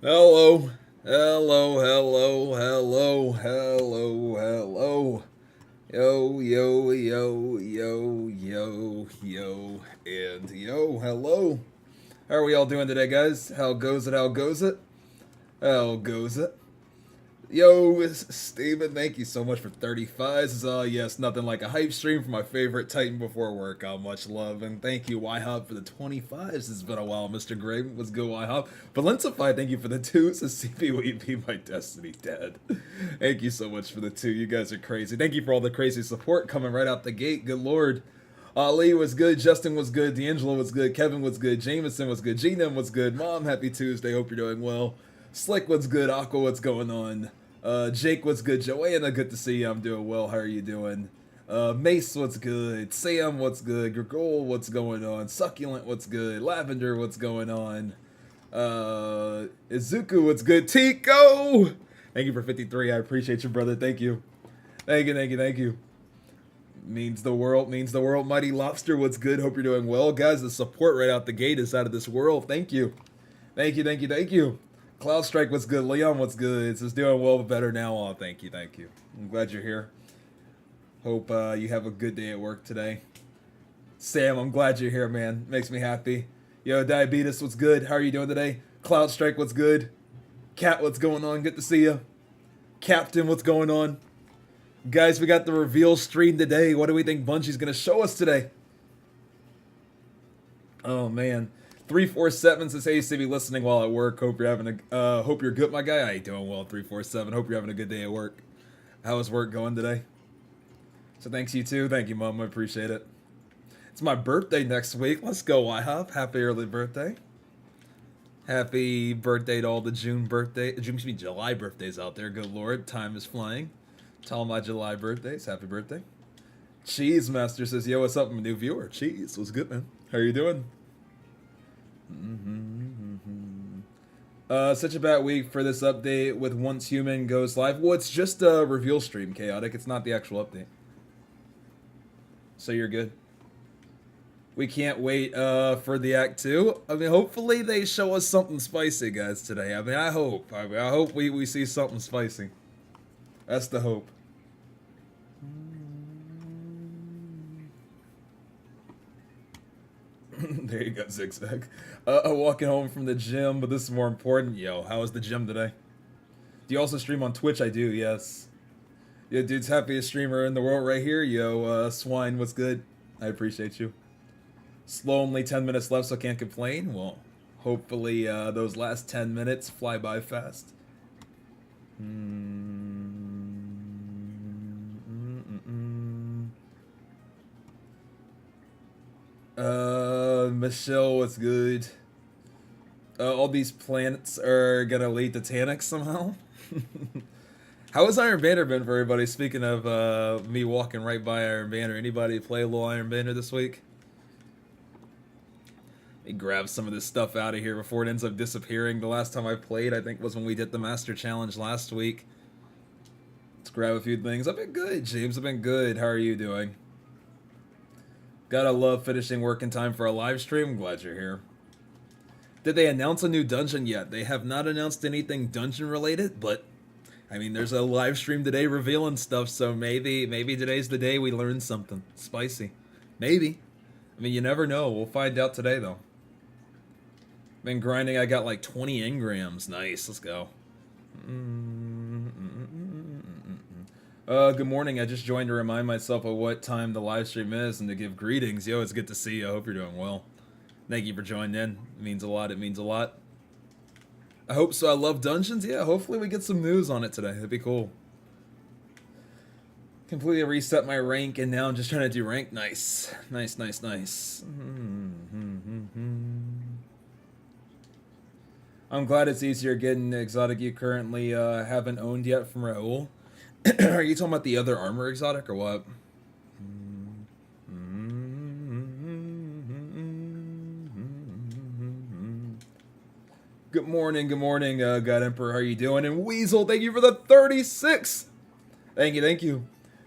Hello, hello, hello, hello, hello, hello. Yo, yo, yo, yo, yo, yo, and yo, hello. How are we all doing today, guys? How goes it? How goes it? How goes it? Yo, Steven, thank you so much for 35s. Yes, nothing like a hype stream for my favorite Titan before work. Much love. And thank you, YHop, for the 25s. It's been a while, Mr. Gray. Let's go, YHop. Valensify, thank you for the 2s. CPWP, my Destiny Dad. Thank you so much for the 2. You guys are crazy. Thank you for all the crazy support coming right out the gate. Good lord. Ali was good, Justin was good, D'Angelo was good, Kevin was good, Jameson was good, G-Nem was good, Mom, happy Tuesday, hope you're doing well. Slick, what's good, Aqua, what's going on? Jake, what's good, Joanna, good to see you, I'm doing well, how are you doing? Mace, what's good? Sam, what's good? Gregol, what's going on? Succulent, what's good? Lavender, what's going on? Izuku, what's good? Tico! Thank you for 53, I appreciate you, brother, thank you. Thank you, thank you, thank you. Means the world, Mighty Lobster, what's good? Hope you're doing well. Guys, the support right out the gate is out of this world. Thank you. Thank you, thank you, thank you. Cloud Strike, what's good? Leon, what's good? It's just doing well, but better now. Oh, thank you, thank you. I'm glad you're here. Hope you have a good day at work today. Sam, I'm glad you're here, man. Makes me happy. Yo, Diabetes, what's good? How are you doing today? Cloud Strike, what's good? Cat, what's going on? Good to see you. Captain, what's going on? Guys, we got the reveal stream today. What do we think Bungie's going to show us today? Oh, man. 347 says, hey, CB, listening while at work. Hope you're having a, hope you're good, my guy. I ain't doing well, 347. Hope you're having a good day at work. How is work going today? So thanks, you too. Thank you, Mom. I appreciate it. It's my birthday next week. Let's go, YHop. Happy early birthday. Happy birthday to all the July birthdays out there. Good Lord, time is flying. To all my July birthdays, happy birthday. Cheese Master says, yo, what's up? I'm a new viewer. Cheese, what's good, man? How are you doing? Such a bad week for this update with Once Human goes live. Well, it's just a reveal stream, Chaotic. It's not the actual update. So you're good. We can't wait for the Act 2. I mean, hopefully they show us something spicy, guys, today. I mean, I hope we see something spicy. That's the hope. There you go, Zigzag. Walking home from the gym, but this is more important. Yo, how was the gym today? Do you also stream on Twitch? I do, yes. Yeah, dude's happiest streamer in the world right here. Yo, Swine, what's good? I appreciate you. Slow, only 10 minutes left, so can't complain. Well, hopefully those last 10 minutes fly by fast. Michelle, what's good? All these planets are gonna lead to Tanic somehow. How has Iron Banner been for everybody? Speaking of me walking right by Iron Banner, anybody play a little Iron Banner this week? Let me grab some of this stuff out of here before it ends up disappearing. The last time I played, I think, was when we did the Master Challenge last week. Let's grab a few things. I've been good, James. I've been good. How are you doing? Gotta love finishing work in time for a live stream. I'm glad you're here. Did they announce a new dungeon yet? They have not announced anything dungeon related, but I mean, there's a live stream today revealing stuff, so maybe today's the day we learn something spicy. Maybe. I mean, you never know. We'll find out today, though. Been grinding. I got like 20 engrams. Nice. Let's go. Good morning. I just joined to remind myself of what time the live stream is and to give greetings. Yo, it's good to see you. I hope you're doing well. Thank you for joining in. It means a lot. It means a lot. I hope so. I love dungeons. Yeah, hopefully we get some news on it today. That'd be cool. Completely reset my rank, and now I'm just trying to do rank. Nice. Nice, nice, nice. I'm glad it's easier getting the exotic you currently haven't owned yet from Raul. Are you talking about the other armor exotic or what? Good morning, God Emperor. How are you doing? And Weasel, thank you for the 36. Thank you, thank you.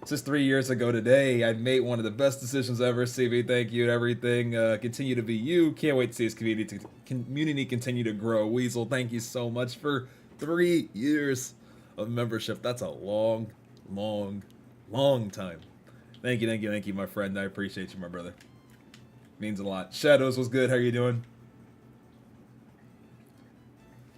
Since 3 years ago today, I made one of the best decisions ever. CB, thank you and everything. Continue to be you. Can't wait to see his community continue to grow. Weasel, thank you so much for 3 years of membership. That's a long, long, long time. Thank you, my friend. I appreciate you, my brother. Means a lot. Shadows, what's good? How you doing?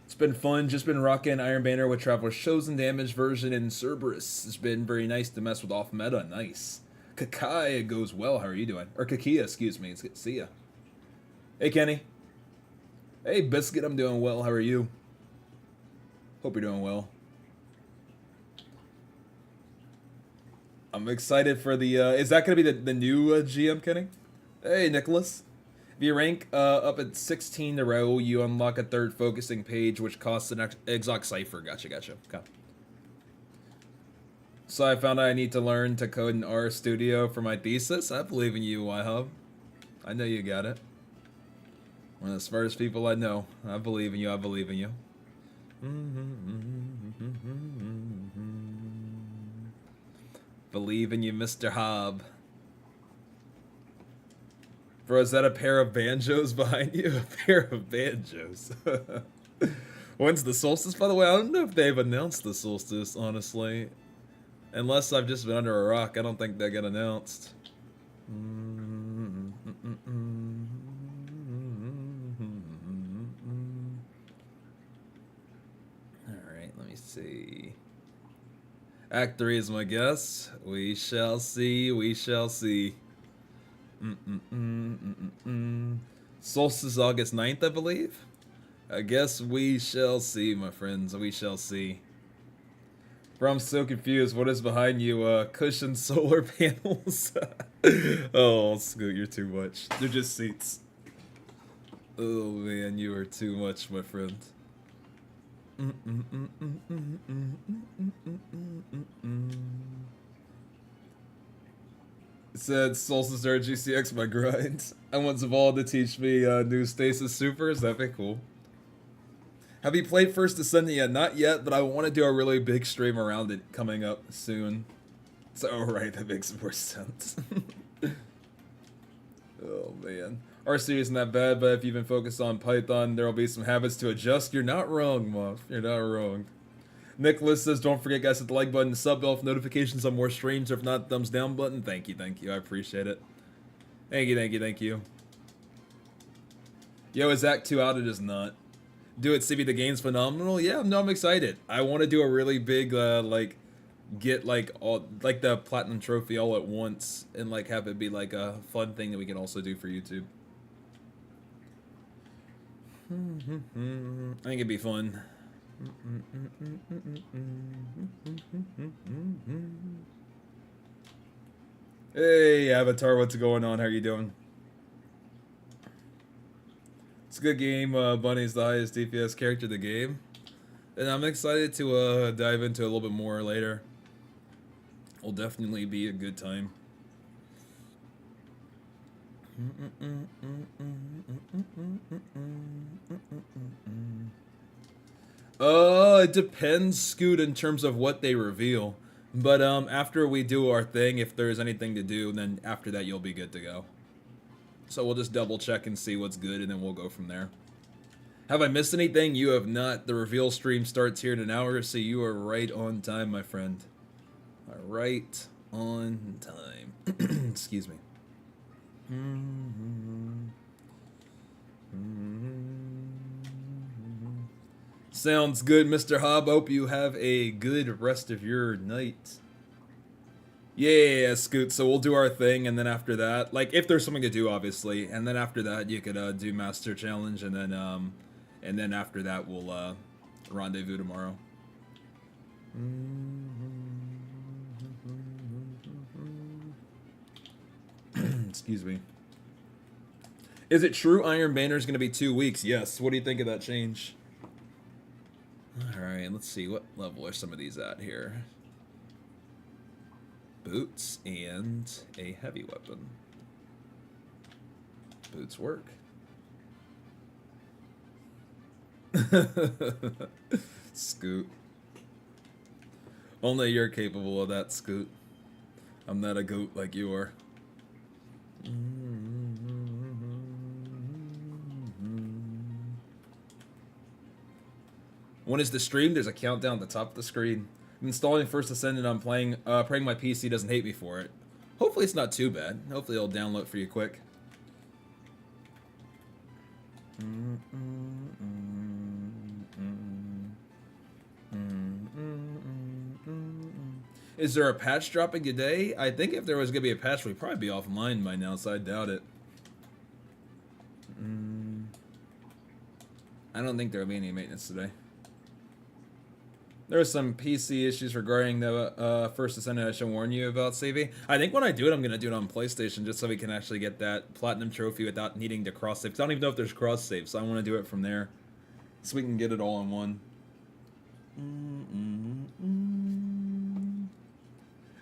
It's been fun. Just been rocking Iron Banner with Traveler's Chosen Damage version in Cerberus. It's been very nice to mess with off meta. Nice. Kakai goes well. How are you doing? Or Kakia, excuse me. It's good to see ya. Hey, Kenny. Hey, Biscuit. I'm doing well. How are you? Hope you're doing well. I'm excited for the... is that going to be the new GM, Kenny? Hey, Nicholas. If you rank up at 16 in a row, you unlock a third focusing page, which costs an exotic cipher. Gotcha. Okay. So I found out I need to learn to code in R Studio for my thesis. I believe in you, YHub. I know you got it. One of the smartest people I know. I believe in you. Believe in you, Mr. Hobb. Bro, is that a pair of banjos behind you? A pair of banjos. When's the solstice, by the way? I don't know if they've announced the solstice, honestly. Unless I've just been under a rock, I don't think they get announced. Alright, let me see. Act 3 is my guess. We shall see, we shall see. Solstice August 9th, I believe. I guess we shall see, my friends. We shall see. Bro, I'm so confused. What is behind you? Cushioned solar panels? Oh, Scoot, you're too much. They're just seats. Oh, man, you are too much, my friend. It said Solstice RGCX my grind. I want Zaval to teach me new stasis supers. That'd be cool. Have you played First Descendant yet? Not yet, but I want to do a really big stream around it coming up soon. So, right, that makes more sense. Oh, man. RC isn't that bad, but if you've been focused on Python, there will be some habits to adjust. You're not wrong, Muff. You're not wrong. Nicholas says, don't forget, guys, hit the like button, the sub bell for notifications on more streams, or if not, thumbs down button. Thank you. I appreciate it. Thank you. Yo, is Act 2 out? It is not. Do it, CB. The game's phenomenal. Yeah, no, I'm excited. I want to do a really big, get, all, the Platinum Trophy all at once, and, have it be, a fun thing that we can also do for YouTube. I think it'd be fun. Hey, Avatar, what's going on? How you doing? It's a good game. Bunny's the highest DPS character in the game. And I'm excited to dive into a little bit more later. It'll definitely be a good time. It depends, Scoot, in terms of what they reveal. But after we do our thing, if there's anything to do, then after that you'll be good to go. So we'll just double check and see what's good, and then we'll go from there. Have I missed anything? You have not. The reveal stream starts here in an hour, so you are right on time, my friend. Right on time. Excuse me. Sounds good, Mr. Hobb. Hope you have a good rest of your night. Yeah, Scoot. So we'll do our thing, and then after that, if there's something to do, obviously, and then after that, you could do Master Challenge, and then after that, we'll rendezvous tomorrow. Excuse me. Is it true Iron Banner is going to be 2 weeks? Yes. What do you think of that change? Alright, let's see. What level are some of these at here? Boots and a heavy weapon. Boots work. Scoot. Only you're capable of that, Scoot. I'm not a goat like you are. When is the stream? There's a countdown at the top of the screen. I'm installing First Ascendant. I'm praying my PC doesn't hate me for it. Hopefully it's not too bad. Hopefully it'll download for you quick. Is there a patch dropping today? I think if there was going to be a patch, we'd probably be offline by now, so I doubt it. I don't think there will be any maintenance today. There are some PC issues regarding the First Ascendant I should warn you about, CB. I think when I do it, I'm going to do it on PlayStation just so we can actually get that Platinum Trophy without needing to cross-save. I don't even know if there's cross-save, so I want to do it from there so we can get it all in one.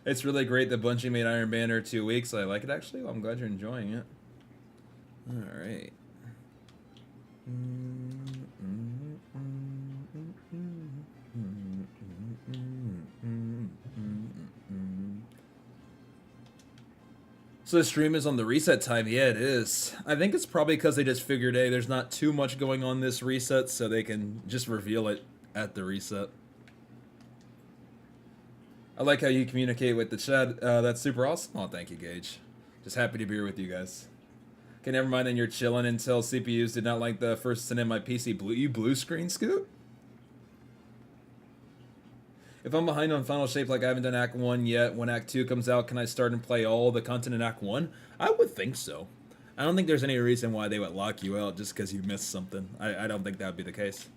It's really great that Bungie made Iron Banner 2 weeks. I like it, actually. Well, I'm glad you're enjoying it. Alright. So the stream is on the reset time. Yeah, it is. I think it's probably because they just figured, hey, there's not too much going on this reset, so they can just reveal it at the reset. I like how you communicate with the chat. That's super awesome. Oh, thank you, Gage. Just happy to be here with you guys. Okay, never mind, and you're chilling until CPUs did not like the First Ascendant in my PC. You blue screen, Scoot? If I'm behind on Final Shape like I haven't done Act 1 yet, when Act 2 comes out, can I start and play all the content in Act 1? I would think so. I don't think there's any reason why they would lock you out just because you missed something. I don't think that would be the case.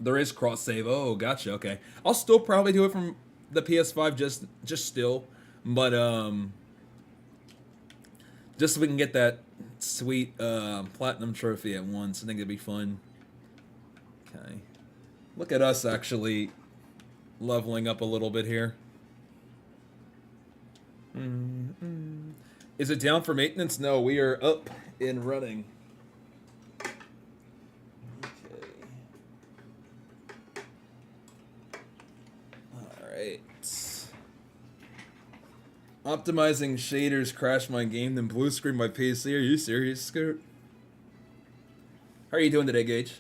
There is cross-save. Oh, gotcha, okay. I'll still probably do it from the PS5 just still. But, just so we can get that sweet Platinum Trophy at once. I think it'd be fun. Okay. Look at us actually leveling up a little bit here. Is it down for maintenance? No, we are up and running. Okay. Alright. Optimizing shaders crashed my game, then blue screen my PC. Are you serious, Skirt? How are you doing today, Gage?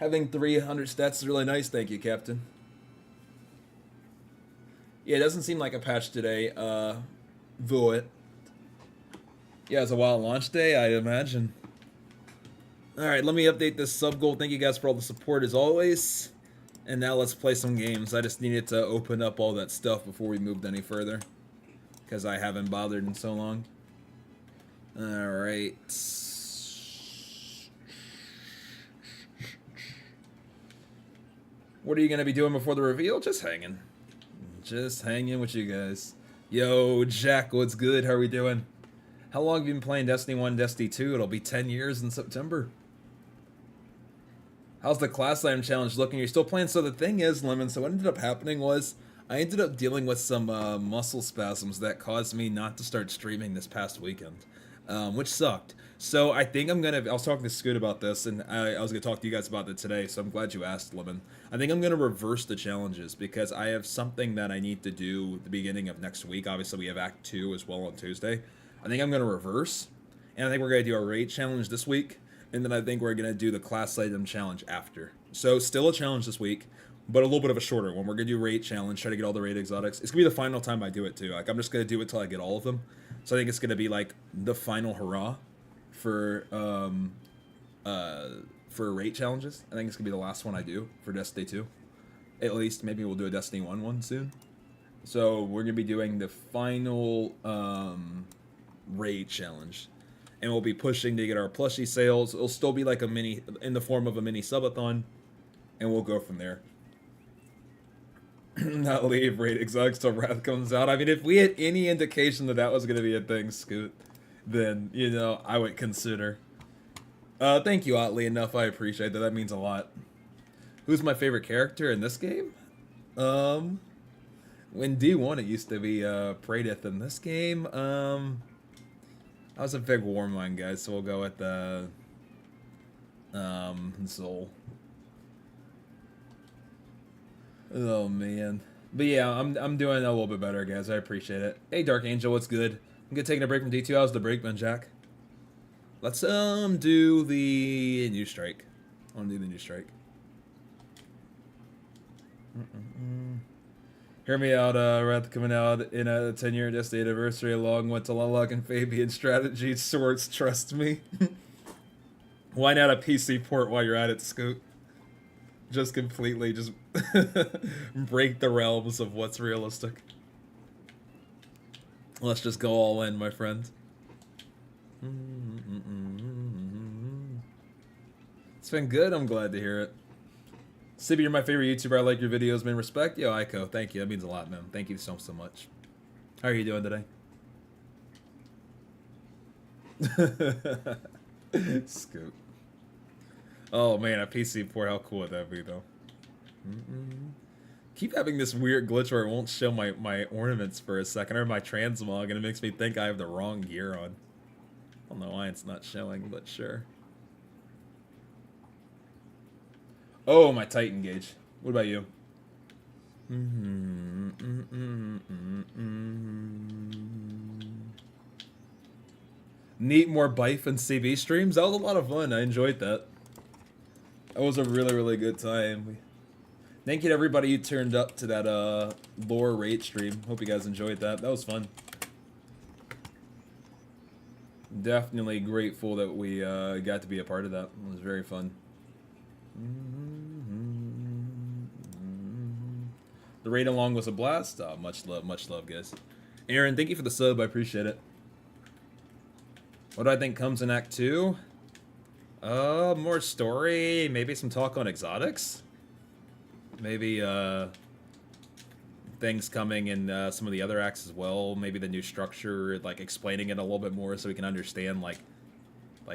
Having 300 stats is really nice, thank you, Captain. Yeah, it doesn't seem like a patch today, Void. Yeah, it's a wild launch day, I imagine. Alright, let me update this sub goal. Thank you guys for all the support as always. And now let's play some games. I just needed to open up all that stuff before we moved any further, because I haven't bothered in so long. Alright. What are you going to be doing before the reveal? Just hanging. Just hanging with you guys. Yo, Jack, what's good? How are we doing? How long have you been playing Destiny 1, Destiny 2? It'll be 10 years in September. How's the Class Slam Challenge looking? You're still playing? So the thing is, Lemon, so what ended up happening was I ended up dealing with some muscle spasms that caused me not to start streaming this past weekend, which sucked. So I think I'm gonna. I was talking to Scoot about this, and I was gonna talk to you guys about it today. So I'm glad you asked, Lemon. I think I'm gonna reverse the challenges because I have something that I need to do at the beginning of next week. Obviously, we have Act 2 as well on Tuesday. I think I'm gonna reverse, and I think we're gonna do a raid challenge this week, and then I think we're gonna do the class item challenge after. So still a challenge this week, but a little bit of a shorter one. We're gonna do raid challenge, try to get all the raid exotics. It's gonna be the final time I do it too. Like I'm just gonna do it till I get all of them. So I think it's gonna be like the final hurrah for rate challenges. I think it's gonna be the last one I do for Destiny 2. At least maybe we'll do a Destiny 1 one soon. So we're gonna be doing the final raid challenge, and we'll be pushing to get our plushie sales. It'll still be like a mini, in the form of a mini subathon, and we'll go from there. Not leave raid exotics till Wrath comes out. I mean, if we had any indication that that was gonna be a thing, Scoot, then, you know, I would consider. Thank you, oddly enough. I appreciate that. That means a lot. Who's my favorite character in this game? When D1 it used to be Praedith. In this game, I was a big Warmind guy, so we'll go with Zol. Oh man. But yeah, I'm doing a little bit better, guys. I appreciate it. Hey, Dark Angel, what's good? I'm good taking a break from D2. How's the break been, Jack? Let's do the new strike. I want to do the new strike. Hear me out, Wrath coming out in a 10-year just anniversary along with Talalock and Fabian strategy sorts, trust me. Why not a PC port while you're at it, Scoot? Just completely just break the realms of what's realistic. Let's just go all in, my friend. It's been good, I'm glad to hear it. Sibby, you're my favorite YouTuber. I like your videos, man. Respect. Yo, Aiko, thank you. That means a lot, man. Thank you so much. How are you doing today? Scoot. Oh, man, a PC port. How cool would that be, though? Keep having this weird glitch where it won't show my ornaments for a second, or my transmog, and it makes me think I have the wrong gear on. I don't know why it's not showing, but sure. Oh, my Titan gauge. What about you? Need more Bife and CB streams? That was a lot of fun. I enjoyed that. That was a really, really good time. Thank you to everybody who turned up to that lore rate stream. Hope you guys enjoyed that. That was fun. Definitely grateful that we got to be a part of that. It was very fun. The raid along was a blast. Oh, much love, guys. Aaron, thank you for the sub. I appreciate it. What do I think comes in Act 2? More story. Maybe some talk on exotics. Maybe things coming in some of the other acts as well. Maybe the new structure, like explaining it a little bit more so we can understand like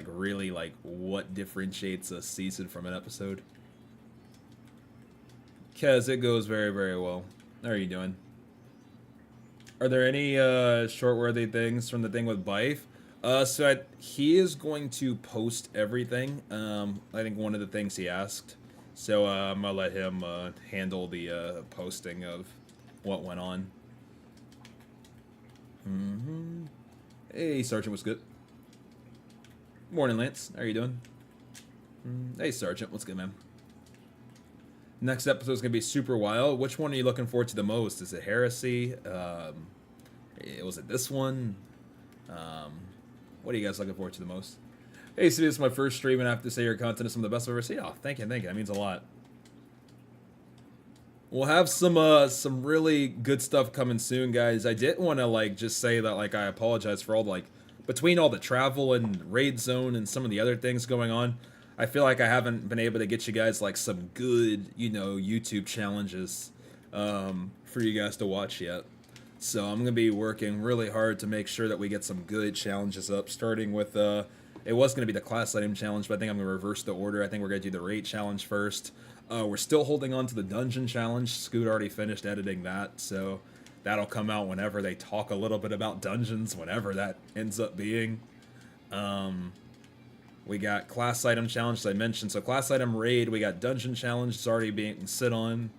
really like what differentiates a season from an episode. Kez, it goes very, very well. How are you doing? Are there any short-worthy things from the thing with Bife? He is going to post everything. I think one of the things he asked. So I'm gonna let him handle the posting of what went on. Hey, Sergeant, what's good? Morning, Lance. How are you doing? Hey, Sergeant, what's good, man? Next episode is gonna be super wild. Which one are you looking forward to the most? Is it Heresy? Was it this one? What are you guys looking forward to the most? Hey, so this is my first stream, and I have to say your content is some of the best I've ever seen. Oh, thank you. That means a lot. We'll have some really good stuff coming soon, guys. I didn't want to like just say that like I apologize for all the, like between all the travel and raid zone and some of the other things going on. I feel like I haven't been able to get you guys like some good, YouTube challenges for you guys to watch yet. So I'm gonna be working really hard to make sure that we get some good challenges up. Starting with it was gonna be the class item challenge, but I think I'm gonna reverse the order. I think we're gonna do the raid challenge first. We're still holding on to the dungeon challenge. Scoot already finished editing that, so that'll come out whenever they talk a little bit about dungeons, whenever that ends up being. We got class item challenge, as I mentioned. So class item raid, we got dungeon challenge, it's already being sit on.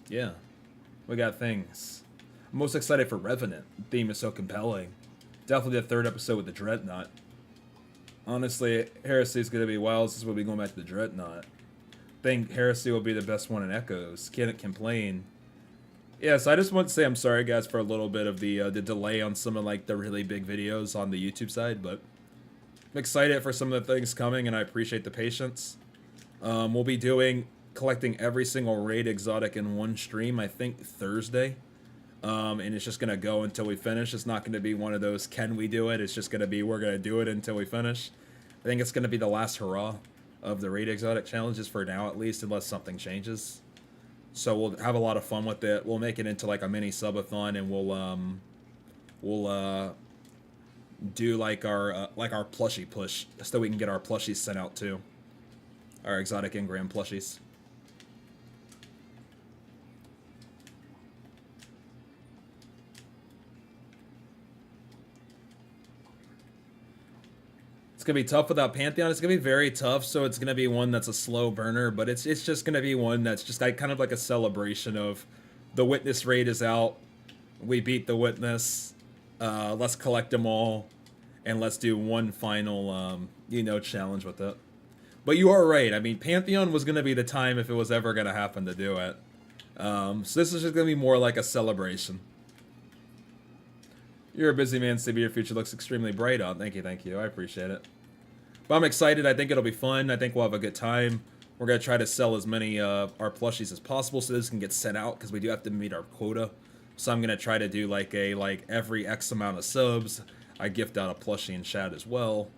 Yeah, we got things. I'm most excited for Revenant. The theme is so compelling. Definitely the third episode with the Dreadnought. Honestly, Heresy is going to be wild. This is we'll be going back to the Dreadnought. I think Heresy will be the best one in Echoes. Can't complain. Yeah, so I just want to say I'm sorry, guys, for a little bit of the delay on some of like the really big videos on the YouTube side, but I'm excited for some of the things coming, and I appreciate the patience. We'll be collecting every single raid exotic in one stream, I think Thursday. And it's just going to go until we finish. It's not going to be one of those, can we do it? It's just going to be, we're going to do it until we finish. I think it's going to be the last hurrah of the raid exotic challenges for now, at least, unless something changes. So we'll have a lot of fun with it. We'll make it into like a mini subathon, and we'll do like our plushie push, so we can get our plushies sent out too. Our exotic engram plushies. gonna be tough without Pantheon. It's gonna be very tough, so it's gonna be one that's a slow burner, but it's just gonna be one that's just like kind of like a celebration of the Witness raid is out. We beat the Witness. Let's collect them all, and let's do one final challenge with it. But you are right. I mean, Pantheon was gonna be the time if it was ever gonna happen to do it. So this is just gonna be more like a celebration. You're a busy man, CB. Your future looks extremely bright on. Thank you, thank you. I appreciate it. But I'm excited. I think it'll be fun. I think we'll have a good time. We're going to try to sell as many our plushies as possible so this can get sent out because we do have to meet our quota. So I'm going to try to do like every X amount of subs. I gift out a plushie in chat as well.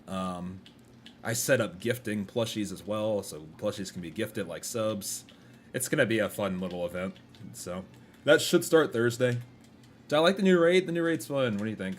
I set up gifting plushies as well, so plushies can be gifted like subs. It's going to be a fun little event. So that should start Thursday. Do I like the new raid? The new raid's fun. What do you think?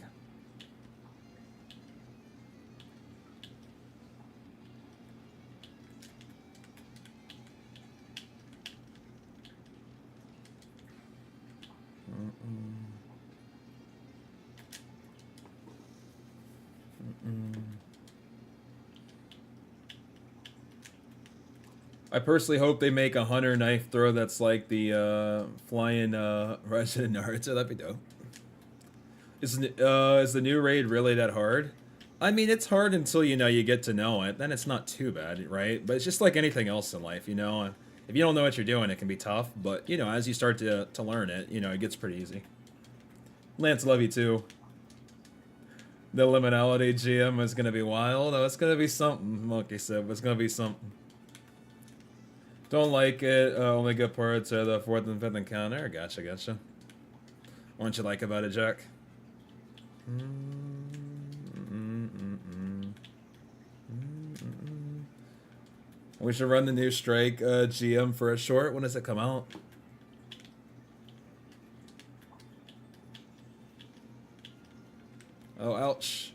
I personally hope they make a hunter knife throw that's like the flying Resident Naruto. That'd be dope. Is the new raid really that hard? I mean, it's hard until you get to know it. Then it's not too bad, right? But it's just like anything else in life, If you don't know what you're doing, it can be tough. But as you start to learn it, it gets pretty easy. Lance, love you too. The liminality GM is gonna be wild. Oh, it's gonna be something. Monkey said, it's gonna be something. Don't like it. Only good parts are the 4th and 5th encounter. Gotcha, gotcha. What don't you like about it, Jack? We should run the new Strike GM for a short. When does it come out? Oh, ouch.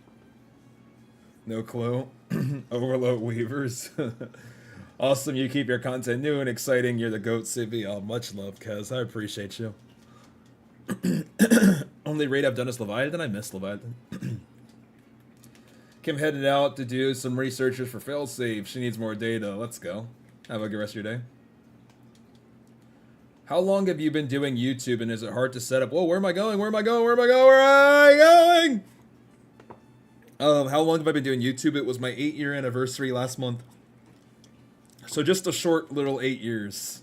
No clue. Overload Weavers. Awesome, you keep your content new and exciting. You're the GOAT, CB. Oh, much love, Kez. I appreciate you. Only raid I've done is Leviathan. I miss Leviathan. Kim headed out to do some researches for failsafe. She needs more data. Let's go. Have a good rest of your day. How long have you been doing YouTube, and is it hard to set up? Whoa, where am I going? Where am I going? Where am I going? Where am I going? How long have I been doing YouTube? It was my 8-year anniversary last month. So just a short little 8 years.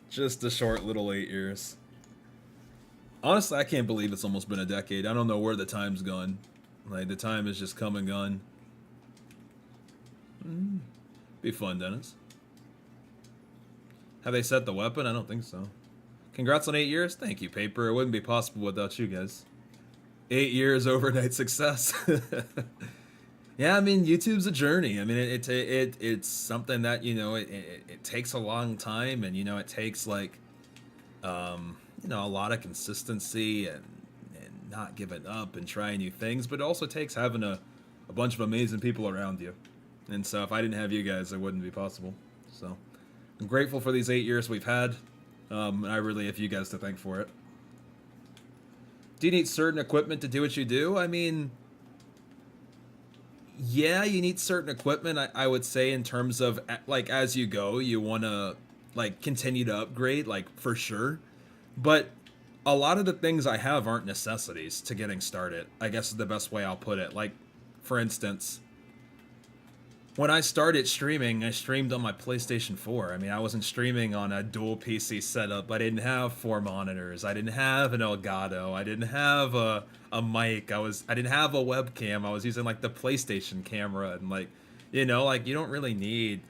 Just a short little 8 years. Honestly, I can't believe it's almost been a decade. I don't know where the time's gone. Like, the time has just come and gone. Be fun, Dennis. Have they set the weapon? I don't think so. Congrats on 8 years. Thank you, Paper. It wouldn't be possible without you guys. 8 years overnight success. Yeah, I mean, YouTube's a journey. I mean, it's something that, it takes a long time, and, it takes, like, a lot of consistency and not giving up and trying new things, but it also takes having a bunch of amazing people around you. And so if I didn't have you guys, it wouldn't be possible. So I'm grateful for these 8 years we've had. And I really have you guys to thank for it. Do you need certain equipment to do what you do? I mean, yeah, you need certain equipment, I would say, in terms of, like, as you go, you want to, like, continue to upgrade, like, for sure. But a lot of the things I have aren't necessities to getting started, I guess is the best way I'll put it. Like, for instance, when I started streaming, I streamed on my PlayStation 4. I mean, I wasn't streaming on a dual PC setup. I didn't have 4 monitors. I didn't have an Elgato. I didn't have a mic. I didn't have a webcam. I was using, like, the PlayStation camera. And, like, you don't really need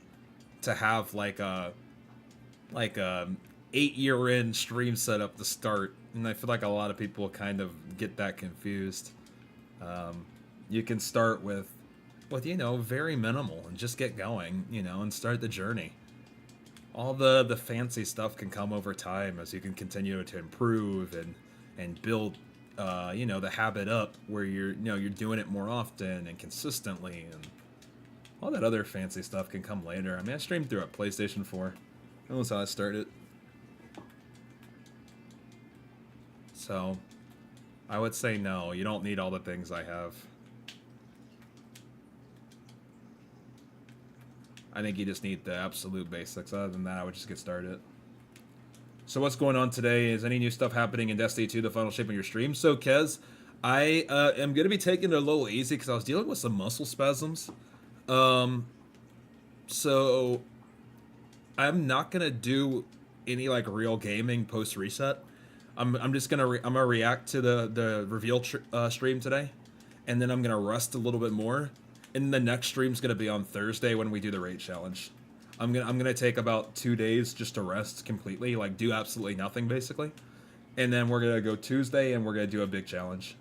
to have, like a 8-year-in stream setup to start. And I feel like a lot of people kind of get that confused. You can start with very minimal and just get going, and start the journey. All the fancy stuff can come over time as you can continue to improve and build, the habit up where you're doing it more often and consistently, and all that other fancy stuff can come later. I mean, I streamed through a PlayStation 4. That was how I started. So, I would say no, you don't need all the things I have. I think you just need the absolute basics. Other than that, I would just get started. So what's going on today? Is any new stuff happening in Destiny 2, the final shape of your stream? So, Kez, I am going to be taking it a little easy because I was dealing with some muscle spasms. So I'm not going to do any, like, real gaming post-reset. I'm just going to I'm gonna react to the reveal stream today, and then I'm going to rest a little bit more. And the next stream's going to be on Thursday when we do the raid challenge. I'm gonna take about 2 days just to rest completely, like do absolutely nothing basically, and then we're gonna go Tuesday and we're gonna do a big challenge.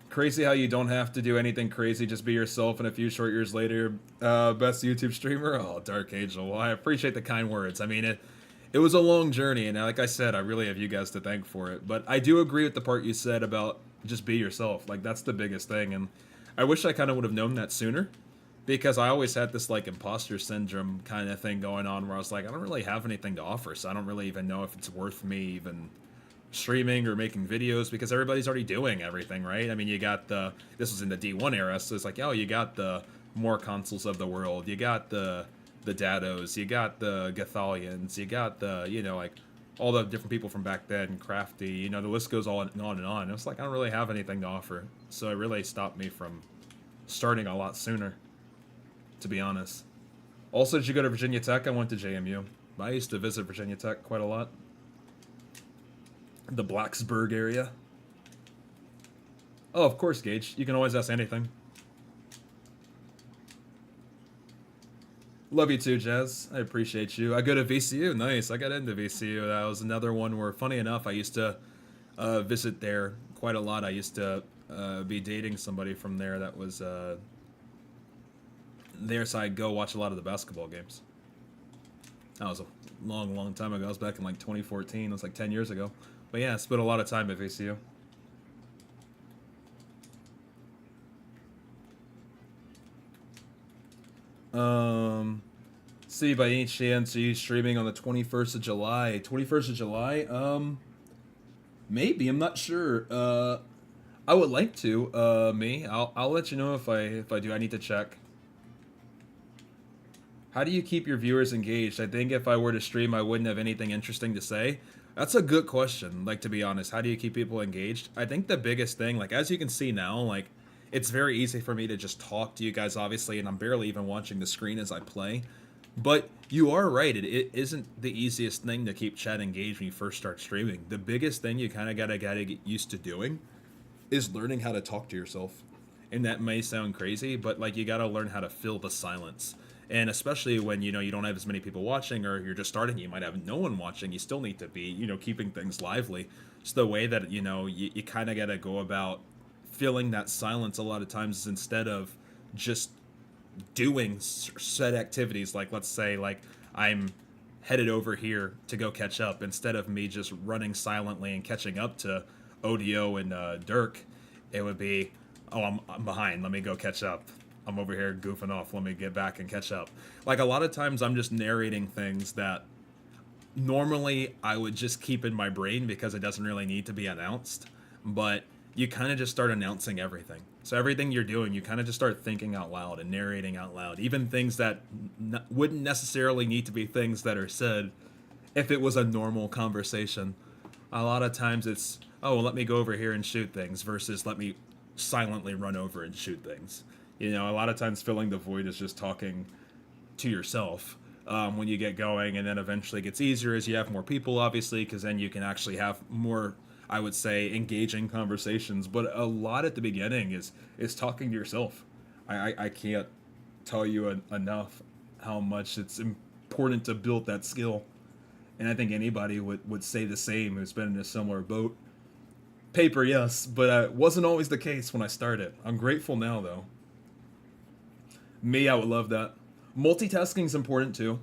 Crazy how you don't have to do anything crazy, just be yourself, and a few short years later, best YouTube streamer. Oh, Dark Angel. Well, I appreciate the kind words. I mean, it was a long journey, and like I said, I really have you guys to thank for it. But I do agree with the part you said about just be yourself. Like, that's the biggest thing, and I wish I kind of would have known that sooner. Because I always had this, like, imposter syndrome kind of thing going on where I was like, I don't really have anything to offer, so I don't really even know if it's worth me even streaming or making videos because everybody's already doing everything, right? I mean, you got this was in the D1 era, so it's like, oh, you got the more consoles of the world, you got the Dados, you got the Gathalians, you got the, you know, like, all the different people from back then, Crafty, you know, the list goes on and on and on. It's like, I don't really have anything to offer, so it really stopped me from starting a lot sooner, to be honest. Also, did you go to Virginia Tech? I went to JMU. I used to visit Virginia Tech quite a lot. The Blacksburg area. Oh, of course, Gage. You can always ask anything. Love you too, Jazz. I appreciate you. I go to VCU. Nice. I got into VCU. That was another one where, funny enough, I used to visit there quite a lot. I used to be dating somebody from there that was there, so I'd go watch a lot of the basketball games. That was a long, long time ago. I was back in like 2014. It was like 10 years ago. But yeah, I spent a lot of time at VCU. See, by any chance, are you streaming on the 21st of July? 21st of July? Maybe. I'm not sure. I would like to. I'll let you know if I do. I need to check. How do you keep your viewers engaged? I think if I were to stream, I wouldn't have anything interesting to say. That's a good question, like, to be honest. How do you keep people engaged? I think the biggest thing, like, as you can see now, like, it's very easy for me to just talk to you guys, obviously, and I'm barely even watching the screen as I play. But you are right, it isn't the easiest thing to keep chat engaged when you first start streaming. The biggest thing you kind of gotta get used to doing is learning how to talk to yourself. And that may sound crazy, but, like, you gotta learn how to fill the silence. And especially when, you know, you don't have as many people watching, or you're just starting, you might have no one watching, you still need to be, you know, keeping things lively. So the way that, you know, you kind of got to go about filling that silence a lot of times is, instead of just doing set activities, like, let's say, like, I'm headed over here to go catch up, instead of me just running silently and catching up to ODO and Dirk, it would be, oh, I'm behind, let me go catch up. I'm over here goofing off, let me get back and catch up. Like, a lot of times I'm just narrating things that normally I would just keep in my brain because it doesn't really need to be announced, but you kind of just start announcing everything. So everything you're doing, you kind of just start thinking out loud and narrating out loud, even things that wouldn't necessarily need to be things that are said if it was a normal conversation. A lot of times it's, oh, well, let me go over here and shoot things, versus let me silently run over and shoot things. You know, a lot of times filling the void is just talking to yourself when you get going, and then eventually it gets easier as you have more people, obviously, because then you can actually have more, I would say, engaging conversations. But a lot at the beginning is talking to yourself. I can't tell you enough how much it's important to build that skill. And I think anybody would say the same who's been in a similar boat. Paper, yes, but it wasn't always the case when I started. I'm grateful now, though. Me, I would love that. Multitasking is important too.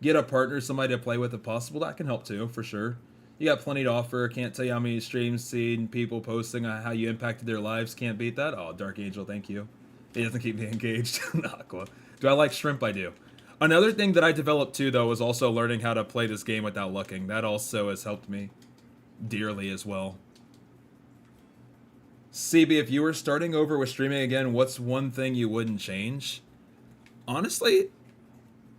Get a partner, somebody to play with if possible. That can help too, for sure. You got plenty to offer. Can't tell you how many streams seen, people posting how you impacted their lives. Can't beat that. Oh, Dark Angel, thank you. It doesn't keep me engaged. Aqua. Do I like shrimp? I do. Another thing that I developed too, though, was also learning how to play this game without looking. That also has helped me dearly as well. CB, if you were starting over with streaming again, what's one thing you wouldn't change? Honestly,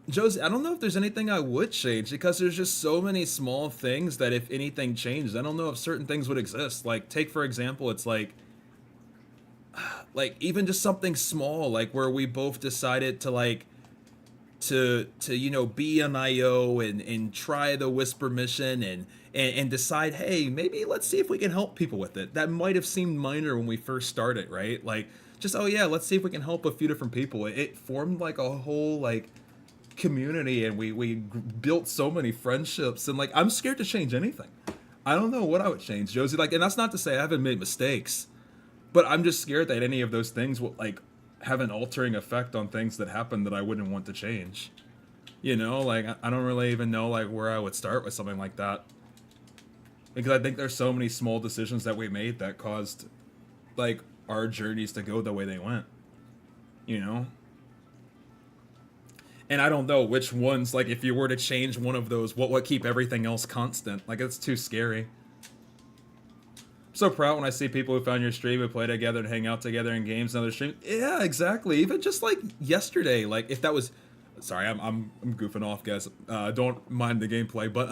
Josie, I don't know if there's anything I would change because there's just so many small things that if anything changed, I don't know if certain things would exist. Like, take for example, it's like even just something small, like where we both decided to to be an IO and try the whisper mission and decide, hey, maybe let's see if we can help people with it. That might have seemed minor when we first started, right? Like, just, oh yeah, let's see if we can help a few different people. It formed like a whole like community, and we built so many friendships. And like, I'm scared to change anything. I don't know what I would change, Josie. Like, and that's not to say I haven't made mistakes, but I'm just scared that any of those things will like have an altering effect on things that happen that I wouldn't want to change. Like, I don't really even know like where I would start with something like that, because I think there's so many small decisions that we made that caused like our journeys to go the way they went. You know, and I don't know which ones. Like, if you were to change one of those, what would keep everything else constant? Like, it's too scary. I'm so proud when I see people who found your stream and play together and hang out together in games and other streams. Yeah, exactly. Even just like yesterday, like if that was, sorry, I'm goofing off, guys. Don't mind the gameplay, but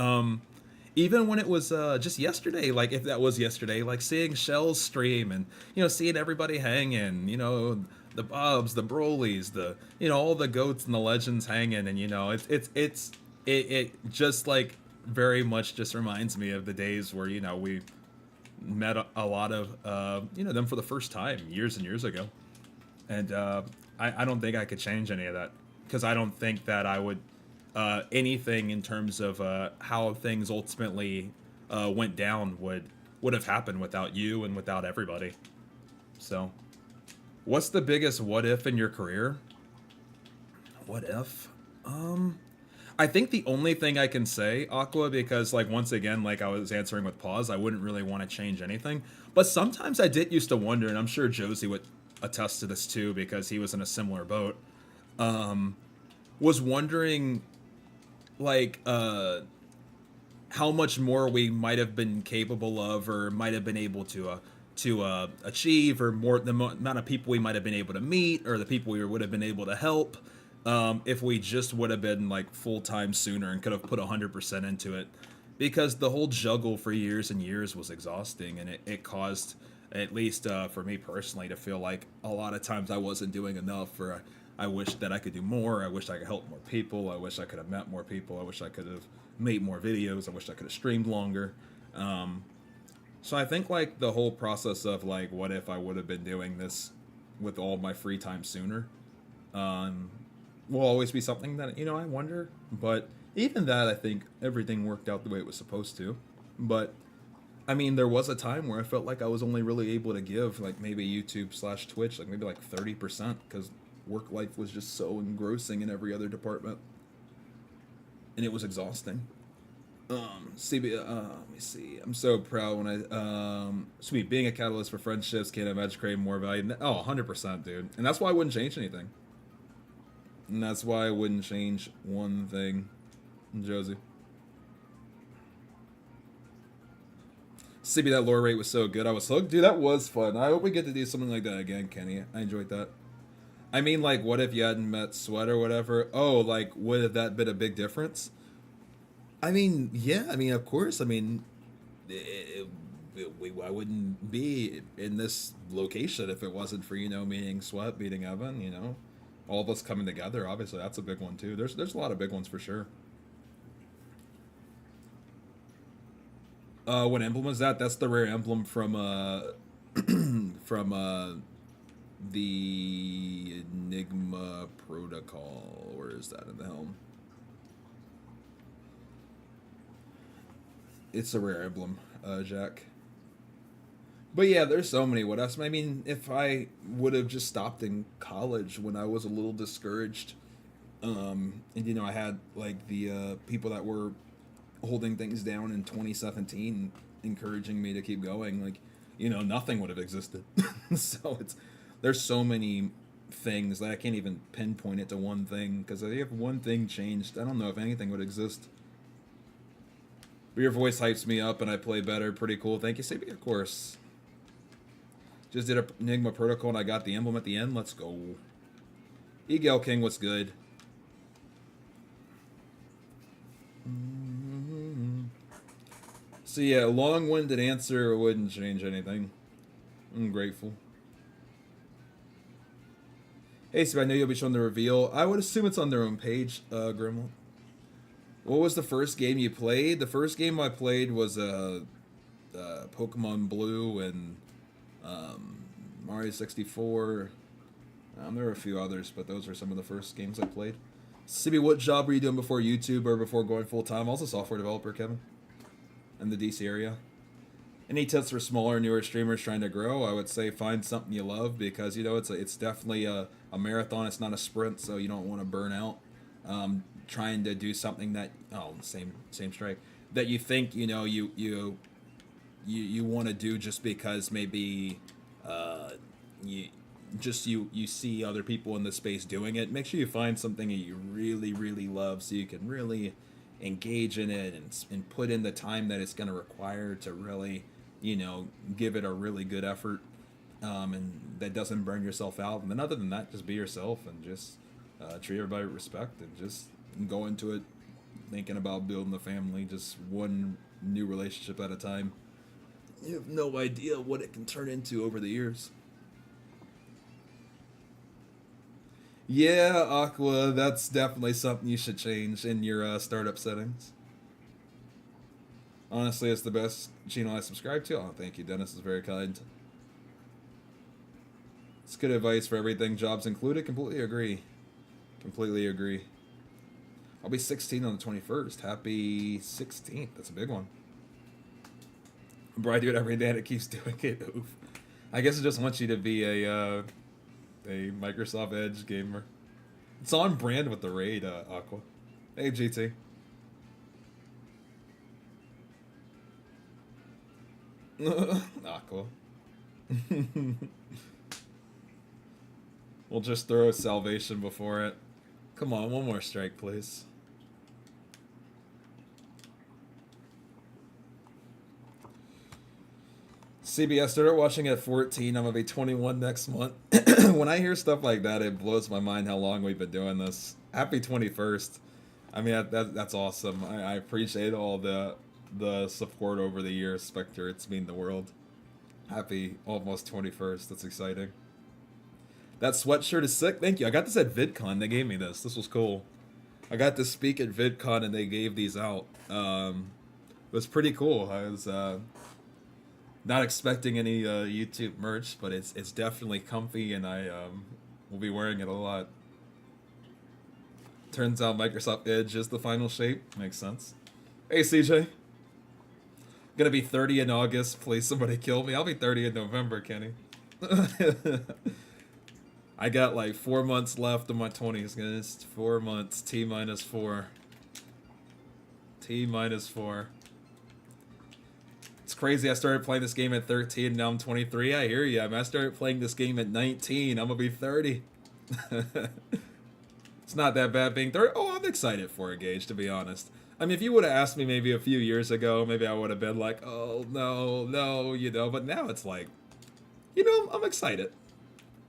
even when it was just yesterday, like if that was yesterday, like seeing Shell's stream and seeing everybody hanging, the Bobs, the Brolys, the all the goats and the legends hanging, and it just like very much just reminds me of the days where we met a lot of them for the first time years and years ago. And I don't think I could change any of that, because I don't think that I would anything in terms of how things ultimately went down would have happened without you and without everybody. So what's the biggest what if in your career? What if? I think the only thing I can say, Aqua, because like once again, like I was answering with pause, I wouldn't really want to change anything. But sometimes I did used to wonder, and I'm sure Josie would attest to this too, because he was in a similar boat. Was wondering like how much more we might have been capable of, or might have been able to achieve, or more the amount of people we might have been able to meet, or the people we would have been able to help, if we just would have been like full-time sooner and could have put 100% into it. Because the whole juggle for years and years was exhausting, and it caused, at least for me personally, to feel like a lot of times I wasn't doing enough, or I wish that I could do more. I wish I could help more people. I wish I could have met more people. I wish I could have made more videos. I wish I could have streamed longer. So I think like the whole process of like, what if I would have been doing this with all my free time sooner, will always be something that I wonder. But even that, I think everything worked out the way it was supposed to. But I mean, there was a time where I felt like I was only really able to give like maybe YouTube/Twitch like maybe like 30%, because work life was just so engrossing in every other department, and it was exhausting. Let me see. I'm so proud when sweet, being a catalyst for friendships, can't imagine creating more value. Oh, 100%, dude. And that's why I wouldn't change anything. And that's why I wouldn't change one thing, Josie. CB, that lore rate was so good. I was hooked. Dude, that was fun. I hope we get to do something like that again, Kenny. I enjoyed that. I mean, like, what if you hadn't met Sweat or whatever? Oh, like, would have that been a big difference? I mean, yeah. I mean, of course. I mean, I wouldn't be in this location if it wasn't for meeting Sweat, meeting Evan. All of us coming together. Obviously, that's a big one too. There's a lot of big ones for sure. What emblem is that? That's the rare emblem from from the Enigma Protocol. Where is that in the helm? It's a rare emblem, Jack. But yeah, there's so many what else. I mean, if I would have just stopped in college when I was a little discouraged, and I had like the people that were holding things down in 2017 encouraging me to keep going, like nothing would have existed. So there's so many things that I can't even pinpoint it to one thing, because if one thing changed, I don't know if anything would exist. But your voice hypes me up and I play better. Pretty cool. Thank you, Sabia. Of course. Just did a Enigma Protocol and I got the emblem at the end. Let's go. Eagle King, what's good? So yeah, long-winded answer wouldn't change anything. I'm grateful. Hey, so I know you'll be showing the reveal. I would assume it's on their own page, Grimwell. What was the first game you played? The first game I played was Pokemon Blue and Mario 64. There were a few others, but those are some of the first games I played. Sibby, what job were you doing before YouTube or before going full-time? I was a software developer, Kevin, in the DC area. Any tips for smaller, newer streamers trying to grow? I would say find something you love because, you know, it's definitely a marathon. It's not a sprint, so you don't want to burn out. Trying to do something that, same strike, that you think, you know, you want to do just because maybe you see other people in the space doing it. Make sure you find something that you really, really love so you can really engage in it and put in the time that it's going to require to really, you know, give it a really good effort, and that doesn't burn yourself out. And then other than that, just be yourself and just treat everybody with respect and just go into it thinking about building a family, just one new relationship at a time. You have no idea what it can turn into over the years. Yeah, Aqua, that's definitely something you should change in your startup settings. Honestly, it's the best channel I subscribe to. Oh, thank you, Dennis is very kind. It's good advice for everything, jobs included. Completely agree. Completely agree. I'll be 16 on the 21st. Happy 16th. That's a big one. Bro, I do it every day and it keeps doing it. Oof. I guess it just wants you to be a Microsoft Edge gamer. It's on brand with the raid, Aqua. Hey, GT. Aqua. We'll just throw salvation before it. Come on, one more strike, please. CBS started watching at 14. I'm gonna be 21 next month. When I hear stuff like that, it blows my mind how long we've been doing this. Happy 21st. I mean, that's awesome. I appreciate all the support over the years, Spectre. It's mean the world. Happy almost 21st. That's exciting. That sweatshirt is sick. Thank you. I got this at VidCon. They gave me this. This was cool. I got to speak at VidCon and they gave these out. It was pretty cool. I was not expecting any YouTube merch, but it's definitely comfy, and I will be wearing it a lot. Turns out Microsoft Edge is the final shape. Makes sense. Hey, CJ. Gonna be 30 in August. Please, somebody kill me. I'll be 30 in November, Kenny. I got like 4 months left of my 20s, guys. 4 months. T-4. T-4. It's crazy. I started playing this game at 13, and now I'm 23. I hear you. I mean, I started playing this game at 19. I'm gonna be 30. It's not that bad being 30. Oh, I'm excited for it, Gage, to be honest. I mean, if you would have asked me maybe a few years ago, maybe I would have been like, oh, no, you know. But now it's like, you know, I'm excited.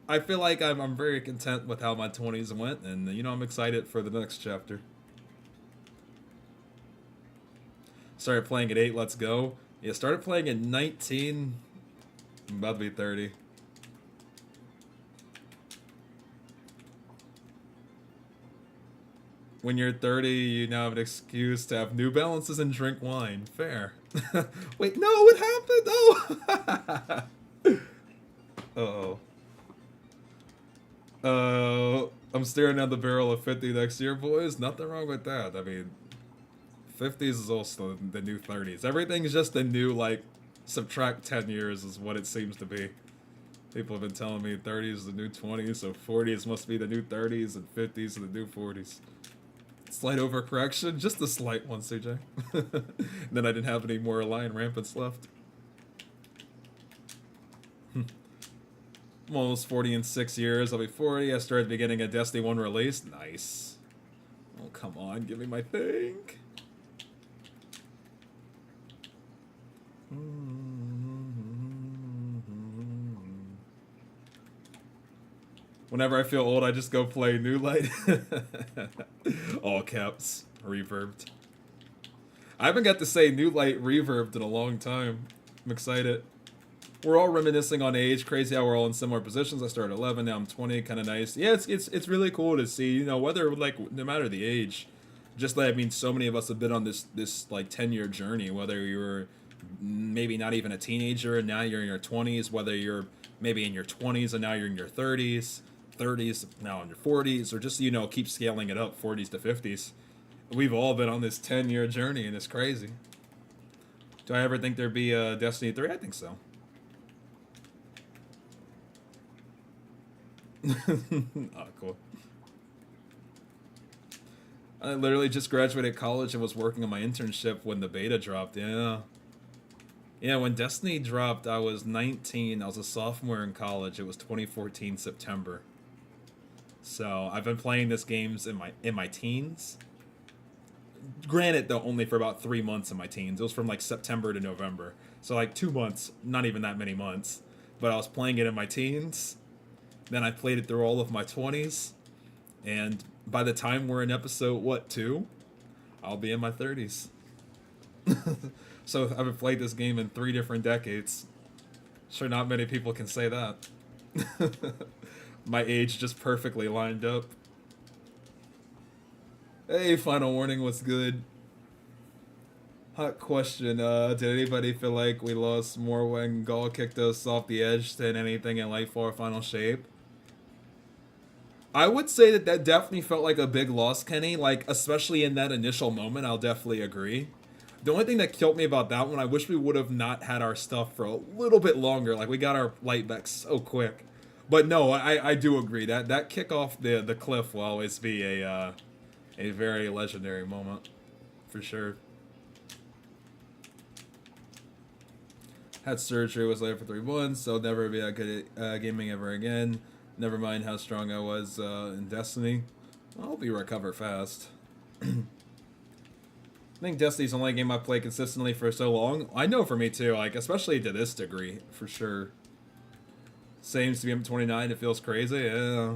I feel like I'm very content with how my 20s went, and, you know, I'm excited for the next chapter. Started playing at 8, let's go. Yeah, started playing at 19. I'm about to be 30. When you're 30, you now have an excuse to have New Balances and drink wine. Fair. Wait, no, what happened? Oh! Uh-oh. I'm staring down the barrel of 50 next year, boys. Nothing wrong with that. I mean, 50s is also the new 30s. Everything's just the new, like, subtract 10 years is what it seems to be. People have been telling me 30s is the new 20s, so 40s must be the new 30s, and 50s are the new 40s. Slight overcorrection, just a slight one, CJ. Then I didn't have any more Lion Rampants left. I'm almost 40 in 6 years. I'll be 40. I started beginning a Destiny 1 release. Nice. Oh, come on. Give me my thing. Whenever I feel old, I just go play New Light. All caps, reverbed. I haven't got to say New Light reverbed in a long time. I'm excited. We're all reminiscing on age. Crazy how we're all in similar positions. I started 11, now I'm 20. Kind of nice. Yeah, it's really cool to see. You know, whether like no matter the age, just like I mean, so many of us have been on this like 10-year journey. Whether you're maybe not even a teenager and now you're in your 20s, whether you're maybe in your 20s and now you're in your 30s now in your 40s, or just keep scaling it up 40s to 50s. We've all been on this 10-year journey, and it's crazy. Do I ever think there'd be a Destiny 3? I think so. Oh, cool. I literally just graduated college and was working on my internship when the beta dropped. Yeah. Yeah, when Destiny dropped, I was 19. I was a sophomore in college. It was 2014 September. So I've been playing this games in my teens. Granted, though, only for about 3 months in my teens. It was from like September to November. So like 2 months, not even that many months. But I was playing it in my teens. Then I played it through all of my 20s. And by the time we're in episode, 2? I'll be in my 30s. So I've played this game in 3 different decades. Sure, not many people can say that. My age just perfectly lined up. Hey, Final Warning, what's good? Hot question. Did anybody feel like we lost more when Gaul kicked us off the edge than anything in Lightfall Final Shape? I would say that definitely felt like a big loss, Kenny. Like, especially in that initial moment, I'll definitely agree. The only thing that killed me about that one, I wish we would have not had our stuff for a little bit longer. Like, we got our light back so quick. But no, I do agree. That kick off the cliff will always be a very legendary moment. For sure. Had surgery, was late for 3 months, so never be that good at gaming ever again. Never mind how strong I was in Destiny. I hope you recover fast. I think Destiny's the only game I've played consistently for so long. I know for me too, like especially to this degree, for sure. Same to be at 29, it feels crazy, yeah.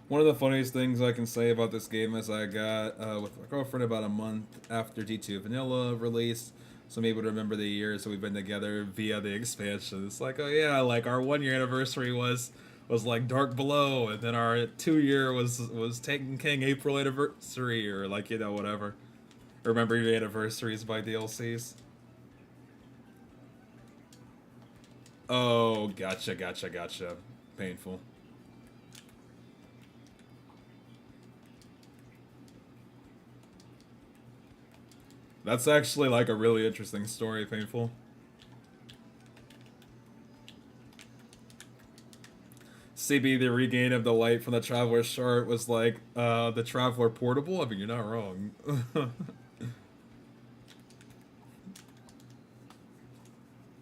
One of the funniest things I can say about this game is I got with my girlfriend about a month after D2 Vanilla released, so I'm able to remember the years that we've been together via the expansion. It's like, oh yeah, like our 1-year anniversary was like Dark Below, and then our 2-year was Taken King April anniversary, or like whatever. Remember your anniversaries by DLCs. Oh, gotcha. Painful. That's actually like a really interesting story, Painful. CB, the regain of the light from the Traveler's Shard was like the Traveler Portable? I mean, you're not wrong.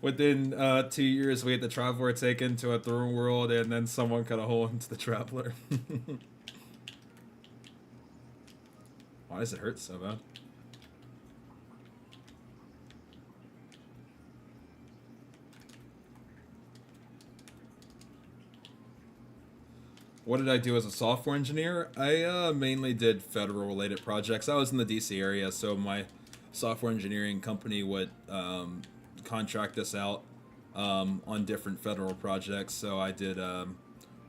Within 2 years, we had the Traveler taken to a throne world, and then someone cut a hole into the Traveler. Why does it hurt so bad? What did I do as a software engineer? I mainly did federal-related projects. I was in the DC area, so my software engineering company would contract us out on different federal projects. So I did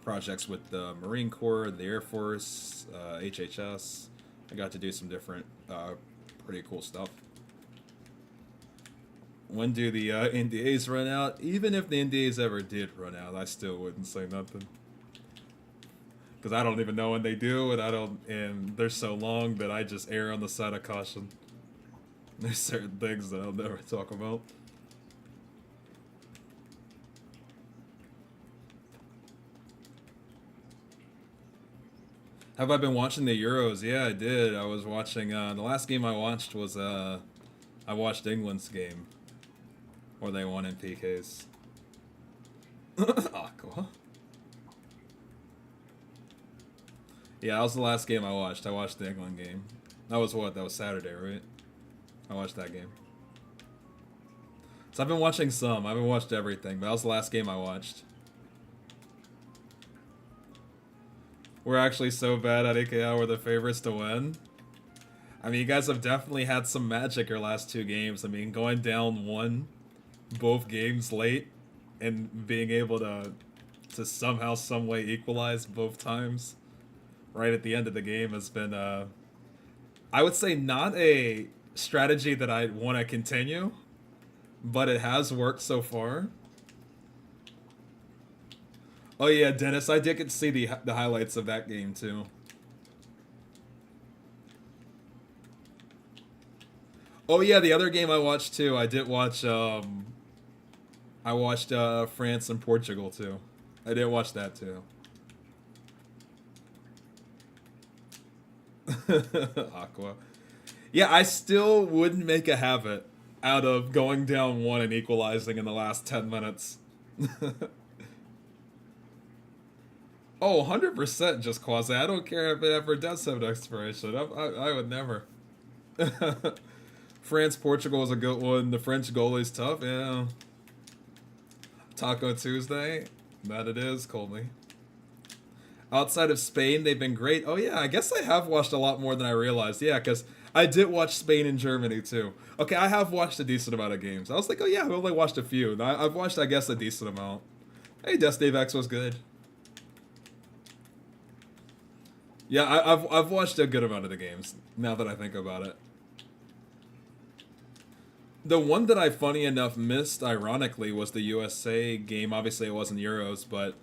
projects with the Marine Corps, the Air Force, HHS. I got to do some different pretty cool stuff. When do the NDAs run out? Even if the NDAs ever did run out, I still wouldn't say nothing. Because I don't even know when they do, and they're so long that I just err on the side of caution. There's certain things that I'll never talk about. Have I been watching the Euros? Yeah, I did. I was watching, the last game I watched was, I watched England's game. Where they won in PKs. Aqua. Yeah, that was the last game I watched. I watched the England game. That was what? That was Saturday, right? I watched that game. So I've been watching some. I haven't watched everything, but that was the last game I watched. We're actually so bad at EKL, we're the favorites to win. I mean, you guys have definitely had some magic your last two games. I mean, going down one, both games late, and being able to somehow, some way equalize both times right at the end of the game has been, I would say, not a strategy that I want to continue, but it has worked so far. Oh yeah, Dennis, I did get to see the highlights of that game too. Oh yeah, the other game I watched too. I did watch. I watched France and Portugal too. I did watch that too. Aqua. Yeah, I still wouldn't make a habit out of going down one and equalizing in the last 10 minutes. Oh, 100% just quasi. I don't care if it ever does have an expiration. I would never. France, Portugal is a good one. The French goalie's tough, yeah. Taco Tuesday. That it is, Colby. Outside of Spain, they've been great. Oh yeah, I guess I have watched a lot more than I realized. Yeah, because I did watch Spain and Germany too. Okay, I have watched a decent amount of games. I was like, oh yeah, I've only watched a few. I've watched, I guess, a decent amount. Hey, Dave X was good. Yeah, I've watched a good amount of the games, now that I think about it. The one that I, funny enough, missed, ironically, was the USA game. Obviously, it wasn't Euros, but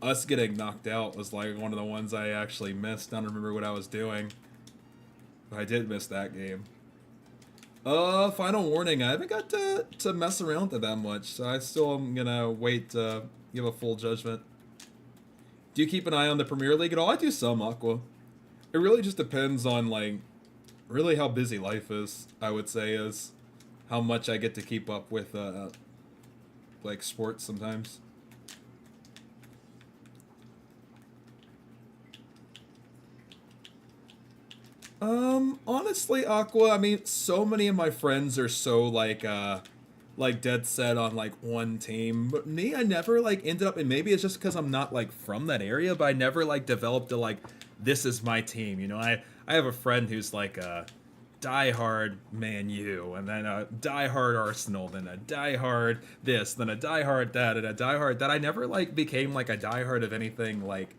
us getting knocked out was like one of the ones I actually missed. I don't remember what I was doing. But I did miss that game. Final warning. I haven't got to mess around with it that much, so I still am gonna wait to give a full judgment. Do you keep an eye on the Premier League at all? I do some, Aqua. It really just depends on, like, really how busy life is, I would say, is how much I get to keep up with, like, sports sometimes. Honestly, Aqua, I mean, so many of my friends are so, like dead set on, like, one team. But me, I never, like, ended up, and maybe it's just because I'm not, like, from that area, but I never, like, developed a, like, this is my team, you know? I have a friend who's, like, a diehard Man U, and then a diehard Arsenal, then a diehard this, then a diehard that, and a diehard that. I never, like, became, like, a diehard of anything, like,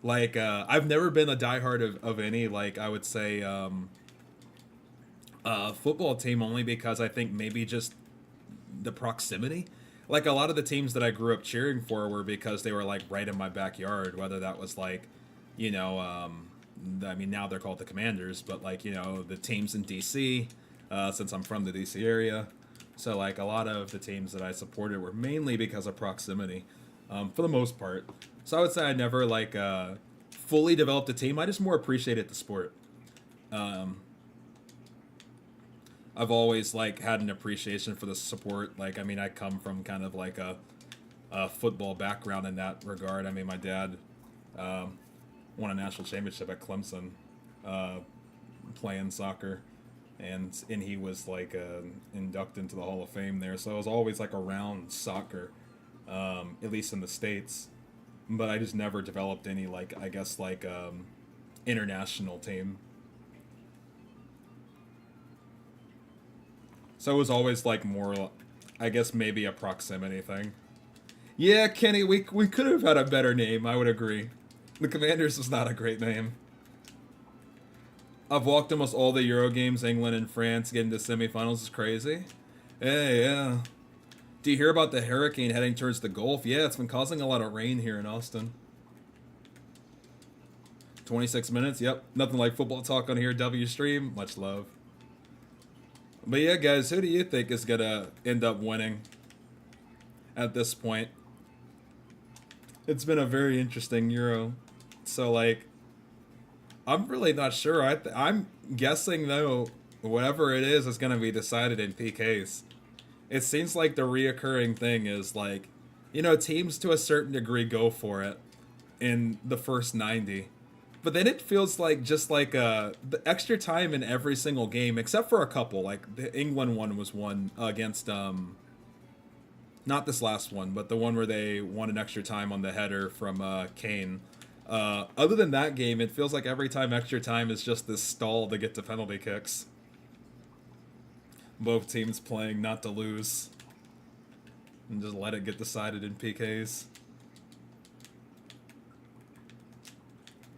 I've never been a diehard of any, like, I would say, football team, only because I think maybe just the proximity. Like, a lot of the teams that I grew up cheering for were because they were, like, right in my backyard, whether that was, like, you know, I mean, now they're called the Commanders, but, like, you know, the teams in D.C., since I'm from the D.C. area. So, like, a lot of the teams that I supported were mainly because of proximity, for the most part. So I would say I never, like, fully developed a team. I just more appreciated the sport. I've always, like, had an appreciation for the support. Like, I mean, I come from kind of like a football background in that regard. I mean, my dad won a national championship at Clemson playing soccer, and he was, like, inducted into the Hall of Fame there. So I was always, like, around soccer, at least in the States. But I just never developed any, like, I guess, like, international team. So it was always, like, more, I guess, maybe a proximity thing. Yeah, Kenny, we could have had a better name, I would agree. The Commanders is not a great name. I've walked almost all the Euro games, England and France, getting to semifinals is crazy. Yeah. Do you hear about the hurricane heading towards the Gulf? Yeah, it's been causing a lot of rain here in Austin. 26 minutes, yep. Nothing like football talk on here, W Stream. Much love. But yeah, guys, who do you think is going to end up winning at this point? It's been a very interesting Euro. So, like, I'm really not sure. I'm guessing, though, whatever it is going to be decided in PKs. It seems like the reoccurring thing is, like, you know, teams to a certain degree go for it in the first 90. But then it feels like just like the extra time in every single game, except for a couple. Like, the England one was one against Not this last one, but the one where they won an extra time on the header from Kane. Other than that game, it feels like every time extra time is just this stall to get to penalty kicks. Both teams playing not to lose. And just let it get decided in PKs.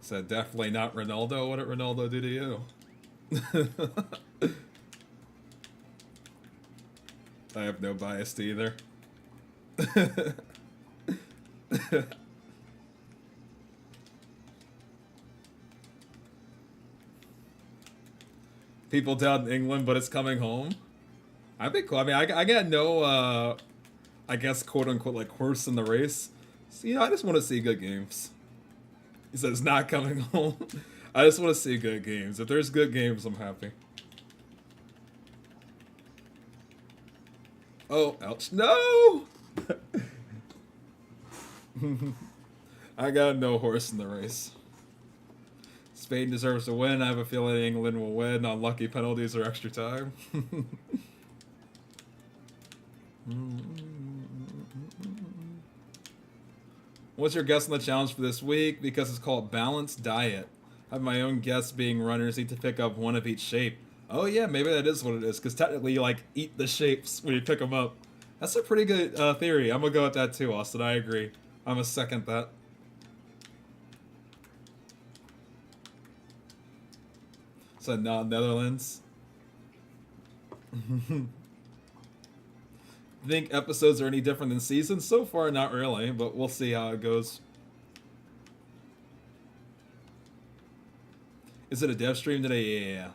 So definitely not Ronaldo. What did Ronaldo do to you? I have no bias either. People down in England, but it's coming home. I think cool. I mean, I got no, I guess, quote unquote, like horse in the race. So, I just want to see good games. He says not coming home. I just want to see good games. If there's good games, I'm happy. Oh, ouch. No! I got no horse in the race. Spain deserves to win. I have a feeling England will win on lucky penalties or extra time. What's your guess on the challenge for this week? Because it's called Balanced Diet. I have my own guess being runners need to pick up one of each shape. Oh yeah, maybe that is what it is. Because technically you like eat the shapes when you pick them up. That's a pretty good theory. I'm going to go with that too, Austin. I agree. I'm going to second that. So Netherlands. Think episodes are any different than seasons? So far, not really, but we'll see how it goes. Is it a dev stream today? Yeah.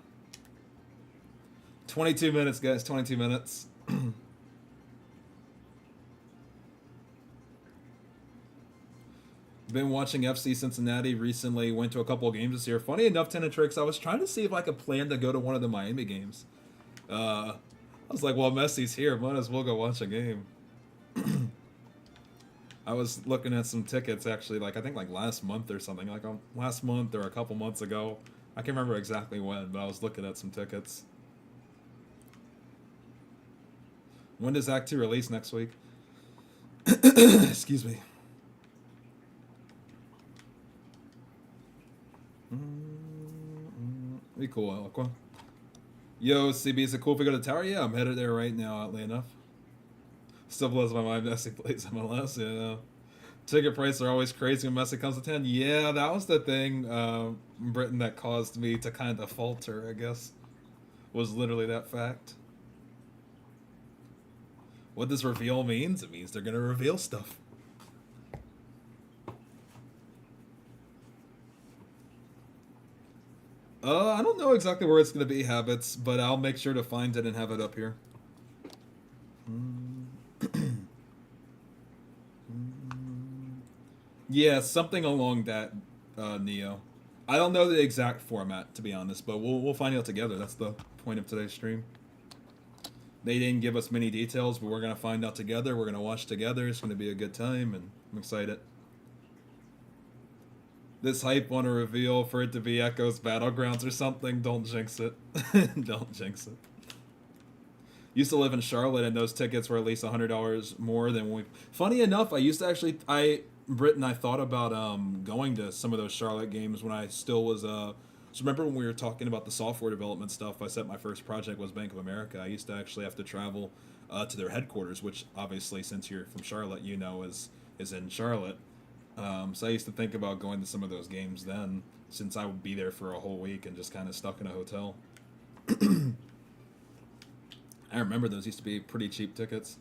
22 minutes, guys. 22 minutes. Been watching FC Cincinnati recently. Went to a couple of games this year. Funny enough, 10 and tricks. I was trying to see if I could plan to go to one of the Miami games. I was like, well, Messi's here. Might as well go watch a game. I was looking at some tickets, actually, like, I think, like, last month or something. Like, last month or a couple months ago. I can't remember exactly when, but I was looking at some tickets. When does Act 2 release next week? Excuse me. Be cool, Eloqua. Yo, CB, is it cool if we go to the tower? Yeah, I'm headed there right now, oddly enough. Still blows my mind Messi plays MLS, yeah. Ticket prices are always crazy when Messi comes to town. Yeah, that was the thing, Britain, that caused me to kind of falter, I guess. Was literally that fact. What this reveal means? It means they're going to reveal stuff. I don't know exactly where it's going to be, Habits, but I'll make sure to find it and have it up here. Yeah, something along that, Neo. I don't know the exact format, to be honest, but we'll find out together. That's the point of today's stream. They didn't give us many details, but we're going to find out together. We're going to watch together. It's going to be a good time, and I'm excited. This hype on a reveal for it to be Echo's Battlegrounds or something. Don't jinx it. Don't jinx it. Used to live in Charlotte, and those tickets were at least $100 more than when we... Funny enough, I used to actually... Britain, I thought about going to some of those Charlotte games when I still was... So remember when we were talking about the software development stuff, I said my first project was Bank of America. I used to actually have to travel to their headquarters, which obviously, since you're from Charlotte, you know is in Charlotte. So I used to think about going to some of those games then, since I would be there for a whole week and just kind of stuck in a hotel. I remember those used to be pretty cheap tickets.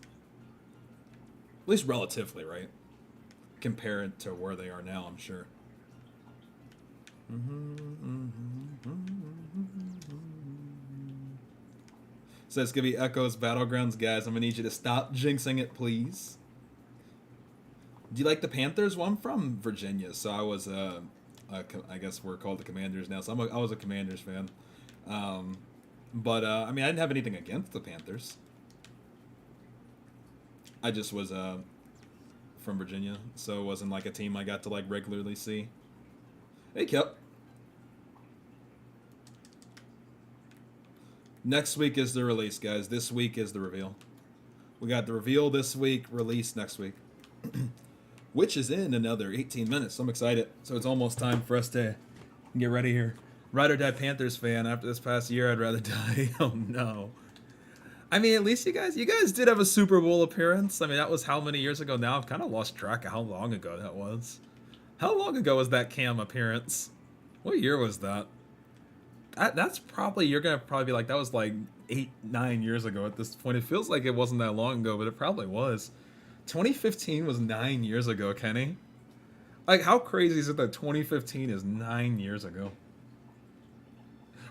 At least relatively, right? Compared to where they are now, I'm sure. So it's going to be Echo's Battlegrounds, guys. I'm going to need you to stop jinxing it, please. Do you like the Panthers? Well, I'm from Virginia, so I was, I guess we're called the Commanders now, so I was a Commanders fan. But I mean, I didn't have anything against the Panthers. I just was from Virginia, so it wasn't like a team I got to like regularly see. Hey, Kip. Next week is the release, guys. This week is the reveal. We got the reveal this week, release next week, which is in another 18 minutes. So I'm excited. So it's almost time for us to get ready here. Ride or die Panthers fan. After this past year, I'd rather die. Oh no. I mean, at least you guys did have a Super Bowl appearance. I mean, that was how many years ago now? I've kind of lost track of how long ago that was. How long ago was that Cam appearance? What year was that? That's probably, you're going to probably be like, that was like 8-9 years ago at this point. It feels like it wasn't that long ago, but it probably was. 2015 was 9 years ago, Kenny. Like, how crazy is it that 2015 is 9 years ago?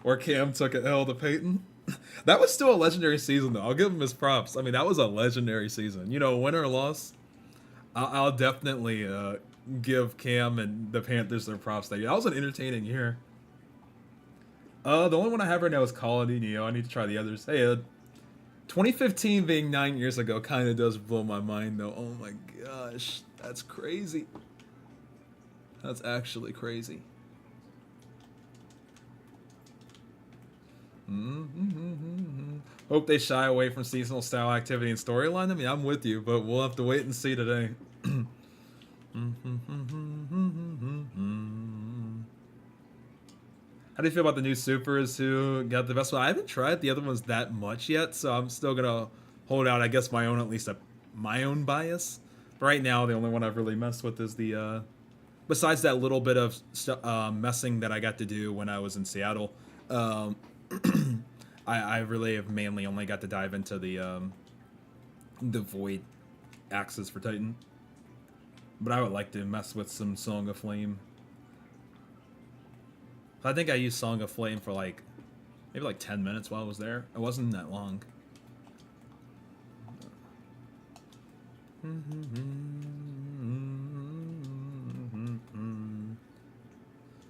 Or Cam took an L to Peyton? That was still a legendary season, though. I'll give him his props. I mean, that was a legendary season. You know, win or loss, I'll definitely give Cam and the Panthers their props that year. That was an entertaining year. The only one I have right now is Colony Neo. I need to try the others. Hey, 2015 being 9 years ago kind of does blow my mind, though. Oh my gosh, that's crazy. That's actually crazy. Hope they shy away from seasonal style activity and storyline. I mean, I'm with you, but we'll have to wait and see today. How do you feel about the new supers who got the best one? I haven't tried the other ones that much yet, so I'm still gonna hold out, I guess, my own, at least my own bias. But right now, the only one I've really messed with is the, besides that little bit of messing that I got to do when I was in Seattle, I really have mainly only got to dive into the Void axes for Titan. But I would like to mess with some Song of Flame. I think I used Song of Flame for like maybe like 10 minutes while I was there. It wasn't that long.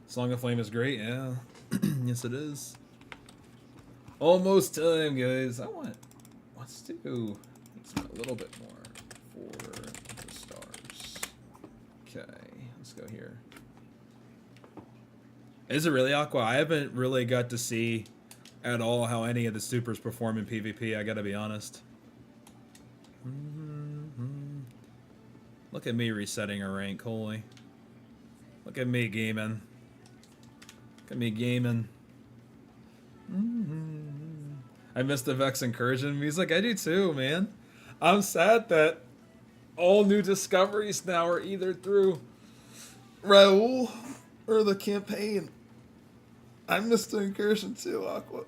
Song of Flame is great, yeah. Yes, it is. Almost time, guys. Let's do a little bit more for the stars. Okay, let's go here. Is it really Aqua? I haven't really got to see at all how any of the supers perform in PvP, I gotta be honest. Look at me resetting a rank, holy. Look at me gaming. Look at me gaming. I missed the Vex Incursion music. I do too, man. I'm sad that all new discoveries now are either through Raul or the campaign. I missed the Incursion too, Aqua.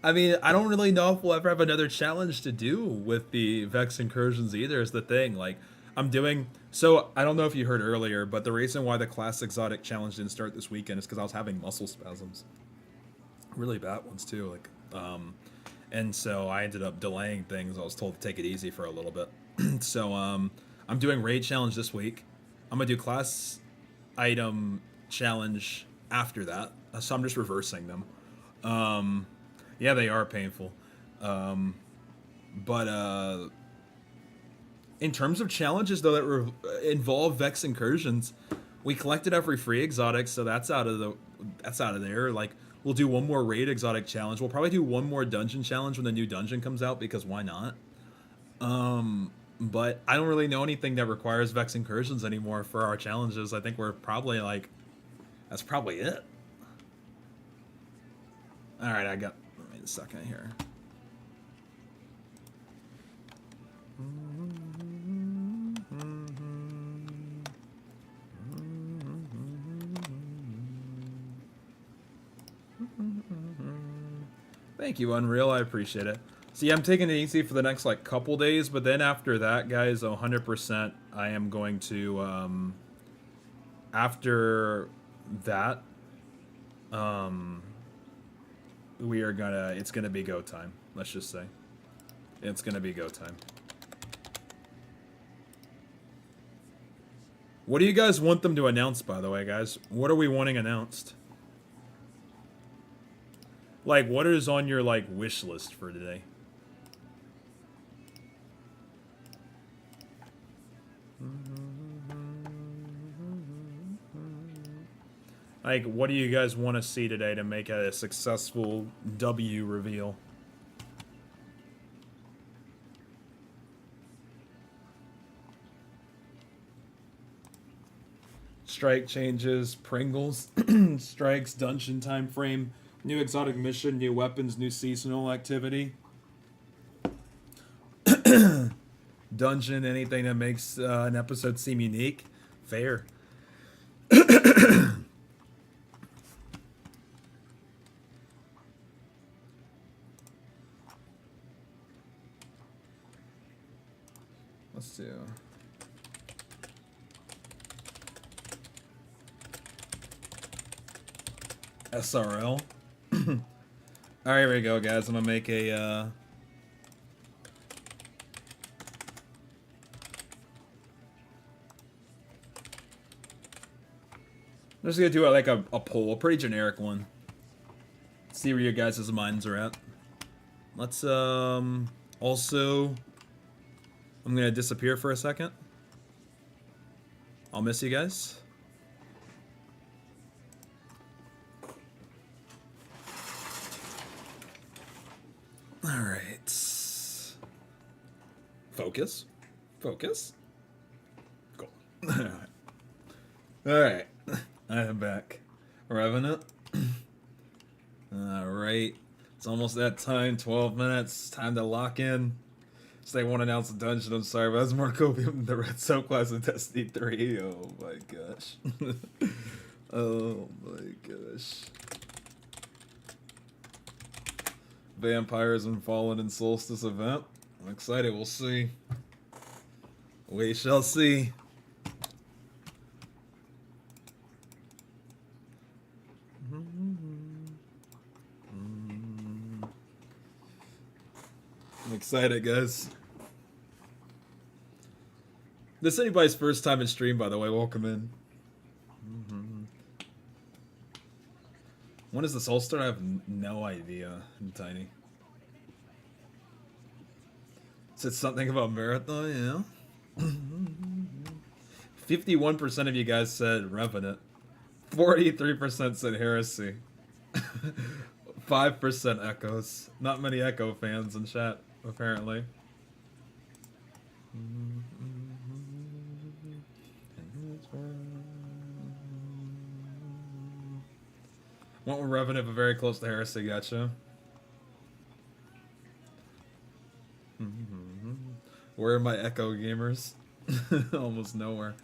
I mean, I don't really know if we'll ever have another challenge to do with the Vex Incursions either, is the thing. Like, I'm doing... So, I don't know if you heard earlier, but the reason why the Class Exotic Challenge didn't start this weekend is because I was having muscle spasms. Really bad ones, too. Like, and so I ended up delaying things. I was told to take it easy for a little bit. So, I'm doing Raid Challenge this week. I'm going to do Class Item Challenge after that. So, I'm just reversing them. Yeah, they are painful. But in terms of challenges, though, that involve Vex Incursions, we collected every free exotic, so that's out of there. Like, we'll do one more raid exotic challenge. We'll probably do one more dungeon challenge when the new dungeon comes out, because why not? But I don't really know anything that requires Vex Incursions anymore for our challenges. I think we're probably like, that's probably it. All right, wait a second here. Thank you, Unreal. I appreciate it. See, I'm taking it easy for the next like couple days, but then after that, guys, 100%, I am going to after that, it's gonna be go time. Let's just say it's gonna be go time. What do you guys want them to announce, by the way, guys? What are we wanting announced? Like, what is on your, like, wish list for today? Like, what do you guys want to see today to make a successful W reveal? strike changes, Pringles, strikes, dungeon time frame, new exotic mission, new weapons, new seasonal activity. Dungeon, anything that makes an episode seem unique. Fair. Let's do... SRL. Alright, here we go, guys. I'm gonna make a, I'm just gonna do like a poll, a pretty generic one. See where your guys' minds are at. Let's, also... I'm gonna disappear for a second. I'll miss you guys. Alright. Focus. Focus. Cool. Alright. I am back. Revenant. Alright. It's almost that time. 12 minutes. Time to lock in. So they won't announce the dungeon. I'm sorry, but that's more copium than the red subclass in Destiny 3. Oh my gosh. Oh my gosh. Vampires and Fallen and Solstice event. I'm excited. We'll see. We shall see. I'm excited, guys. This is anybody's first time in stream, by the way. Welcome in. When is the Soul start? I have no idea. I'm tiny. Said something about marathon, yeah. 51% of you guys said Revenant. 43% said Heresy. 5% Echoes. Not many Echo fans in chat, apparently. Went with Revenant, but very close to Heresy, gotcha. Where are my Echo gamers? Almost nowhere.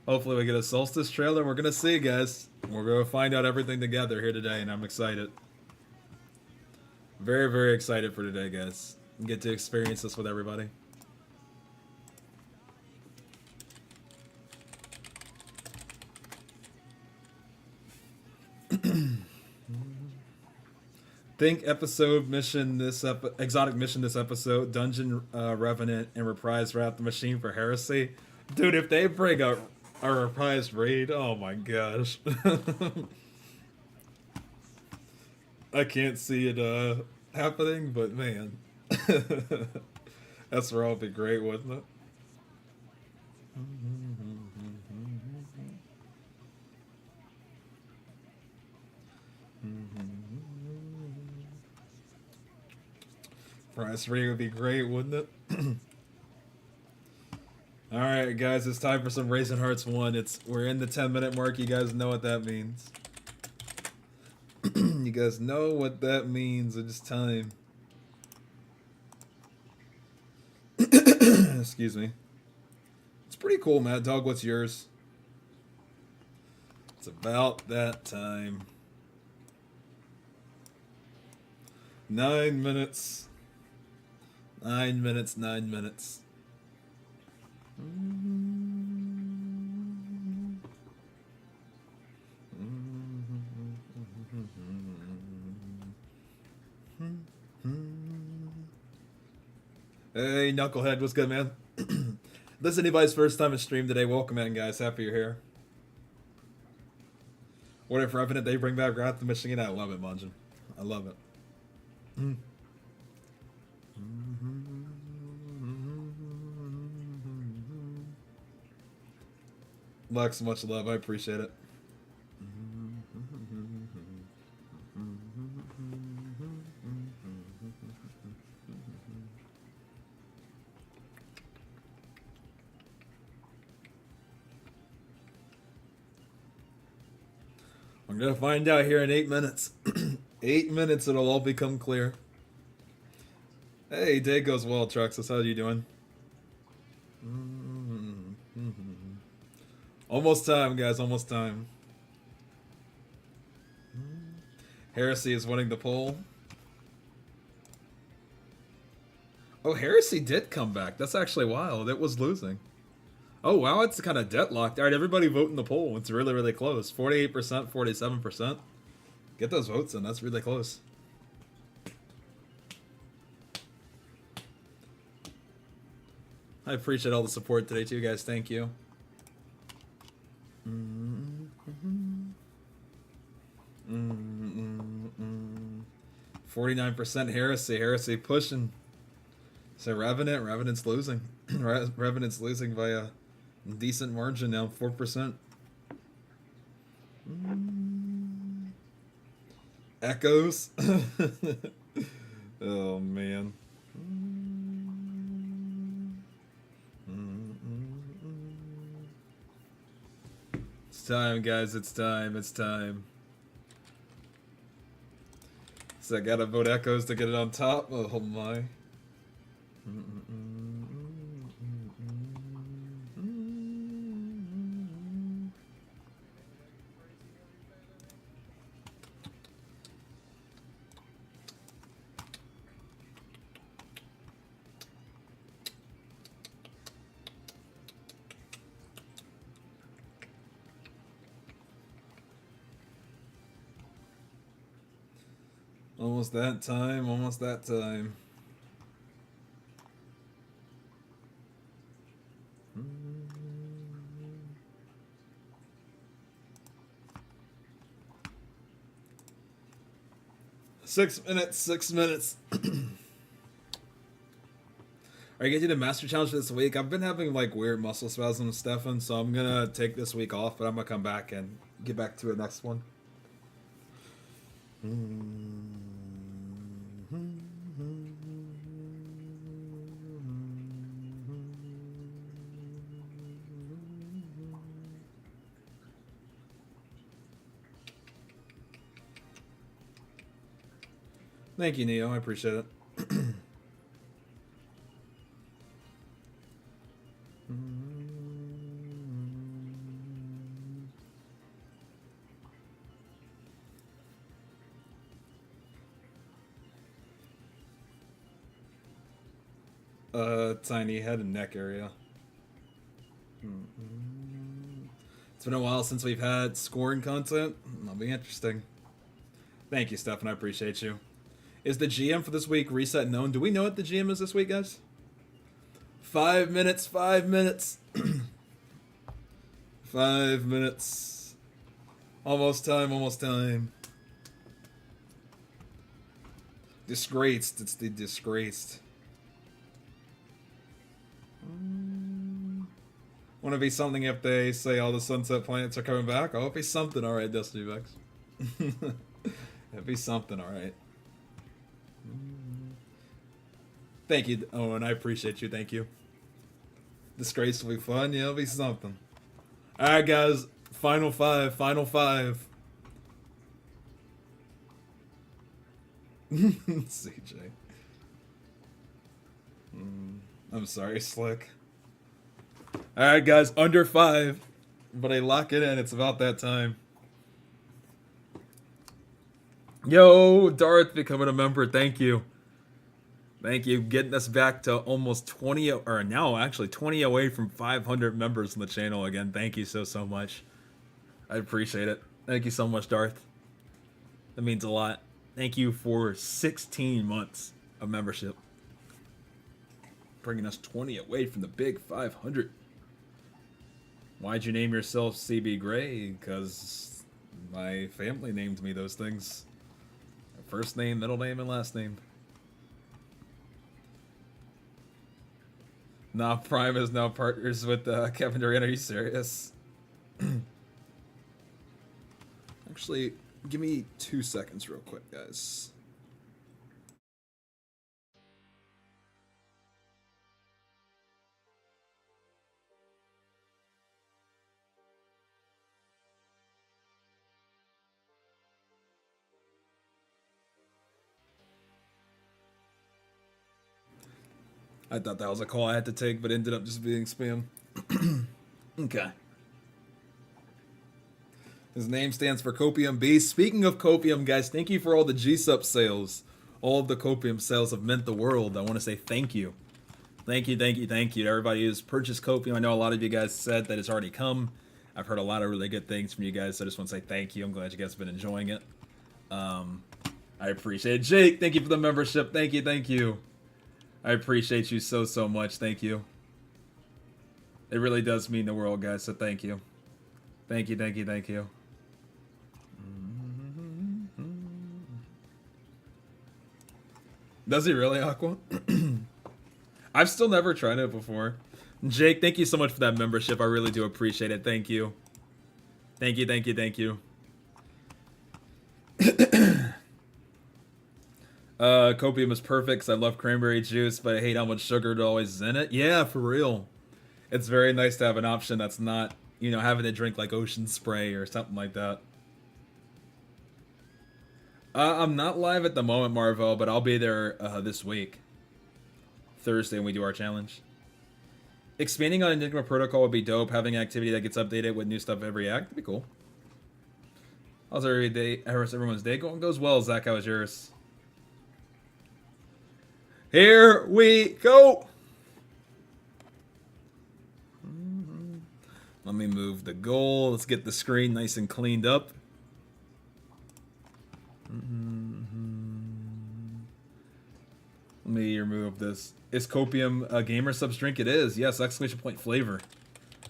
Hopefully we get a Solstice trailer. We're gonna see, guys. We're gonna find out everything together here today, and I'm excited. Very, very excited for today, guys. Get to experience this with everybody. Think episode mission this exotic mission this episode, Dungeon Revenant and Reprise Wrap the Machine for Heresy. Dude, if they bring a reprised raid, oh my gosh. I can't see it happening, but man. That's where I'll be great, wouldn't it? Price raid would be great, wouldn't it? Alright guys, it's time for some Raisin Hearts 1. We're in the 10-minute mark. You guys know what that means. You guys know what that means. It's time. Excuse me. It's pretty cool, Mad Dog. What's yours? It's about that time. 9 minutes. 9 minutes, 9 minutes. Hey, Knucklehead, what's good, man? This is anybody's first time in stream today. Welcome in, guys. Happy you're here. What if Revenant they bring back Wrath the Machine? I love it, Munjin. I love it. Lux, much love. I appreciate it. I'm gonna find out here in 8 minutes. 8 minutes, it'll all become clear. Hey, day goes well, Truxus. How are you doing? Almost time, guys. Almost time. Heresy is winning the poll. Oh, Heresy did come back. That's actually wild. It was losing. Oh, wow. It's kind of deadlocked. All right, everybody vote in the poll. It's really, really close. 48%, 47%. Get those votes in. That's really close. I appreciate all the support today, too, guys. Thank you. 49% Heresy. Heresy pushing. So Revenant's losing. Revenant's losing by a decent margin now, 4%. Echoes. Oh man. It's time, guys. It's time. It's time. So I gotta vote Echoes to get it on top. Oh my. Almost that time, almost that time. Six minutes. Are you gonna do the master challenge this week? I've been having like weird muscle spasms, Stefan, so I'm gonna take this week off, but I'm gonna come back and get back to the next one. Thank you, Neo. I appreciate it. Tiny head and neck area. It's been a while since we've had scoring content. That'll be interesting. Thank you, Stefan. I appreciate you. Is the GM for this week reset known? Do we know what the GM is this week, guys? 5 minutes, 5 minutes. 5 minutes. Almost time, almost time. Disgraced. It's the disgraced. Want to be something if they say all the Sunset Planets are coming back? Oh, it'll be something, alright, Destiny Vex. It'll be something, alright. Thank you, Owen. I appreciate you. Thank you. Disgrace will be fun. Yeah, it'll be something. Alright, guys. Final five. Final five. CJ. I'm sorry, Slick. Alright, guys. Under 5. But I lock it in. It's about that time. Yo, Darth becoming a member. Thank you. Thank you. Getting us back to almost 20, or now actually 20 away from 500 members on the channel again. Thank you so much. I appreciate it. Thank you so much, Darth. That means a lot. Thank you for 16 months of membership. Bringing us 20 away from the big 500. Why'd you name yourself cbgray? Because my family named me those things. First name, middle name, and last name. Nah, Prime is now partners with Kevin Durant. Are you serious? Actually, give me 2 seconds real quick, guys. I thought that was a call I had to take, but ended up just being spam. Okay. His name stands for Copium Beast. Speaking of Copium, guys, thank you for all the G-Sup sales. All of the Copium sales have meant the world. I want to say thank you. Thank you to everybody who's purchased Copium. I know a lot of you guys said that it's already come. I've heard a lot of really good things from you guys, so I just want to say thank you. I'm glad you guys have been enjoying it. I appreciate it. Jake, thank you for the membership. Thank you. I appreciate you so much. Thank you. It really does mean the world, guys, so thank you. Thank you. Does he really, Aqua? I've still never tried it before. Jake, thank you so much for that membership. I really do appreciate it. Thank you. Thank you. Copium is perfect because I love cranberry juice, but I hate how much sugar it always is in it. Yeah, for real. It's very nice to have an option that's not, you know, having to drink like Ocean Spray or something like that. I'm not live at the moment, Marvel, but I'll be there this week. Thursday when we do our challenge. Expanding on Enigma Protocol would be dope. Having an activity that gets updated with new stuff every act would be cool. How's everyone's day going? Goes well, Zach. How was yours? Here we go. Let me move the goal. Let's get the screen nice and cleaned up. Let me remove this. Is Copium a gamer subs drink? It is. Yes, exclamation point flavor.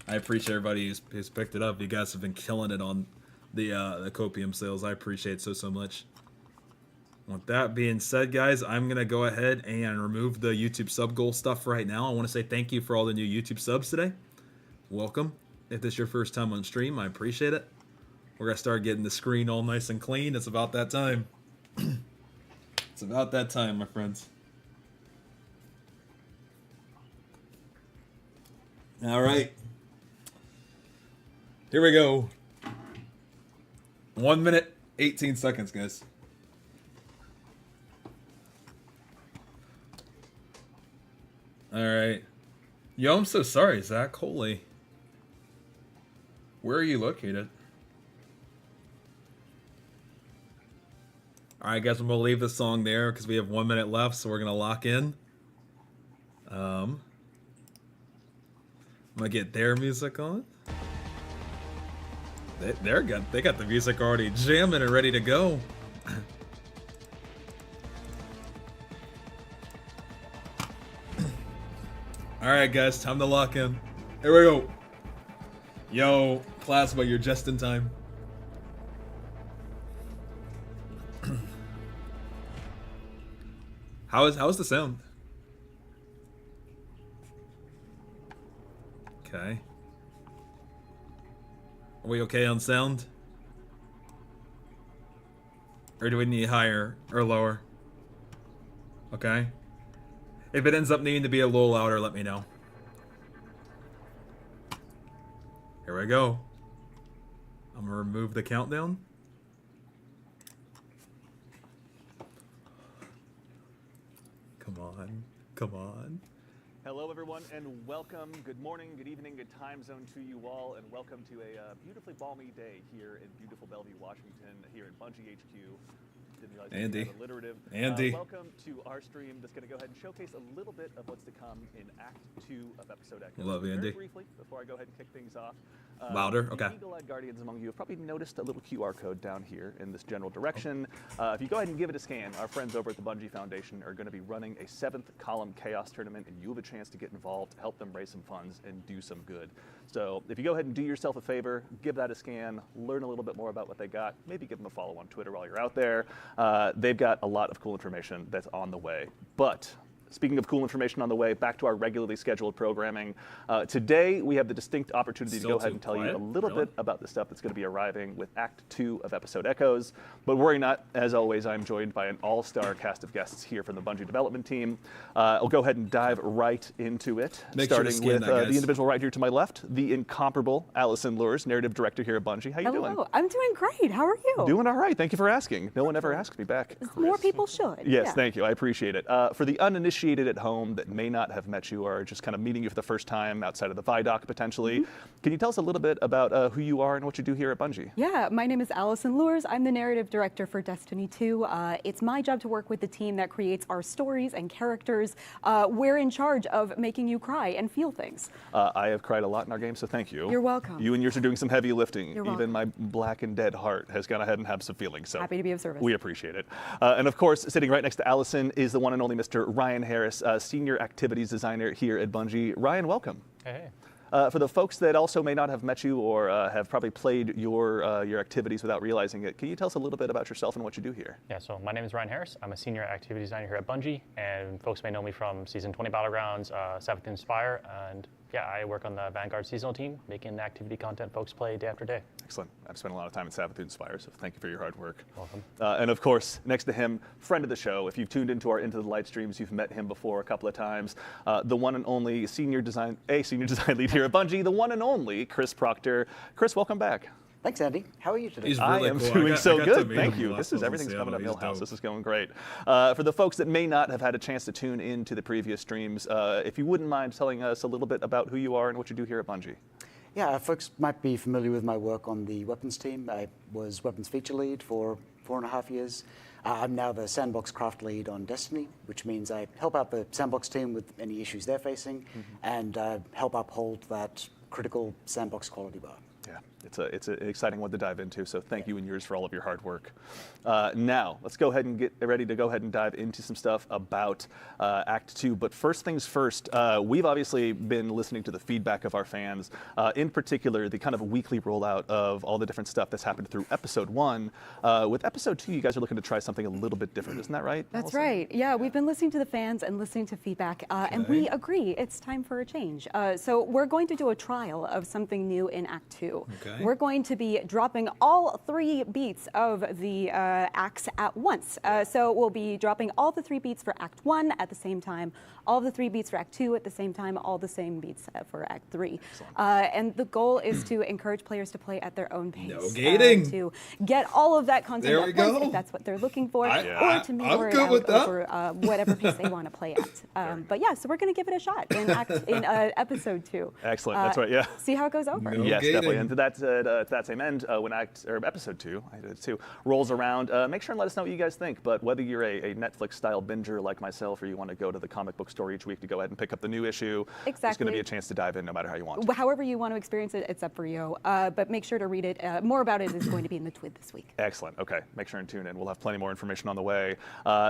I appreciate everybody who's picked it up. You guys have been killing it on the Copium sales. I appreciate it so much. With that being said, guys, I'm going to go ahead and remove the YouTube sub goal stuff right now. I want to say thank you for all the new YouTube subs today. Welcome. If this is your first time on stream, I appreciate it. We're going to start getting the screen all nice and clean. It's about that time. It's about that time, my friends. All right. Here we go. 1 minute, 18 seconds, guys. All right. Yo, I'm so sorry, Zach. Holy. Where are you located? All right, guys, I'm going to leave the song there because we have 1 minute left, so we're going to lock in. I'm going to get their music on. They got the music already jamming and ready to go. Alright guys, time to lock in. Here we go. Yo, Plasma, you're just in time. How's the sound? Okay. Are we okay on sound? Or do we need higher or lower? Okay. If it ends up needing to be a little louder, let me know. Here we go. I'm gonna remove the countdown. Come on. Come on. Hello, everyone, and welcome. Good morning, good evening, good time zone to you all, and welcome to a beautifully balmy day here in beautiful Bellevue, Washington, here at Bungie HQ. Didn't realize Andy. Alliterative. Andy. Welcome to our stream that's going to go ahead and showcase a little bit of what's to come in Act 2 of Episode Echo. Love you, Andy. Very briefly, before I go ahead and kick things off. Louder? Okay. The eagle-eyed guardians among you have probably noticed a little QR code down here in this general direction. If you go ahead and give it a scan, our friends over at the Bungie Foundation are going to be running a 7th column chaos tournament, and you have a chance to get involved, help them raise some funds, and do some good. So if you go ahead and do yourself a favor, give that a scan, learn a little bit more about what they got, maybe give them a follow on Twitter while you're out there. They've got a lot of cool information that's on the way. But speaking of cool information on the way, back to our regularly scheduled programming. Today, we have the distinct opportunity to go ahead and tell you a little bit about the stuff that's going to be arriving with Act 2 of Episode Echoes. But worry not, as always, I'm joined by an all-star cast of guests here from the Bungie development team. I'll go ahead and dive right into it, starting with the individual right here to my left, the incomparable Allison Lures, narrative director here at Bungie. How you doing? Hello, I'm doing great. How are you? Doing all right. Thank you for asking. No one ever asked me back. More people should. Yes, yeah. Thank you. I appreciate it. For the uninitiated uninitiated at home that may not have met you or are just kind of meeting you for the first time outside of the Vidoc potentially, can you tell us a little bit about who you are and what you do here at Bungie? Yeah, my name is Allison Lures. I'm the narrative director for Destiny 2. It's my job to work with the team that creates our stories and characters. We're in charge of making you cry and feel things. I have cried a lot in our game, so thank you. You're welcome. You and yours are doing some heavy lifting. You're Even welcome. my black and dead heart has gone ahead and had some feelings. So Happy to be of service. we appreciate it. And of course, sitting right next to Allison is the one and only Mr. Ryan Harris, Senior Activities Designer here at Bungie. Ryan, welcome. Hey. For the folks that also may not have met you or have probably played your activities without realizing it, can you tell us a little bit about yourself and what you do here? Yeah, so my name is Ryan Harris. I'm a senior activity designer here at Bungie, and folks may know me from Season 20 Battlegrounds, 7th Inspire, and yeah, I work on the Vanguard seasonal team, making the activity content folks play day after day. Excellent. I've spent a lot of time in Sabbath Inspire, so thank you for your hard work. Welcome. And of course, next to him, friend of the show. If you've tuned into our Into the Light streams, you've met him before a couple of times. The one and only senior design lead here at Bungie, the one and only Chris Proctor. Chris, welcome back. Thanks, Andy. How are you today? He's I really am cool. doing I so got to good. meet Thank him you. last This is month in everything's coming up Seattle. He's Millhouse. dope. This is going great. For the folks that may not have had a chance to tune in to the previous streams, if you wouldn't mind telling us a little bit about who you are and what you do here at Bungie. Yeah, folks might be familiar with my work on the weapons team. I was weapons feature lead for 4.5 years. I'm now the sandbox craft lead on Destiny, which means I help out the sandbox team with any issues they're facing and help uphold that critical sandbox quality bar. Yeah, it's an exciting one to dive into, so thank you and yours for all of your hard work. Now, let's go ahead and get ready to go ahead and dive into some stuff about Act 2. But first things first, we've obviously been listening to the feedback of our fans, in particular, the kind of weekly rollout of all the different stuff that's happened through Episode 1. With Episode 2, you guys are looking to try something a little bit different, isn't that right? That's Allison? right. Yeah, we've been listening to the fans and listening to feedback, and we agree it's time for a change. So we're going to do a trial of something new in Act 2. Okay. We're going to be dropping all 3 beats of the acts at once. So we'll be dropping all the 3 beats for Act 1 at the same time, all the 3 beats for Act 2 at the same time, all the same beats for Act 3. And the goal is to encourage players to play at their own pace. No gating. To get all of that content There at we once go. if that's what they're looking for, or to I'm mirror it good out with that. over whatever pace they want to play at. But yeah, so we're going to give it a shot in Episode 2. Excellent. That's right. Yeah. See how it goes over. No Yes, definitely. gating. And to that same end, when Episode 2, I did it too, rolls around, make sure and let us know what you guys think. But whether you're a Netflix-style binger like myself, or you want to go to the comic book store each week to go ahead and pick up the new issue, there's going to Exactly. be a chance to dive in no matter how you want. However you want to experience it, it's up for you. But make sure to read it. More about it is going to be in the Twid this week. Excellent. Okay, make sure and tune in. We'll have plenty more information on the way.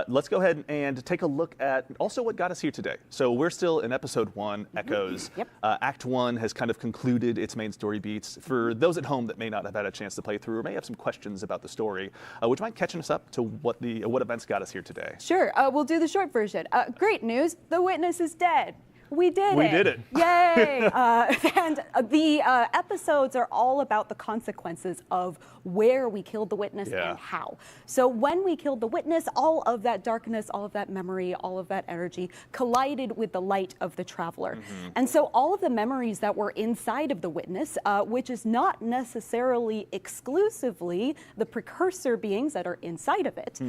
Let's go ahead and take a look at also what got us here today. So we're still in Episode 1, Echoes. Yep. Act 1 has kind of concluded its main story beats. For those at home that may not have had a chance to play through or may have some questions about the story, would you mind catching us up to what events got us here today? Sure, we'll do the short version. Great news, the witness is dead. We did it. We did it. Yay! And the episodes are all about the consequences of where we killed the witness Yeah. and how. So when we killed the witness, all of that darkness, all of that memory, all of that energy collided with the light of the traveler. And so all of the memories that were inside of the witness, which is not necessarily exclusively the precursor beings that are inside of it,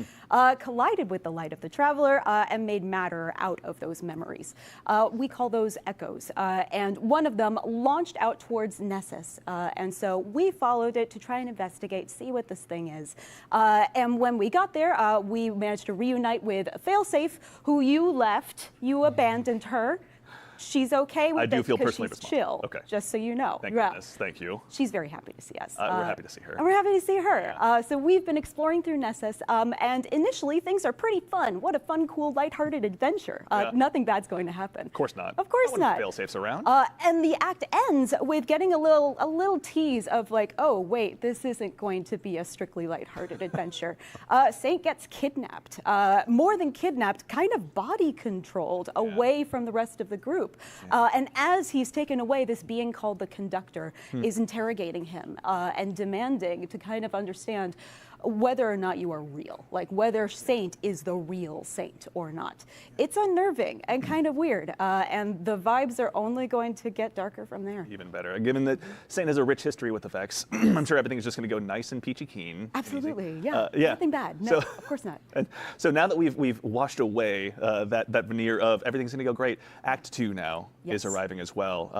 collided with the light of the traveler and made matter out of those memories. We call those echoes. And one of them launched out towards Nessus. And so we followed it to try and investigate, see what this thing is. And when we got there, we managed to reunite with Failsafe, who you left. You abandoned her. She's okay with I do this feel because personally she's responsible. chill, Okay. just so you know. Thank Yeah. goodness. Thank you. She's very happy to see us. We're happy to see her. And we're happy to see her. So we've been exploring through Nessus, and initially things are pretty fun. What a fun, cool, lighthearted adventure. Yeah. Nothing bad's going to happen. Of course not. Of course not. Fail-safes around. And the act ends with getting a little tease of like, oh wait, this isn't going to be a strictly lighthearted adventure. Saint gets kidnapped, more than kidnapped, kind of body controlled away from the rest of the group. And as he's taken away, this being called the Conductor is interrogating him and demanding to kind of understand, whether or not you are real, like whether Saint is the real Saint or not. It's unnerving and kind of weird, and the vibes are only going to get darker from there. Even better. Given that Saint has a rich history with the Vex, I'm sure everything is just going to go nice and peachy keen. Absolutely, Easy. yeah. Nothing bad. No, of course not. And so now that we've washed away that veneer of everything's going to go great, Act 2 now is arriving as well.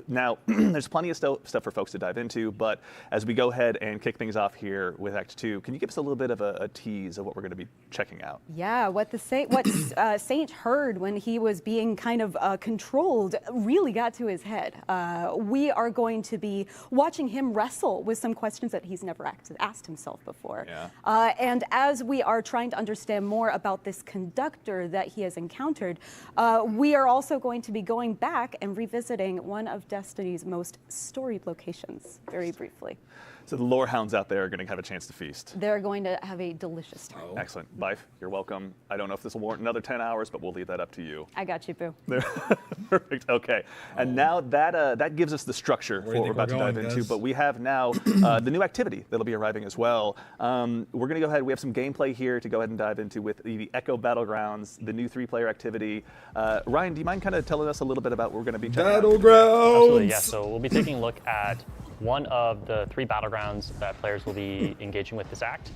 Now, there's plenty of stuff for folks to dive into, but as we go ahead and kick things off here with Act 2, can you give us a little bit of a tease of what we're going to be checking out? Yeah, what Saint heard when he was being kind of controlled really got to his head. We are going to be watching him wrestle with some questions that he's never asked himself before. Yeah. And as we are trying to understand more about this conductor that he has encountered, we are also going to be going back and revisiting one of Destiny's most storied locations very briefly. So the lore hounds out there are going to have a chance to feast. They're going to have a delicious time. Oh. Excellent. Bife, you're welcome. I don't know if this will warrant another 10 hours, but we'll leave that up to you. I got you, Boo. Perfect. Okay. And now that gives us the structure for what we're about to dive into. But we have now the new activity that'll be arriving as well. We're going to go ahead. We have some gameplay here to go ahead and dive into with the Echo Battlegrounds, the new 3-player activity. Ryan, do you mind kind of telling us a little bit about what we're going to be checking out? Battlegrounds! Absolutely, yeah. So we'll be taking a look at one of the 3 battlegrounds that players will be engaging with this act.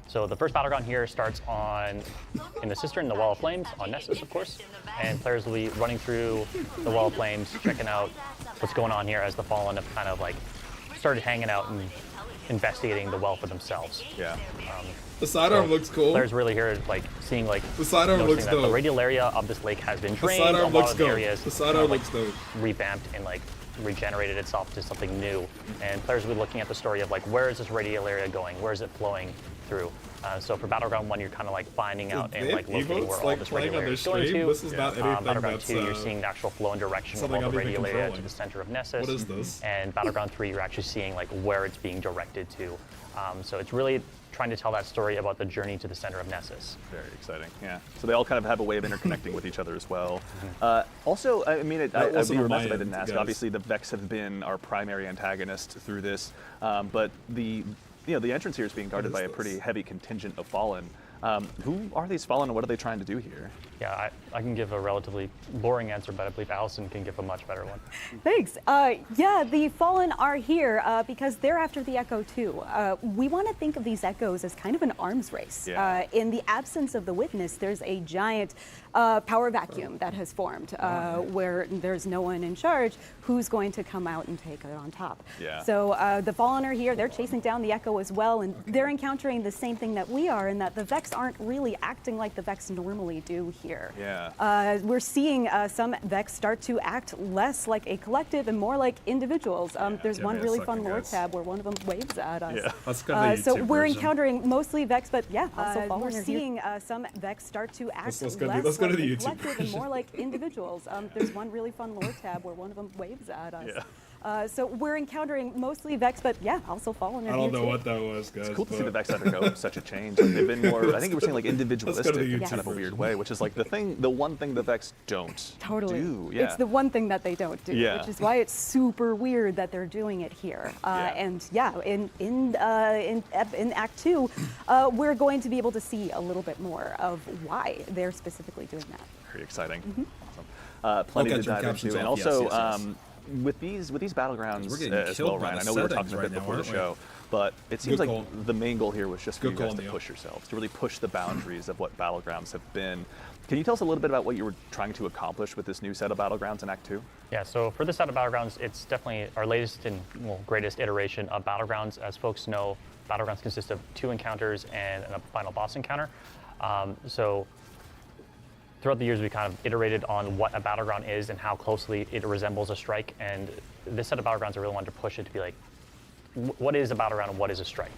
So the first battleground here starts in the Cistern, the Wall of Flames, on Nessus, of course. And players will be running through the Wall of Flames, checking out what's going on here as the Fallen have kind of like started hanging out and investigating the well for themselves. Yeah. The sidearm looks cool. Players really here like seeing like the sidearm looks that dope. the radial area of this lake has been The drained. sidearm a lot looks of the dope. areas The sidearm looks dope. Revamped and like regenerated itself to something new. And players will be looking at the story of like where is this radial area going? Where is it flowing through? So for Battleground 1, you're kind of like finding out and like locating where all this radial area is going to. This is not anything Battleground that's 2, you're seeing the actual flow and direction of something all the I'm even radial area to controlling. the center of Nessus. What is this? And Battleground 3, you're actually seeing like where it's being directed to. So it's really trying to tell that story about the journey to the center of Nessus. Very exciting, yeah. So they all kind of have a way of interconnecting with each other as well. Also, I mean, I'd be remiss if I didn't ask. guys. Obviously, the Vex have been our primary antagonist through this, but the entrance here is being guarded by a pretty heavy contingent of Fallen. Who are these Fallen, and what are they trying to do here? Yeah, I can give a relatively boring answer, but I believe Allison can give a much better one. Thanks. Yeah, the Fallen are here because they're after the Echo too. We want to think of these Echoes as kind of an arms race. Yeah. In the absence of the Witness, there's a giant power vacuum that has formed where there's no one in charge who's going to come out and take it on top. Yeah. So the Fallen are here. They're chasing down the Echo as well, and they're encountering the same thing that we are in that the Vex aren't really acting like the Vex normally do here. Yeah. We're seeing some Vex start to act less like a collective and more like individuals. There's one really fun lore tab where one of them waves at us. Yeah. That's kind of the So YouTube we're version. encountering mostly Vex, but yeah, also Fallen We're are seeing some Vex start to act let's go to less the like a YouTube collective and version. more like individuals. There's one really fun lore tab where one of them waves at us. Yeah. So we're encountering mostly Vex, but yeah, also Fallen are I don't here know too. what that was, guys. It's cool to see but- the Vex undergo such a change. Like they've been more, I think you were saying like individualistic in YouTube kind of a version. weird way, which is like the one thing the Vex don't Totally. do. Yeah. It's the one thing that they don't do, Yeah. which is why it's super weird that they're doing it here. And yeah, in Act 2, we're going to be able to see a little bit more of why they're specifically doing that. Very exciting. Awesome. Plenty to get your dive captions into, and off. also Yes. with these battlegrounds We're getting as killed well, by Ryan. the I know we were settings talking a right bit now, before the aren't we? show, but it seems Good like call. the main goal here was just for Good you guys call, to Neil. push yourselves, to really push the boundaries of what battlegrounds have been. Can you tell us a little bit about what you were trying to accomplish with this new set of battlegrounds in Act 2? Yeah, so for this set of Battlegrounds, it's definitely our latest and greatest iteration of Battlegrounds. As folks know, Battlegrounds consist of 2 encounters and a final boss encounter. So throughout the years, we kind of iterated on what a Battleground is and how closely it resembles a strike. And this set of Battlegrounds, I really wanted to push it to be like, what is a Battleground and what is a strike?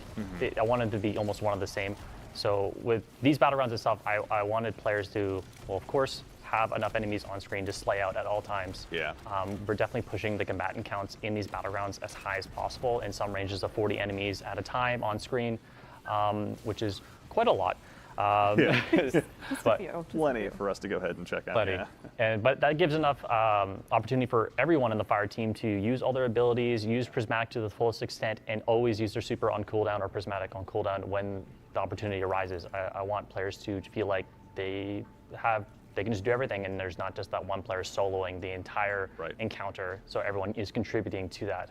I wanted to be almost one of the same. So with these Battlegrounds itself, I wanted players to, well, of course, have enough enemies on screen to slay out at all times. Yeah. We're definitely pushing the combatant counts in these Battlegrounds as high as possible, in some ranges of 40 enemies at a time on screen, which is quite a lot. But Plenty for us to go ahead and check out. plenty. Yeah. But that gives enough opportunity for everyone in the fire team to use all their abilities, use Prismatic to the fullest extent, and always use their super on cooldown or Prismatic on cooldown when the opportunity arises. I want players to feel like they can just do everything, and there's not just that one player soloing the entire encounter, so everyone is contributing to that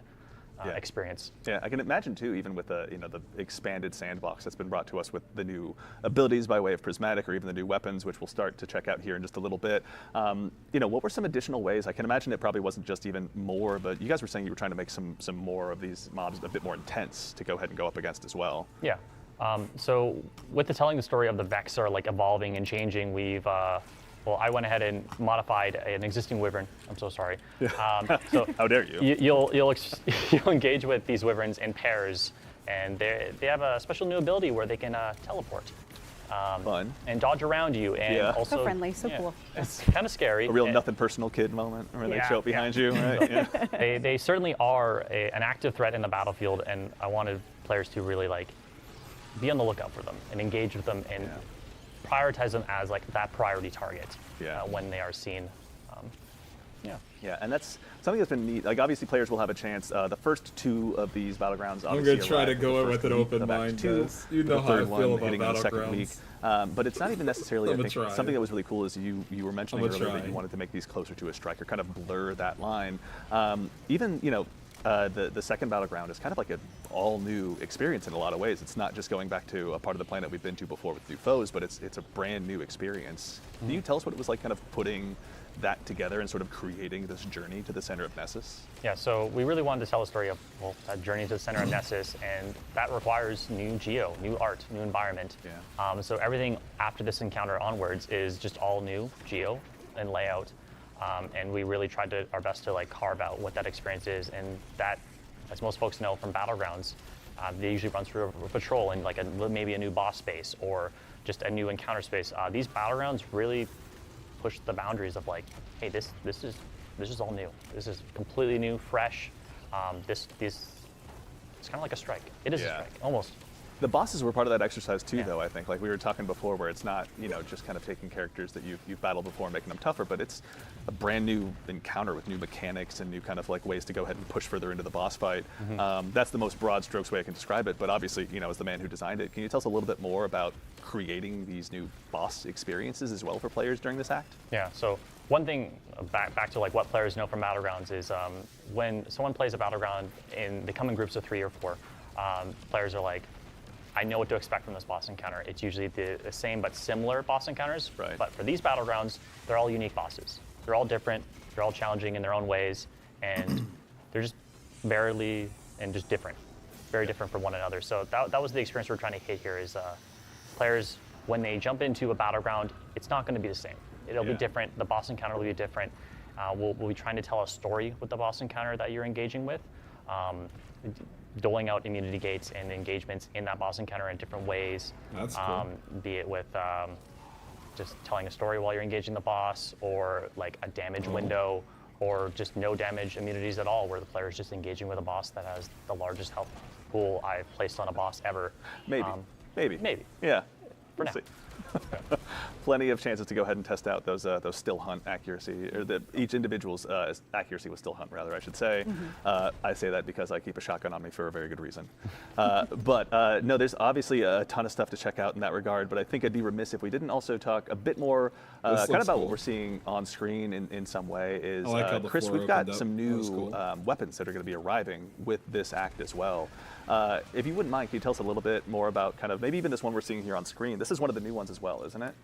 experience. Yeah, I can imagine too, even with the the expanded sandbox that's been brought to us with the new abilities by way of Prismatic, or even the new weapons, which we'll start to check out here in just a little bit. What were some additional ways? I can imagine it probably wasn't just even more, but you guys were saying you were trying to make some more of these mobs a bit more intense to go ahead and go up against as well. Yeah. So with telling the story of the Vex are like evolving and changing, we've I went ahead and modified an existing wyvern. I'm so sorry. So How dare you? You'll engage with these wyverns in pairs, and they have a special new ability where they can teleport. Fun. And dodge around you, and also So friendly, so cool. It's kind of scary. A real nothing personal kid moment where they Yeah, show up behind you, right? Yeah. They certainly are an active threat in the battlefield, and I wanted players to really be on the lookout for them and engage with them and prioritize them as that priority target when they are seen. Yeah, and that's something that's been neat. Obviously, players will have a chance. The first two of these battlegrounds, I'm going to try to go in with an open mind, guys. You know how I feel about battlegrounds. But it's not even necessarily, I think, something that was really cool is you were mentioning earlier that you wanted to make these closer to a striker, kind of blur that line. The second battleground is kind of like an all-new experience in a lot of ways. It's not just going back to a part of the planet we've been to before with new foes, but it's a brand new experience. Can you tell us what it was like kind of putting that together and sort of creating this journey to the center of Nessus? Yeah, so we really wanted to tell a story of that journey to the center of Nessus, and that requires new geo, new art, new environment. Yeah. So everything after this encounter onwards is just all new geo and layout. And we really tried our best to carve out what that experience is, and that, as most folks know from Battlegrounds, they usually run through a patrol and maybe a new boss space or just a new encounter space. These Battlegrounds really push the boundaries of hey, this is all new. This is completely new, fresh. It's kind of like a strike. It is a strike, almost. The bosses were part of that exercise too, though, I think. We were talking before, where it's not, just kind of taking characters that you've battled before and making them tougher, but it's a brand new encounter with new mechanics and new kind of ways to go ahead and push further into the boss fight. That's the most broad strokes way I can describe it, but obviously, as the man who designed it, can you tell us a little bit more about creating these new boss experiences as well for players during this act? Yeah, so one thing back to what players know from Battlegrounds is when someone plays a Battleground and they come in groups of 3 or 4, players are I know what to expect from this boss encounter. It's usually the same but similar boss encounters. Right. But for these Battlegrounds, they're all unique bosses. They're all different. They're all challenging in their own ways, and they're just barely and just different, very different from one another. So that was the experience we're trying to hit here. Is players, when they jump into a Battleground, it's not going to be the same. It'll be different. The boss encounter will be different. We'll be trying to tell a story with the boss encounter that you're engaging with. Doling out immunity gates and engagements in that boss encounter in different ways. That's cool. Be it with just telling a story while you're engaging the boss, or a damage window, or just no damage immunities at all, where the player is just engaging with a boss that has the largest health pool I've placed on a boss ever. Maybe. Yeah. For now. See. Plenty of chances to go ahead and test out those still hunt accuracy, or each individual's accuracy with still hunt, rather, I should say. I say that because I keep a shotgun on me for a very good reason. But no, there's obviously a ton of stuff to check out in that regard, but I think I'd be remiss if we didn't also talk a bit more kind of about what we're seeing on screen in some way. Is Chris, we've got some new weapons that are going to be arriving with this act as well. If you wouldn't mind, can you tell us a little bit more about kind of maybe even this one we're seeing here on screen? This is one of the new ones as well, isn't it?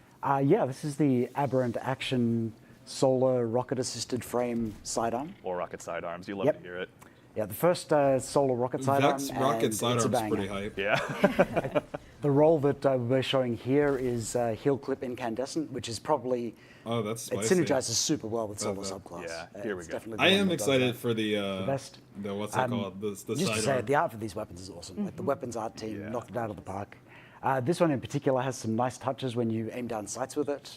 Yeah, this is the Aberrant Action Solar Rocket-Assisted Frame Sidearm. Or rocket sidearms. You love to hear it. Yeah, the first solar rocket sidearm. Vex rocket sidearm's pretty hype. Yeah. The role that we're showing here is Heel Clip Incandescent, which is probably... Oh, that's spicy. It synergizes super well with Solar Subclass. Yeah, here we go. I am excited for the best. what's that called? The Just to say, sidearm. the art for these weapons is awesome. The weapons art team knocked it out of the park. This one in particular has some nice touches when you aim down sights with it.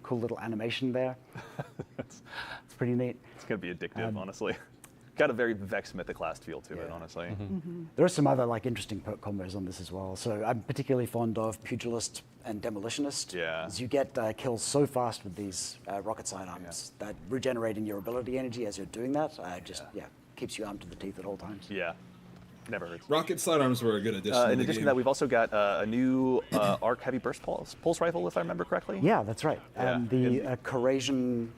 Cool little animation there. It's pretty neat. It's going to be addictive, honestly. got a very Vex Mythoclast feel to it, Yeah. honestly. There are some other like interesting perk combos on this as well. So I'm particularly fond of Pugilist and Demolitionist. Yeah. As you get kills so fast with these rocket sidearms that regenerating your ability energy as you're doing that keeps you armed to the teeth at all times. Yeah, never hurts. Rocket sidearms were a good addition. to In the addition to game. that, we've also got a new arc heavy burst pulse rifle, if I remember correctly. Yeah, that's right. Yeah. The Corasian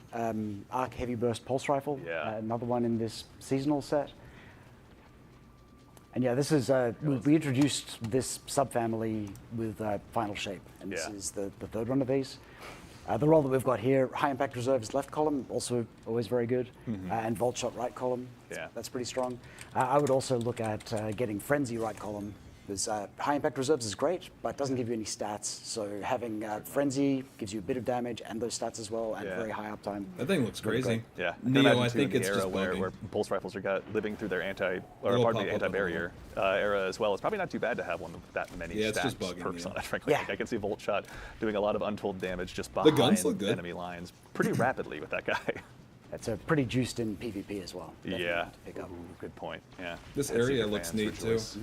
Arc Heavy Burst Pulse Rifle, Yeah. another one in this seasonal set. And yeah, this is we introduced this subfamily with Final Shape, and this Yeah. is the third one of these. The roll that we've got here, High Impact Reserve is left column, also always very good, and Volt Shot right column, Yeah. that's pretty strong. I would also look at getting Frenzy right column, because High Impact Reserves is great, but doesn't give you any stats. So having Frenzy gives you a bit of damage and those stats as well, and Yeah. very high uptime. That thing looks Really crazy. great. Yeah, I can Neo, imagine, I too, think in it's the just era where bugging. pulse rifles are living through their Little anti-barrier era as well. It's probably not too bad to have one with that many Yeah, it's stats just bugging, perks yeah. on it. Frankly, Yeah. Like, I can see Volt Shot doing a lot of untold damage just The behind guns look good. enemy lines pretty rapidly with that guy. That's pretty juiced in PvP as well. Definitely Yeah, to pick up. Ooh, good point. Yeah, This And area Secret looks Fans neat, for too. choice.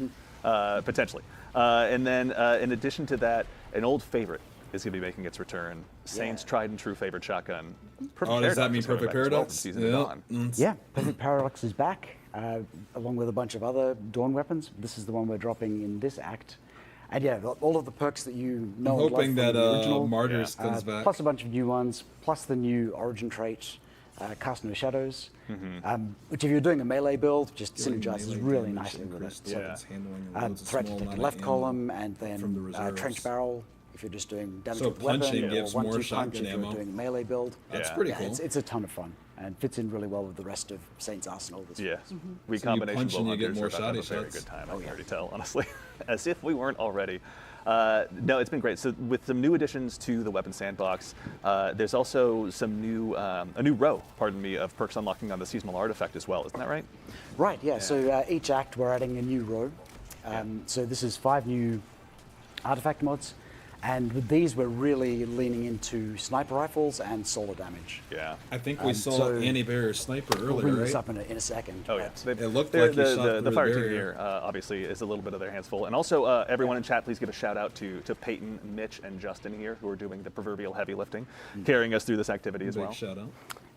Potentially. And then in addition to that, an old favorite is going to be making its return. Saint's tried and true favorite shotgun. Perfect Oh, does that Paradox mean is coming Perfect back as well Paradox? from Season of Dawn. Yeah, Perfect Paradox is back, along with a bunch of other Dawn weapons. This is the one we're dropping in this act. And yeah, all of the perks that you know I'm and love hoping from that the original, Martyrs comes back. plus a bunch of new ones, plus the new Origin trait, Cast No Shadows, which if you're doing a melee build, just synergizes really nicely with it. So, threat to take left column, and from the then reserves. trench barrel if you're just doing damage So with weapon, punching or gives 1-2 more punch shotgun if you're ammo. doing a melee build. That's Yeah. pretty Yeah, cool. it's a ton of fun and fits in really well with the rest of Saint's arsenal. This Yeah, So you recombination punch and you get blowhunters more are about to have a shotty very shots. good time. I can already tell, honestly, as if we weren't already. No, it's been great. So with some new additions to the weapon sandbox, there's also some new, a new row, pardon me, of perks unlocking on the seasonal artifact as well. Isn't that right? Right, yeah. So each act we're adding a new row. So this is 5 new artifact mods. And with these, we're really leaning into sniper rifles and solar damage. Yeah. I think we saw so- anti-barrier sniper We'll earlier, bring right? this up in a second. Oh, yeah. but- They've- It looked they're- like he shot through the the fire team barrier. here, obviously, is a little bit of their hands full. And also, everyone in chat, please give a shout out to Peyton, Mitch, and Justin here, who are doing the proverbial heavy lifting, carrying us through this activity as Big well. shout out.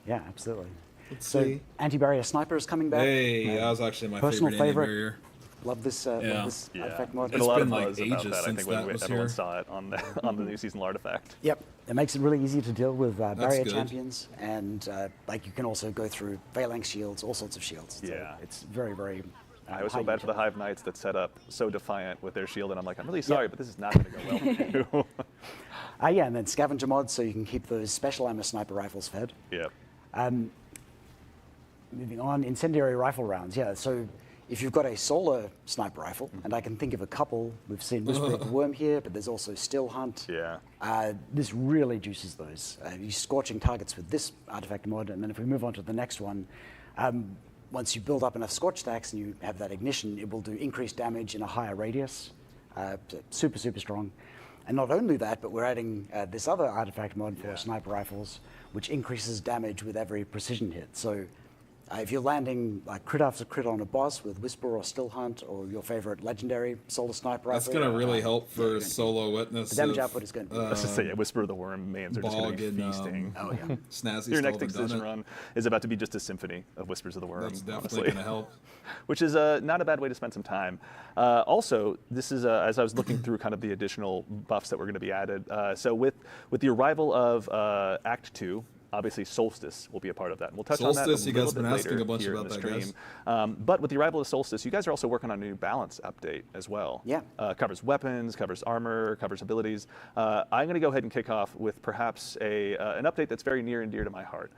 Yeah, absolutely. Let's So see. anti-barrier sniper is coming back. Hey, that was actually my Personal favorite favorite. anti-barrier. Love this, Yeah. love this Yeah, artifact mod. there's a It's lot been of like buzz about ages that. I since think when that was everyone here. saw it on the new seasonal artifact. Yep, it makes it really easy to deal with barrier good. champions, and like you can also go through phalanx shields, all sorts of shields. So Yeah. it's very, very. I always high feel bad for the utility. Hive Knights that set up so defiant with their shield, and I'm like, I'm really sorry, but this is not going to go well for you. Yeah, and then scavenger mods, so you can keep those special ammo sniper rifles fed. Yeah. Moving on, incendiary rifle rounds. Yeah, so if you've got a solar sniper rifle, Mm-hmm. and I can think of a couple, we've seen Whisper of the Worm here, but there's also Still Hunt. Yeah. This really juices those. You're scorching targets with this artifact mod, and then if we move on to the next one, once you build up enough scorch stacks and you have that ignition, it will do increased damage in a higher radius. Super, super strong. And not only that, but we're adding this other artifact mod for sniper rifles, which increases damage with every precision hit. So if you're landing like crit after crit on a boss with Whisper or Still Hunt or your favorite legendary solar sniper That's rifle, going to really help yeah, for you're gonna- solo witness. the damage of, output is going to be. Let's just say, Whisper of the Worm mans are just going Bog to be and, feasting. Oh yeah. Snazzy Your still next haven't done extension it. run is about to be just a symphony of Whispers of the Worm. That's definitely honestly. going to help. Which is not a bad way to spend some time. Also, this is as I was looking through kind of the additional buffs that were going to be added. So with the arrival of Act 2, obviously Solstice will be a part of that. And we'll touch on that Solstice, a you guys little been bit asking later a bunch here about in the that, guys. stream. But with the arrival of Solstice, you guys are also working on a new balance update as well. Yeah. Covers weapons, covers armor, covers abilities. I'm going to go ahead and kick off with perhaps an update that's very near and dear to my heart.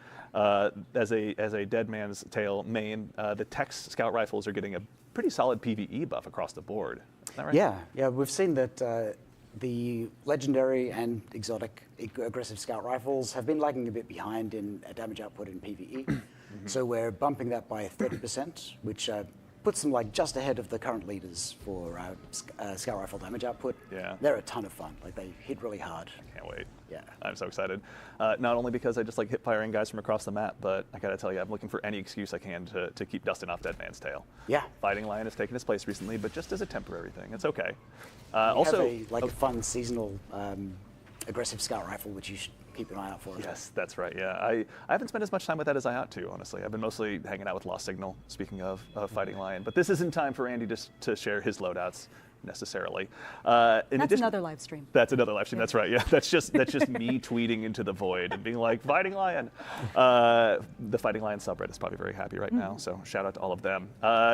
As a Dead Man's Tale main, the Tex Scout rifles are getting a pretty solid PvE buff across the board. Is that right? Yeah, we've seen that the legendary and exotic aggressive scout rifles have been lagging a bit behind in damage output in PvE. So we're bumping that by 30%, which puts them like just ahead of the current leaders for scout rifle damage output. Yeah. They're a ton of fun. Like they hit really hard. Can't wait. Yeah. I'm so excited. Not only because I just like hip firing guys from across the map, but I gotta tell you, I'm looking for any excuse I can to keep dusting off Dead Man's Tail. Yeah. Fighting Lion has taken its place recently, but just as a temporary thing. It's okay. We Also, have a fun seasonal aggressive scout rifle, which you should keep an eye out for. yes, that's right. Yeah, I haven't spent as much time with that as I ought to, honestly. I've been mostly hanging out with Lost Signal, speaking of Fighting Lion. But this isn't time for Andy to share his loadouts necessarily. That's another live stream. That's another live stream. That's right. Yeah, that's just me tweeting into the void and being like, "Fighting Lion." The Fighting Lion subreddit is probably very happy right now. So shout out to all of them.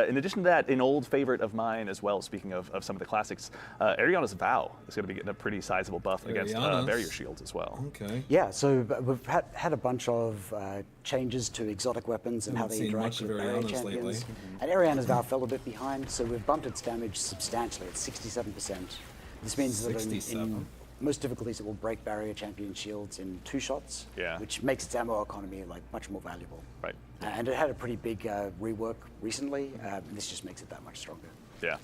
In addition to that, an old favorite of mine as well. Speaking of some of the classics, Ariana's Vow is going to be getting a pretty sizable buff against barrier shields as well. Okay. Yeah, so we've had a bunch of changes to exotic weapons and how Haven't they seen interact much of with barrier Ariana's champions. lately. And Ariana's Vow fell a bit behind, so we've bumped its damage substantially at 67%. This means that in 67. most difficulties it will break barrier champion shields in 2 shots, Yeah. which makes its ammo economy like much more valuable. Right. And it had a pretty big rework recently. This just makes it that much stronger. Yeah.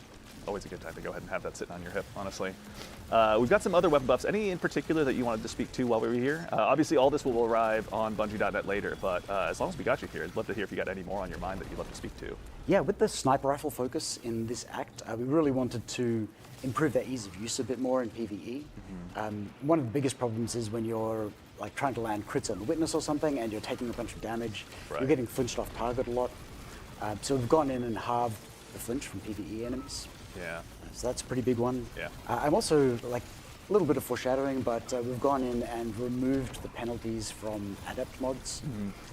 Always a good time to go ahead and have that sitting on your hip, honestly. We've got some other weapon buffs. Any in particular that you wanted to speak to while we were here? Obviously, all this will arrive on Bungie.net later, but as long as we got you here, I'd love to hear if you got any more on your mind that you'd love to speak to. Yeah, with the sniper rifle focus in this act, we really wanted to improve their ease of use a bit more in PvE. One of the biggest problems is when you're like trying to land crits on a witness or something and you're taking a bunch of damage, Right. you're getting flinched off target a lot. So we've gone in and halved the flinch from PvE enemies. Yeah. So that's a pretty big one. Yeah. I'm also, like, a little bit of foreshadowing, but we've gone in and removed the penalties from adept mods.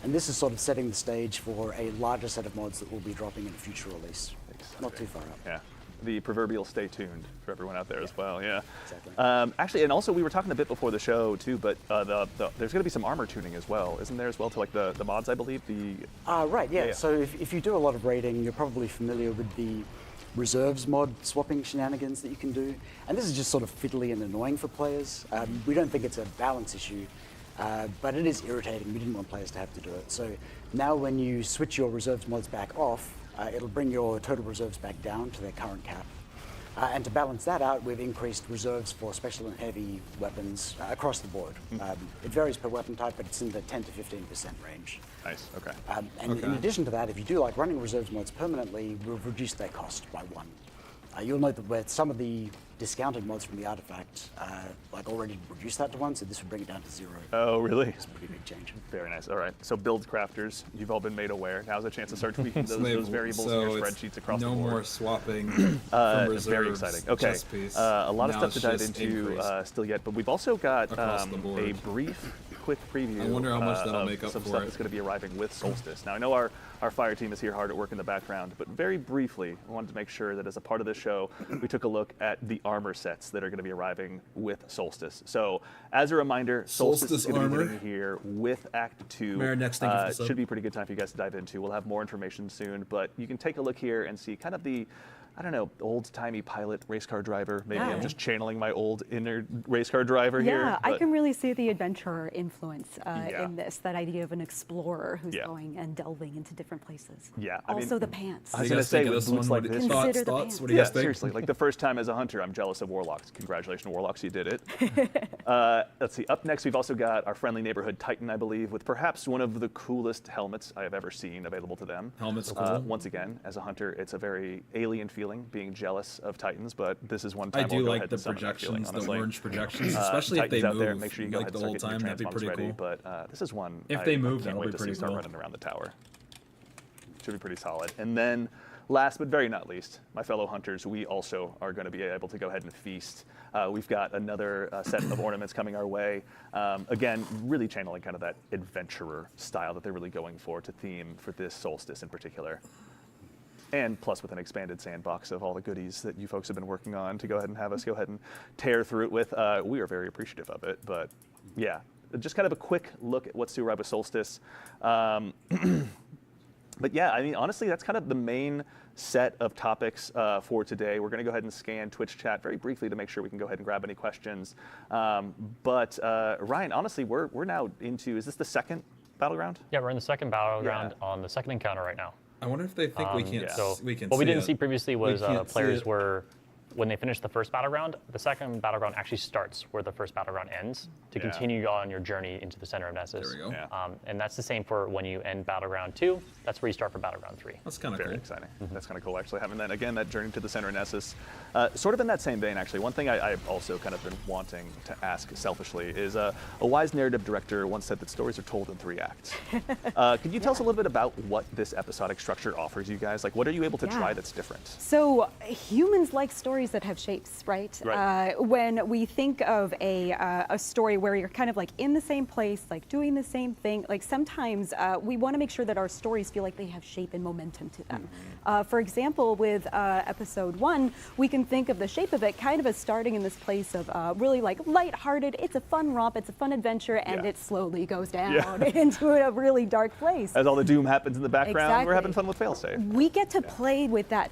And this is sort of setting the stage for a larger set of mods that will be dropping in a future release. Not too far out. Yeah. The proverbial stay tuned for everyone out there as well, yeah. Exactly. Actually, and also we were talking a bit before the show too, but there's going to be some armor tuning as well, isn't there as well, to like the mods, I believe? Right, yeah. Yeah. So if you do a lot of raiding, you're probably familiar with the reserves mod swapping shenanigans that you can do. And this is just sort of fiddly and annoying for players. We don't think it's a balance issue, but it is irritating. We didn't want players to have to do it. So now when you switch your reserves mods back off, it'll bring your total reserves back down to their current cap. And to balance that out, we've increased reserves for special and heavy weapons across the board. It varies per weapon type, but it's in the 10 to 15% range. Nice, okay. And in addition to that, if you do like running reserves mods permanently, we've reduced their cost by 1. You'll note that with some of the discounted mods from the artifact, like already reduced that to 1, so this would bring it down to 0. Oh, really? It's a pretty big change. Very nice. All right. So build crafters, you've all been made aware. Now's a chance to start tweaking those variables in your it's spreadsheets across the no board. more swapping from reserves. Very exciting. Okay. chess piece. A lot of Now stuff to it's dive just into increased. still yet, but we've also got Across the board. a brief, quick preview. I wonder how much that'll of make up some for stuff it. that's going to be arriving with Solstice. Now I know our fire team is here hard at work in the background, but very briefly, I wanted to make sure that as a part of this show, we took a look at the armor sets that are going to be arriving with Solstice. So as a reminder, Solstice is Solstice going to be armor. hitting here with Act 2. Mayor, next, thank you for the sub. Should be a pretty good time for you guys to dive into. We'll have more information soon, but you can take a look here and see kind of the, I don't know, old-timey pilot race car driver. Maybe I'm just channeling my old inner race car driver here. Yeah, I but- can really see the adventurer influence Yeah. in this, that idea of an explorer who's Yeah. going and delving into different places. Yeah, I mean- Also the pants. I was You going to guys say, think of with this boots one? like What do this. you- Consider Thoughts? the Thoughts? pants. What do you Yeah, guys think? seriously, like the first time as a hunter, I'm jealous of warlocks. Congratulations, warlocks, you did it. Let's see, up next we've also got our friendly neighborhood Titan, I believe, with perhaps one of the coolest helmets I have ever seen available to them. Helmet's cool. Once again, as a hunter, it's a very alien feeling, being jealous of Titans, but this is one I time do I'll go like ahead the and summon that feeling, projections, the honestly. orange projections, especially if they Titans out move there, make sure you go like ahead the and whole start time. getting your That'd be transmons pretty ready, cool. but this is one If I they move, can't that'll wait be to see pretty start cool. running around the tower. Should be pretty solid. And then last but very not least, my fellow hunters, we also are going to be able to go ahead and feast. We've got another set of ornaments coming our way. Again, really channeling kind of that adventurer style that they're really going for to theme for this solstice in particular. And plus with an expanded sandbox of all the goodies that you folks have been working on to go ahead and have us go ahead and tear through it with. We are very appreciative of it. But yeah, just kind of a quick look at what's to arrive with Solstice. But yeah, I mean, honestly, that's kind of the main set of topics for today. We're going to go ahead and scan Twitch chat very briefly to make sure we can go ahead and grab any questions. But Ryan, honestly, we're now into, is this the second battleground? Yeah, we're in the second battleground on the second encounter right now. I wonder if they think we can't. So We can. what we see didn't it. see previously was can't see players it. were, when they finish the first battleground, the second battleground actually starts where the first battleground ends to Yeah. continue on your journey into the center of Nessus. There we go. Yeah. And that's the same for when you end battleground 2. That's where you start for battleground 3. That's kind of Very cool. exciting. That's kind of cool, actually, having that journey to the center of Nessus. Sort of in that same vein, actually, one thing I've also kind of been wanting to ask selfishly is a wise narrative director once said that stories are told in 3 acts. Could you tell us a little bit about what this episodic structure offers you guys? Like, what are you able to try that's different? So humans like stories that have shapes, right? Right. When we think of a story where you're kind of like in the same place, like doing the same thing, like sometimes we want to make sure that our stories feel like they have shape and momentum to them. For example, with episode 1, we can think of the shape of it kind of as starting in this place of really like lighthearted. It's a fun romp, it's a fun adventure, and Yeah. it slowly goes down Yeah. into a really dark place. As all the doom happens in the background, we're having Exactly. fun with failsafe. We get to play with that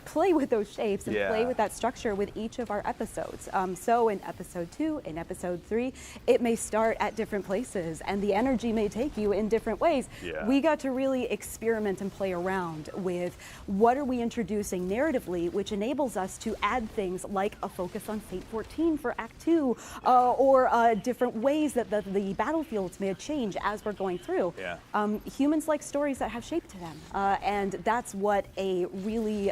play with those shapes and play Yeah. with that structure with each of our episodes. So in episode 2, in episode 3, it may start at different places and the energy may take you in different ways. Yeah. We got to really experiment and play around with what are we introducing narratively, which enables us to add things like a focus on Fate 14 for Act 2, or different ways that the battlefields may change as we're going through. Yeah. Humans like stories that have shape to them, and that's what a really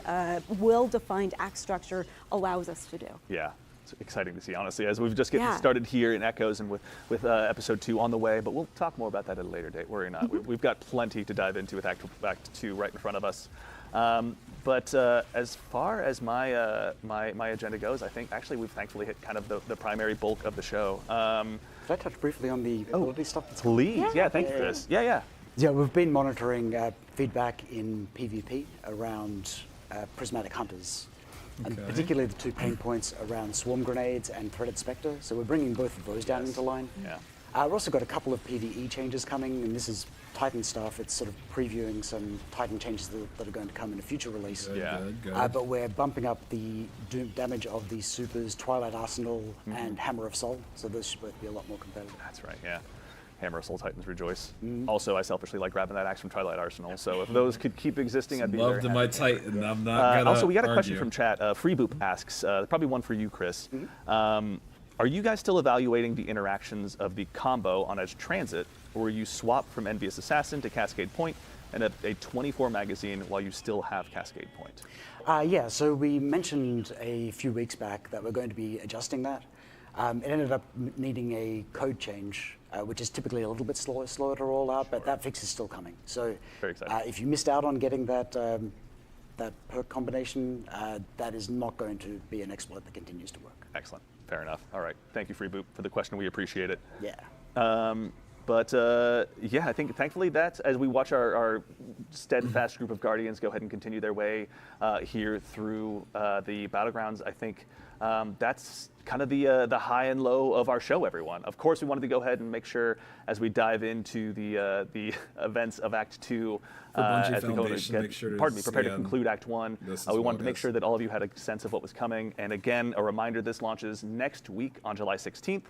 well-defined act structure allows us to do. Yeah, it's exciting to see, honestly, as we've just getting Yeah. started here in Echoes and with episode 2 on the way, but we'll talk more about that at a later date. Worry not. We've got plenty to dive into with Act 2 right in front of us. But as far as my agenda goes, I think actually we've thankfully hit kind of the primary bulk of the show. Could I touch briefly on the ability stuff? That's going on? Please, yeah, thank you, Chris. Yeah. Yeah, we've been monitoring feedback in PvP around prismatic hunters, and Okay. particularly the 2 pain points around swarm grenades and threaded spectre. So we're bringing both of those down into line. Yeah. We've also got a couple of PvE changes coming, and this is Titan stuff. It's sort of previewing some Titan changes that are going to come in a future release. Good, Yeah. good. But we're bumping up the damage of the supers, Twilight Arsenal, and Hammer of Soul. So those should both be a lot more competitive. That's right, yeah. Hammer of Soul Titans rejoice. Also, I selfishly like grabbing that axe from Twilight Arsenal, so if those could keep existing, I'd be very Love to happy. my Titan. I'm not gonna Also, we got a question argue. from chat. Freeboop asks, probably one for you, Chris. Are you guys still evaluating the interactions of the combo on Edge Transit, or will you swap from Envious Assassin to Cascade Point and a 24 magazine while you still have Cascade Point? Yeah, so we mentioned a few weeks back that we're going to be adjusting that. It ended up needing a code change, which is typically a little bit slower to roll out, but that fix is still coming. So Very exciting. if you missed out on getting that perk combination, that is not going to be an exploit that continues to work. Excellent. Fair enough. All right. Thank you, Freeboop, for the question. We appreciate it. Yeah. Yeah, I think thankfully that as we watch our steadfast group of Guardians go ahead and continue their way here through the Battlegrounds, I think that's kind of the high and low of our show, everyone. Of course, we wanted to go ahead and make sure as we dive into the events of Act 2, For Bungie as we go to Foundation, make sure to prepare to stay on conclude Act 1, this as we well, wanted to make guys. sure that all of you had a sense of what was coming. And again, a reminder, this launches next week on July 16th.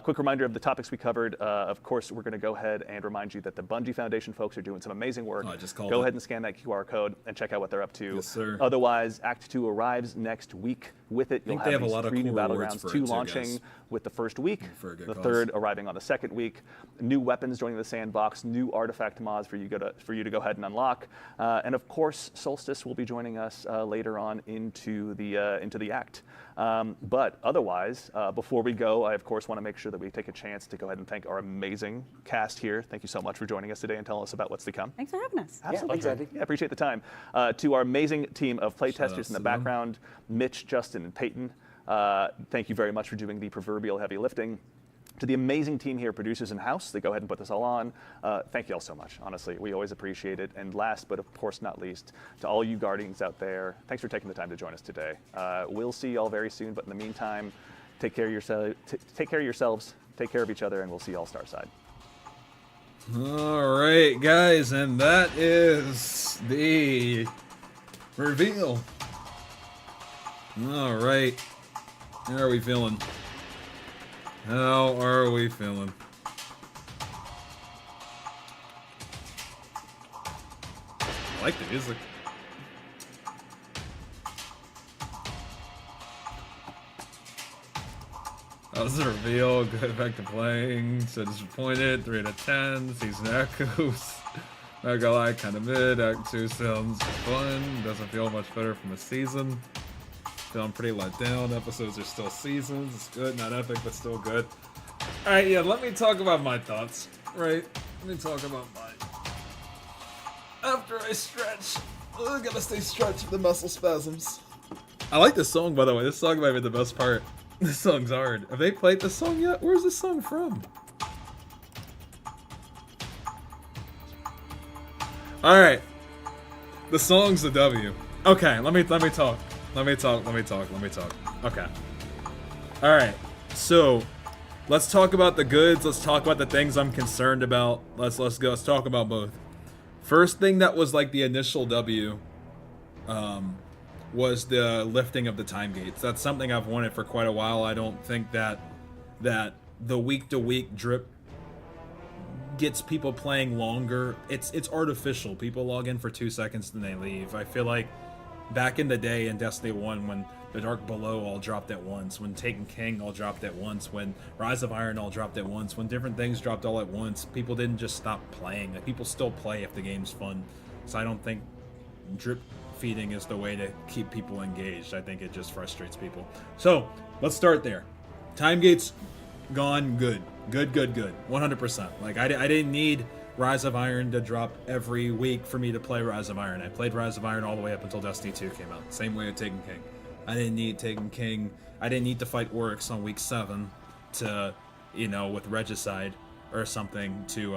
Quick reminder of the topics we covered. Of course, we're going to go ahead and remind you that the Bungie Foundation folks are doing some amazing work. I just called Go it. ahead and scan that QR code and check out what they're up to. Yes, sir. Otherwise, Act 2 arrives next week. With it, you'll think they have a these lot of 3 new cool rewards Battlegrounds, for it 2 too, launching guys. with the first week, For a good the cause. third arriving on the second week. New weapons joining the sandbox, new artifact mods for you to go ahead and unlock, and of course, Solstice will be joining us later on into the act. But otherwise, before we go, I of course want to make sure that we take a chance to go ahead and thank our amazing cast here. Thank you so much for joining us today and telling us about what's to come. Thanks for having us. Absolutely. thanks, Andy. Yeah, appreciate the time. To our amazing team of Shout playtesters outs in the to them. background, Mitch, Justin, and Peyton. Thank you very much for doing the proverbial heavy lifting. To the amazing team here, producers in-house, that go ahead and put this all on, thank you all so much. Honestly, we always appreciate it. And last, but of course not least, to all you Guardians out there, thanks for taking the time to join us today. We'll see you all very soon, but in the meantime, take care of yourselves, take care of each other, and we'll see you all Starside. All right, guys, and that is the reveal. All right. How are we feeling? How are we feeling? like the music. That was the reveal. Good, back to playing. So disappointed. 3 out of 10. Season echoes. Not gonna lie, kind of mid. Act 2 sounds fun. Doesn't feel much better from the season. Feeling pretty let down. Episodes are still seasons. It's good, not epic, but still good. Alright, yeah, let me talk about my thoughts, right? Let me talk about mine. After I stretch, I gotta stay stretched with the muscle spasms. I like this song, by the way. This song might be the best part. This song's hard. Have they played this song yet? Where's this song from? Alright. The song's the W. Okay, let me talk. Let me talk. Okay. Alright. So, let's talk about the goods. Let's talk about the things I'm concerned about. Let's go. Let's talk about both. First thing that was like the initial W, was the lifting of the time gates. That's something I've wanted for quite a while. I don't think that the week-to-week drip gets people playing longer. It's artificial. People log in for 2 seconds and they leave. I feel like back in the day in Destiny 1 when the Dark Below all dropped at once, when Taken King all dropped at once, when Rise of Iron all dropped at once, when different things dropped all at once, people didn't just stop playing. Like, people still play if the game's fun. So I don't think drip feeding is the way to keep people engaged. I think it just frustrates people. So let's start there. Time gates gone. Good 100%. Like, I didn't need Rise of Iron to drop every week for me to play Rise of Iron. I played Rise of Iron all the way up until Destiny 2 came out. Same way with Taken King. I didn't need Taken King. I didn't need to fight Oryx on week 7 to, you know, with Regicide or something to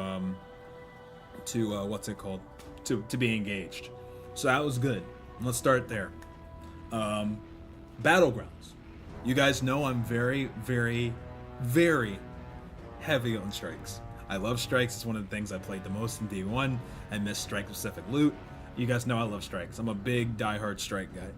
what's it called? To be engaged. So that was good. Let's start there. Battlegrounds. You guys know I'm very, very, very heavy on strikes. I love strikes. It's one of the things I played the most in D1. I miss strike-specific loot. You guys know I love strikes. I'm a big, die-hard strike guy.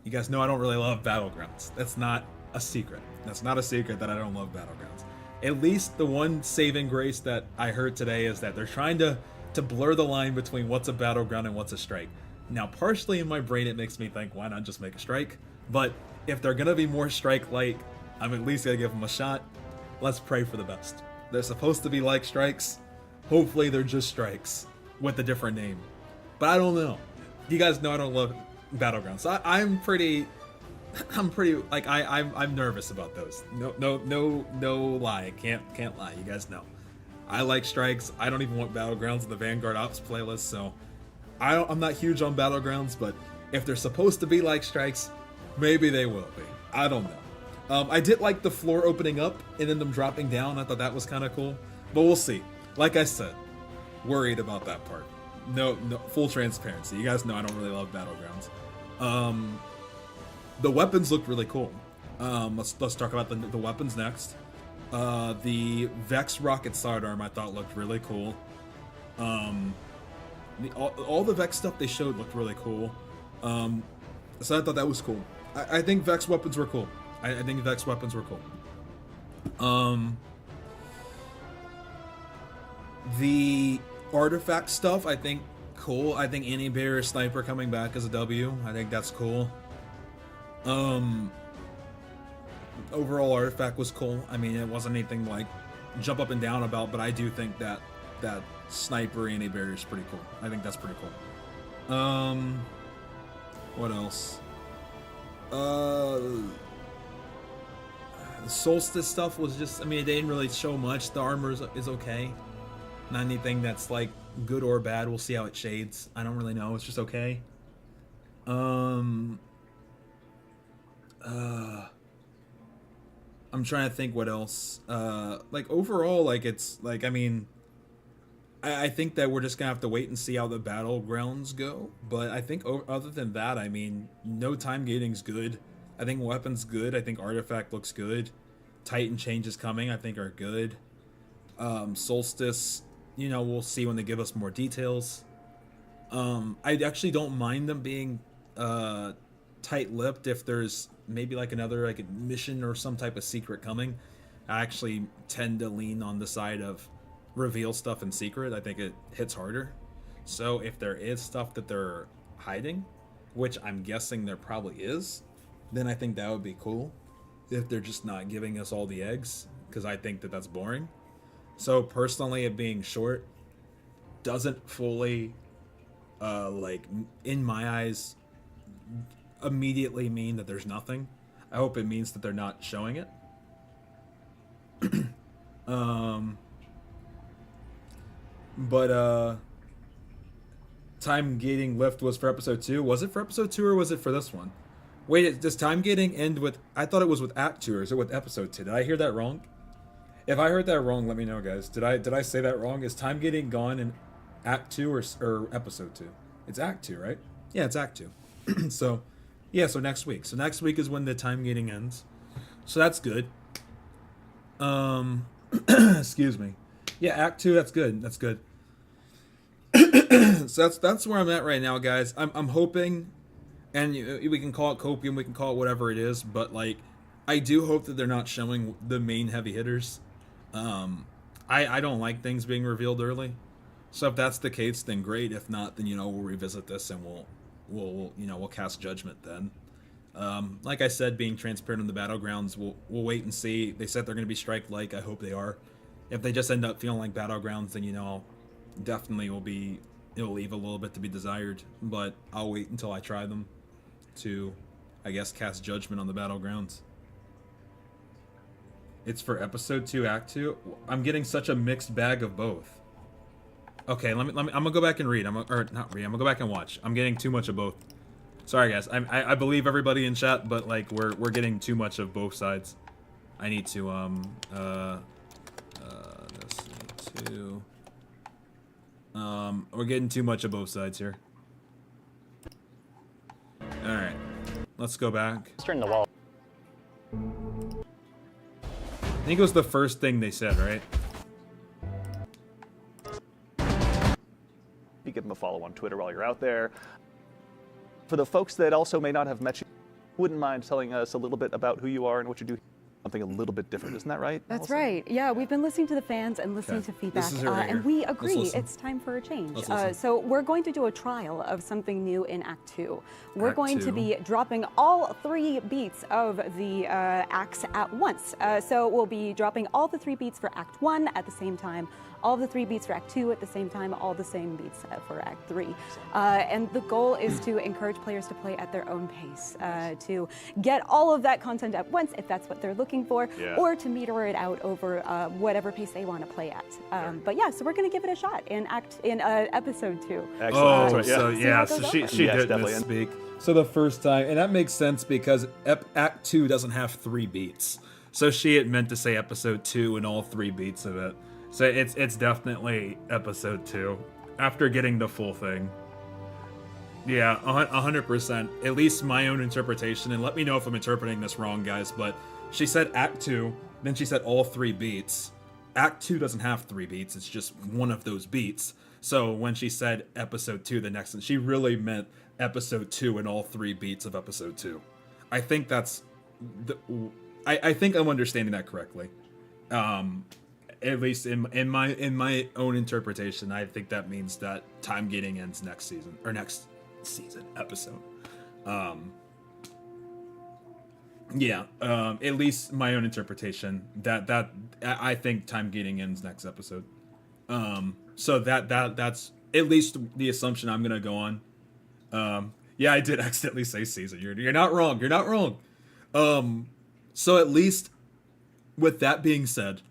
You guys know I don't really love battlegrounds. That's not a secret. That's not a secret that I don't love battlegrounds. At least the one saving grace that I heard today is that they're trying to blur the line between what's a battleground and what's a strike. Now, partially in my brain, it makes me think, why not just make a strike? But if they're gonna be more strike-like, I'm at least gonna give them a shot. Let's pray for the best. They're supposed to be like strikes. Hopefully they're just strikes with a different name. But I don't know. You guys know I don't love battlegrounds. So I'm pretty like I'm nervous about those. No lie. Can't lie. You guys know. I like strikes. I don't even want battlegrounds in the Vanguard Ops playlist, so I'm not huge on battlegrounds, but if they're supposed to be like strikes, maybe they will be. I don't know. I did like the floor opening up and then them dropping down. I thought that was kind of cool, but we'll see. Like I said, worried about that part. No, full transparency. You guys know I don't really love battlegrounds. The weapons look really cool. Let's talk about the weapons next. The Vex rocket sidearm I thought looked really cool. All the Vex stuff they showed looked really cool. So I thought that was cool. I think Vex weapons were cool. I think Vex weapons were cool. The artifact stuff, I think cool. I think Anti-Barrier Sniper coming back as a W. I think that's cool. Overall artifact was cool. I mean, it wasn't anything like jump up and down about, but I do think that sniper anti-barrier is pretty cool. I think that's pretty cool. What else? The Solstice stuff was just, I mean, they didn't really show much. The armor is okay. Not anything that's like good or bad. We'll see how it shades. I don't really know. It's just okay. I'm trying to think what else. Like overall, like it's like, I mean, I think that we're just gonna have to wait and see how the battlegrounds go. But I think other than that, I mean, no time gating's good. I think weapons good. I think artifact looks good. Titan changes coming, I think, are good. Solstice, you know, we'll see when they give us more details. I actually don't mind them being tight-lipped if there's maybe like another like a mission or some type of secret coming. I actually tend to lean on the side of reveal stuff in secret. I think it hits harder. So if there is stuff that they're hiding, which I'm guessing there probably is, then I think that would be cool. If they're just not giving us all the eggs, because I think that that's boring. So personally, it being short doesn't fully, like, in my eyes, immediately mean that there's nothing. I hope it means that they're not showing it. But time gating lift was for episode 2. Was it for episode 2 or was it for this one? Wait, does time gating end with? I thought it was with Act 2, or is it with episode 2? Did I hear that wrong? If I heard that wrong, let me know, guys. Did I say that wrong? Is time gating gone in Act 2 or episode 2? It's Act 2, right? Yeah, it's Act 2. So, yeah, so next week. So next week is when the time gating ends. So that's good. Excuse me. Yeah, Act 2, that's good. That's good. So that's where I'm at right now, guys. I'm hoping, and we can call it copium, we can call it whatever it is, but like, I do hope that they're not showing the main heavy hitters. I don't like things being revealed early. So if that's the case, then great. If not, then we'll revisit this and we'll cast judgment then. Like I said, being transparent on the battlegrounds, we'll wait and see. They said they're going to be strike-like. I hope they are. If they just end up feeling like battlegrounds, then definitely it'll leave a little bit to be desired. But I'll wait until I try them to, I guess, cast judgment on the battlegrounds. It's for episode 2, Act 2. I'm getting such a mixed bag of both. Okay, let me. I'm gonna go back and read. I'm gonna go back and watch. I'm getting too much of both. Sorry, guys. I believe everybody in chat, but like we're getting too much of both sides. I need to we're getting too much of both sides here. All right, let's go back. Let's turn the wall. I think it was the first thing they said, right? You give them a follow on Twitter while you're out there. For the folks that also may not have met you, wouldn't mind telling us a little bit about who you are and what you do. Something a little bit different, isn't that right? That's Allison? right. Yeah, we've been listening to the fans and listening to feedback, and we agree it's time for a change. So we're going to do a trial of something new in Act 2. We're going to be dropping all 3 beats of the acts at once. So we'll be dropping all the 3 beats for Act 1 at the same time, all the 3 beats for Act 2 at the same time, all the same beats for Act 3. And the goal is to encourage players to play at their own pace, to get all of that content at once if that's what they're looking for, or to meter it out over whatever pace they want to play at. But yeah, so we're going to give it a shot in episode 2. Excellent. So she did misspeak. So the first time, and that makes sense because Act 2 doesn't have 3 beats. So she had meant to say episode 2 and all 3 beats of it. So it's definitely episode 2 after getting the full thing. Yeah, 100%. At least my own interpretation, and let me know if I'm interpreting this wrong, guys, but she said Act 2, then she said all 3 beats. Act 2 doesn't have 3 beats, it's just one of those beats. So when she said episode 2, the next one, she really meant episode 2 and all 3 beats of episode 2. I think that's I think I'm understanding that correctly. At least in my own interpretation, I think that means that time gating ends next season episode. At least my own interpretation that I think time gating ends next episode. So that's at least the assumption I'm gonna go on. Yeah, I did accidentally say season. You're not wrong. You're not wrong. So at least with that being said.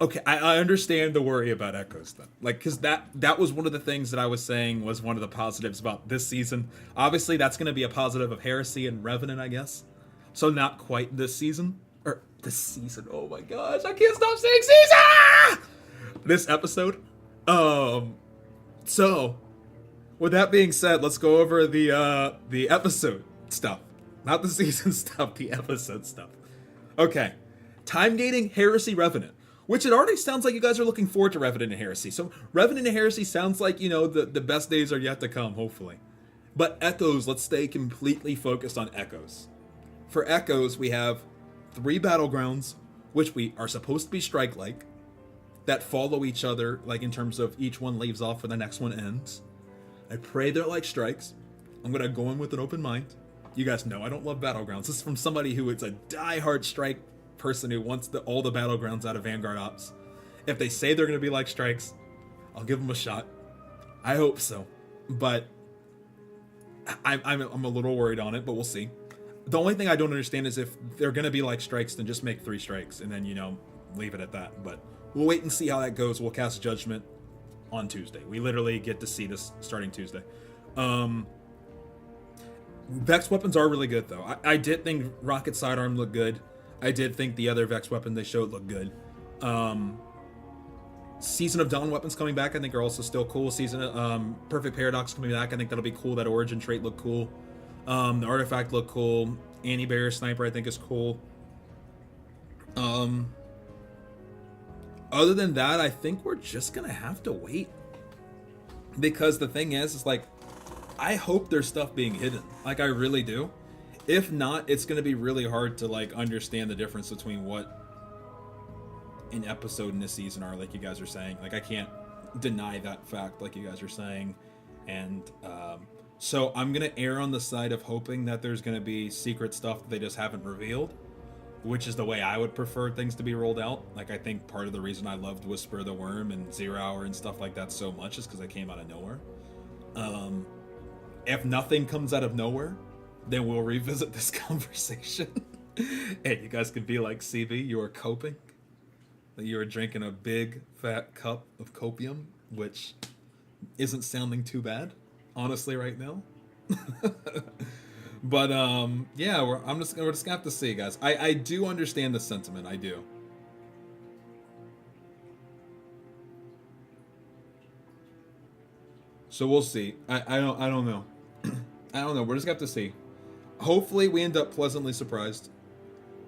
Okay, I understand the worry about echoes then. Like, because that was one of the things that I was saying was one of the positives about this season. Obviously, that's going to be a positive of Heresy and Revenant, I guess. So not quite this season. Or this season. Oh my gosh, I can't stop saying season! This episode. So, with that being said, let's go over the episode stuff. Not the season stuff, the episode stuff. Okay. Time gating, Heresy, Revenant. Which it already sounds like you guys are looking forward to Revenant and Heresy. So Revenant and Heresy sounds like, the best days are yet to come, hopefully. But Echoes, let's stay completely focused on Echoes. For Echoes, we have 3 battlegrounds, which we are supposed to be strike-like. that follow each other, like in terms of each one leaves off when the next one ends. I pray they're like strikes. I'm gonna go in with an open mind. You guys know I don't love Battlegrounds. This is from somebody who is a diehard strike person who wants all the Battlegrounds out of Vanguard Ops. If they say they're gonna be like strikes, I'll give them a shot. I hope so, but I'm a little worried on it, but we'll see. The only thing I don't understand is if they're gonna be like strikes, then just make 3 strikes and then, you know, leave it at that. But we'll wait and see how that goes. We'll cast judgment on Tuesday. We literally get to see this starting Tuesday. Vex weapons are really good though. I did think Rocket Sidearm looked good. I did think the other Vex weapon they showed looked good. Season of Dawn weapons coming back I think are also still cool. Perfect Paradox coming back, I think that'll be cool. That Origin trait looked cool. The Artifact looked cool. Anti-Barrier Sniper I think is cool. Other than that, I think we're just gonna have to wait. Because the thing is like, I hope there's stuff being hidden. Like, I really do. If not, it's gonna be really hard to like understand the difference between what an episode in this season are, like you guys are saying. Like, I can't deny that fact, like you guys are saying. And so I'm gonna err on the side of hoping that there's gonna be secret stuff that they just haven't revealed, which is the way I would prefer things to be rolled out. Like, I think part of the reason I loved Whisper of the Worm and 0 Hour and stuff like that so much is because I came out of nowhere. If nothing comes out of nowhere, then we'll revisit this conversation. And you guys can be like, CB, you are coping. You are drinking a big fat cup of copium, which isn't sounding too bad, honestly, right now. But yeah, we're just gonna have to see, guys. I do understand the sentiment. I do. So we'll see. I don't know. I don't know. We're just gonna have to see. Hopefully, we end up pleasantly surprised.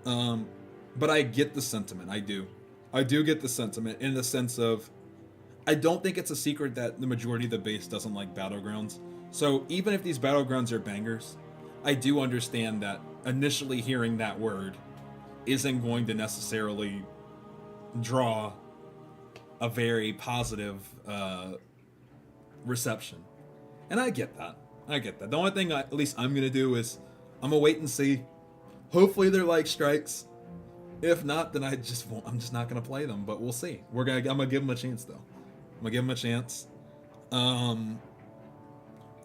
But I get the sentiment. I do. I do get the sentiment in the sense of, I don't think it's a secret that the majority of the base doesn't like Battlegrounds. So even if these Battlegrounds are bangers, I do understand that initially hearing that word isn't going to necessarily draw a very positive reception. And I get that. I get that. The only thing at least I'm going to do is I'm going to wait and see. Hopefully they're like strikes. If not, then I'm just not going to play them, but we'll see. I'm going to give them a chance though. I'm going to give them a chance.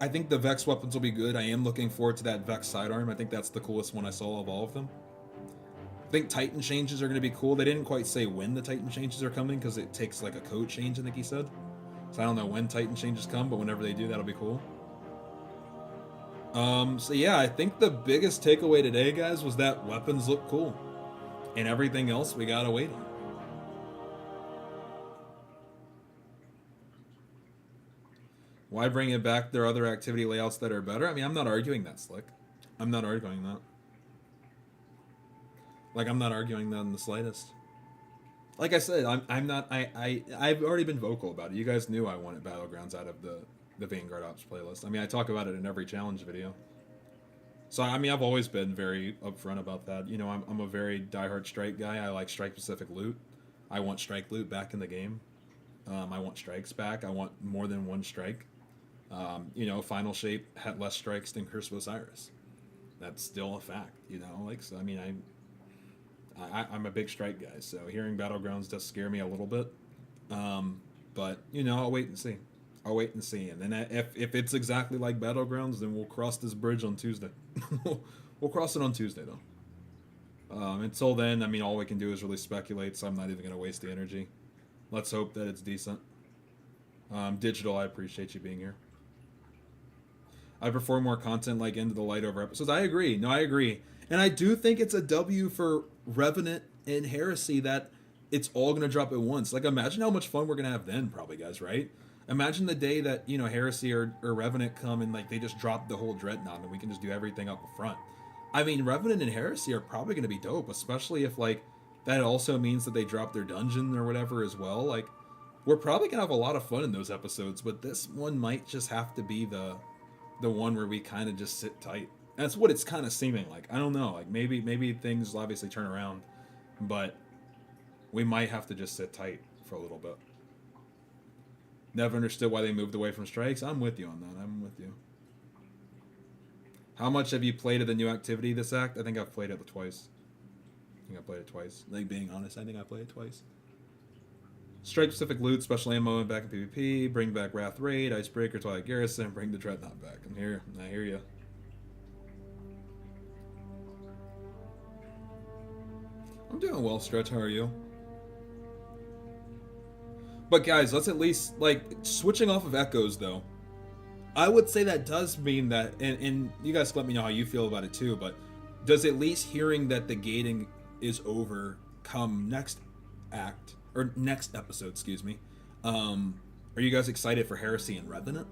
I think the Vex weapons will be good. I am looking forward to that Vex sidearm. I think that's the coolest one I saw of all of them. I think Titan changes are going to be cool. They didn't quite say when the Titan changes are coming because it takes like a code change, I think he said. So I don't know when Titan changes come, but whenever they do, that'll be cool. So yeah, I think the biggest takeaway today, guys, was that weapons look cool. And everything else we gotta wait on. Why bring it back? There are other activity layouts that are better. I mean, I'm not arguing that, Slick. I'm not arguing that. Like, I'm not arguing that in the slightest. Like I said, I've already been vocal about it. You guys knew I wanted Battlegrounds out of the Vanguard Ops playlist. I mean, I talk about it in every challenge video. So, I mean, I've always been very upfront about that. You know, I'm a very diehard strike guy. I like strike-specific loot. I want strike loot back in the game. I want strikes back. I want more than one strike. You know, Final Shape had less strikes than Curse of Osiris. That's still a fact, you know? Like, so, I mean, I'm a big strike guy, so hearing Battlegrounds does scare me a little bit. But, you know, I'll wait and see. I'll wait and see. And then if it's exactly like Battlegrounds, then we'll cross this bridge on Tuesday. We'll cross it on Tuesday, though. Until then, I mean, all we can do is really speculate, so I'm not even going to waste the energy. Let's hope that it's decent. Digital, I appreciate you being here. I prefer more content like Into the Light over episodes. I agree. No, I agree. And I do think it's a W for Revenant and Heresy that it's all going to drop at once. Like, imagine how much fun we're going to have then, probably, guys, right? Imagine the day that, you know, Heresy or Revenant come and, like, they just drop the whole Dreadnought and we can just do everything up front. I mean, Revenant and Heresy are probably going to be dope, especially if, like, that also means that they drop their dungeon or whatever as well. Like, we're probably going to have a lot of fun in those episodes, but this one might just have to be the one where we kind of just sit tight. That's what it's kind of seeming like. I don't know. Like, maybe things will obviously turn around, but we might have to just sit tight for a little bit. Never understood why they moved away from strikes. I'm with you on that. I'm with you. How much have you played of the new activity, this act? I think I've played it twice. Like, being honest, I think I played it twice. Strike-specific loot, special ammo, and back in PvP. Bring back Wrath Raid, Icebreaker, Twilight Garrison, bring the Dreadnought back. I'm here. I hear you. I'm doing well, Stretch. How are you? But guys, let's at least, like, switching off of echoes, though. I would say that does mean that, and you guys let me know how you feel about it too, but does at least hearing that the gating is over come next act, or next episode, excuse me, are you guys excited for Heresy and Revenant?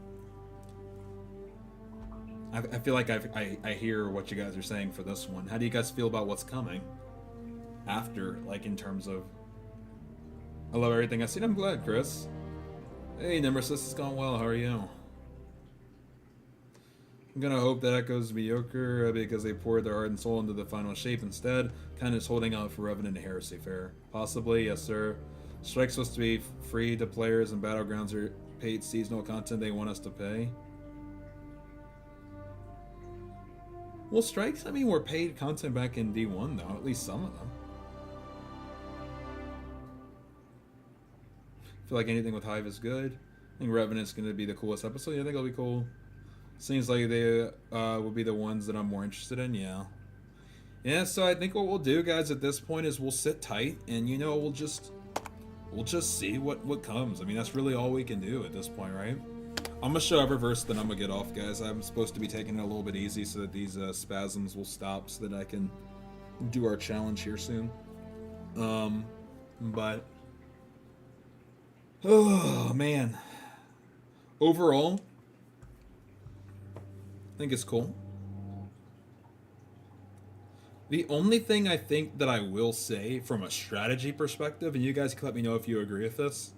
I feel like I hear what you guys are saying for this one. How do you guys feel about what's coming after, like, in terms of... I love everything I've seen. I'm glad, Chris. Hey, Nemesis, it's going well. How are you? I'm gonna hope that Echo's mediocre because they poured their heart and soul into the final shape instead. Kind of just holding out for Revenant and Heresy fair. Possibly, yes, sir. Strike's supposed to be free to players, and Battlegrounds are paid seasonal content they want us to pay. Well, Strikes, I mean, were paid content back in D1, though. At least some of them. I feel like anything with Hive is good. I think Revenant's going to be the coolest episode. Yeah, I think it'll be cool. Seems like they will be the ones that I'm more interested in, yeah. Yeah, so I think what we'll do, guys, at this point is we'll sit tight, and, you know, we'll just see what comes. I mean, that's really all we can do at this point, right? I'm going to show Eververse, then I'm going to get off, guys. I'm supposed to be taking it a little bit easy so that these spasms will stop so that I can do our challenge here soon. But... oh, man. Overall... I think it's cool. The only thing I think that I will say from a strategy perspective, and you guys can let me know if you agree with this,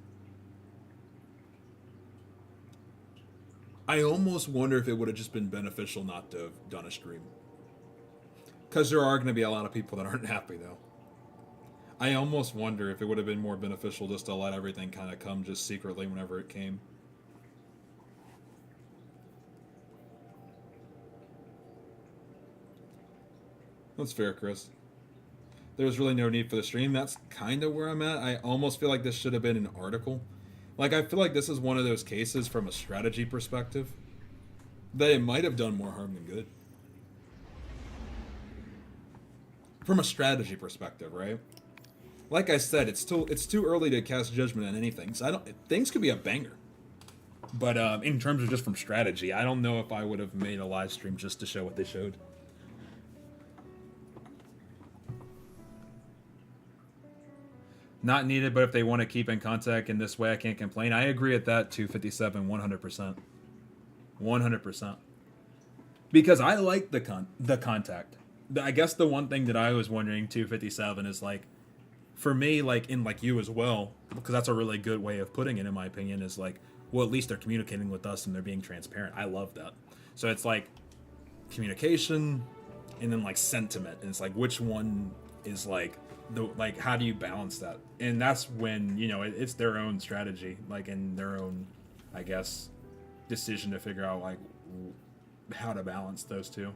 I almost wonder if it would have just been beneficial not to have done a stream. Because there are going to be a lot of people that aren't happy, though. I almost wonder if it would have been more beneficial just to let everything kind of come just secretly whenever it came. That's fair, Chris. There's really no need for the stream. That's kind of where I'm at. I almost feel like this should have been an article. Like, I feel like this is one of those cases from a strategy perspective that it might have done more harm than good. From a strategy perspective, right? Like I said, it's too early to cast judgment on anything. So things could be a banger. But in terms of just from strategy, I don't know if I would have made a live stream just to show what they showed. Not needed, but if they want to keep in contact in this way, I can't complain. I agree at that, 257, 100%. 100%. Because I like the contact. I guess the one thing that I was wondering, 257, is like, for me, like, in like you as well, because that's a really good way of putting it, in my opinion, is like, well, at least they're communicating with us and they're being transparent. I love that. So it's like communication and then like sentiment. And it's like, which one is like, like, how do you balance that? And that's when, you know, it's their own strategy, like, in their own, I guess, decision to figure out, like, how to balance those two.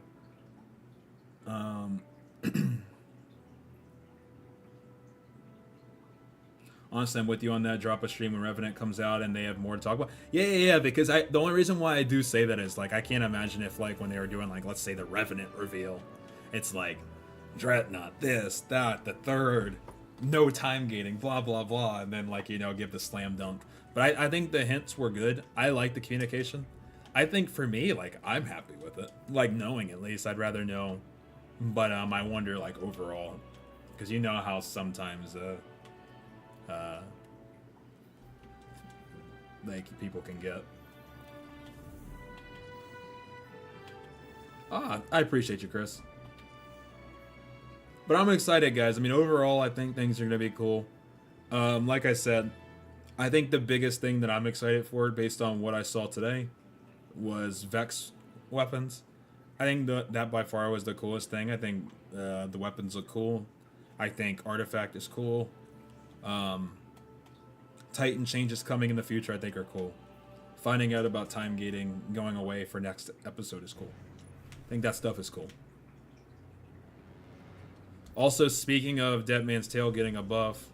Honestly, I'm with you on that. Drop a stream when Revenant comes out and they have more to talk about. Yeah, because the only reason why I do say that is, like, I can't imagine if, like, when they were doing, like, let's say the Revenant reveal, it's like, Dreadnought, this, that, the third, no time gating, blah, blah, blah, and then, like, you know, give the slam dunk. But I think the hints were good. I like the communication. I think for me, like, I'm happy with it. Like, knowing at least. I'd rather know. But I wonder, like, overall. Because you know how sometimes, like, people can get. I appreciate you, Chris. But I'm excited, guys. I mean, overall, I think things are going to be cool. Like I said, I think the biggest thing that I'm excited for, based on what I saw today, was Vex weapons. I think that by far was the coolest thing. I think the weapons look cool. I think Artifact is cool. Titan changes coming in the future I think are cool. Finding out about time gating going away for next episode is cool. I think that stuff is cool. Also, speaking of Dead Man's Tale getting a buff,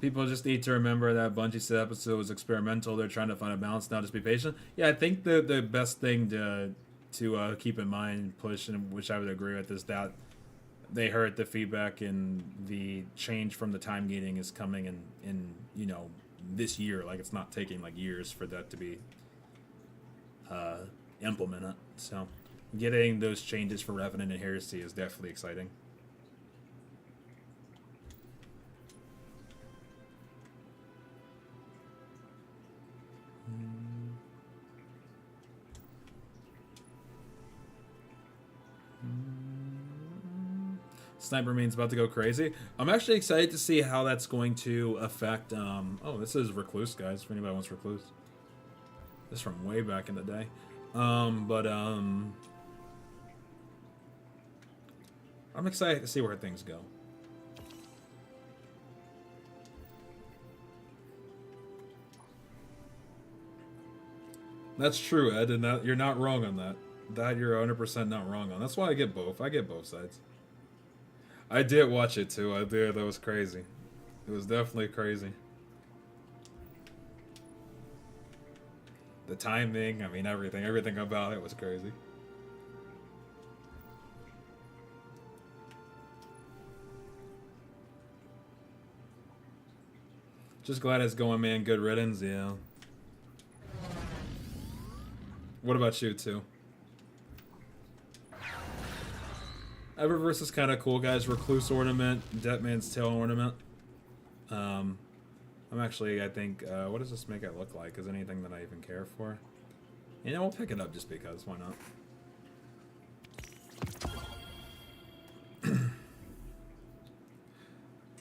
people just need to remember that Bungie said episode was experimental. They're trying to find a balance now. Just be patient. Yeah, I think the best thing to keep in mind, push, and which I would agree with, is that they heard the feedback and the change from the time gating is coming in you know, this year. Like, it's not taking like years for that to be implemented. So getting those changes for Revenant and Heresy is definitely exciting. Sniper main's about to go crazy. I'm actually excited to see how that's going to affect. Oh, this is Recluse, guys. If anybody wants Recluse, this is from way back in the day. I'm excited to see where things go. That's true, Ed, and you're not wrong on that. That you're 100% not wrong on. That's why I get both. I get both sides. I did watch it too. I did. That was crazy. It was definitely crazy. The timing, I mean, everything about it was crazy. Just glad it's going, man. Good riddance, yeah. What about you, too? Eververse is kind of cool, guys. Recluse ornament, Dead Man's Tail ornament. I'm actually, I think, what does this make it look like? Is anything that I even care for? You know, we'll pick it up just because. Why not?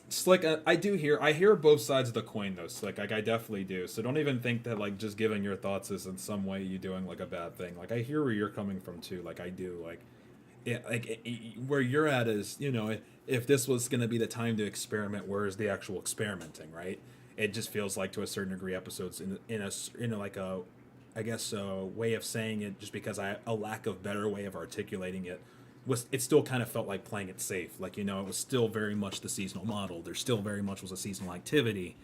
Slick, I hear both sides of the coin though, Slick. Like, I definitely do. So don't even think that like just giving your thoughts is in some way you doing like a bad thing. Like, I hear where you're coming from too. Like, I do. Like, yeah, like where you're at is, you know, if this was going to be the time to experiment, where is the actual experimenting, right? It just feels like to a certain degree episodes in a like a, I guess a way of saying it, just because a lack of better way of articulating it, it still kind of felt like playing it safe. Like, you know, it was still very much the seasonal model. There still very much was a seasonal activity.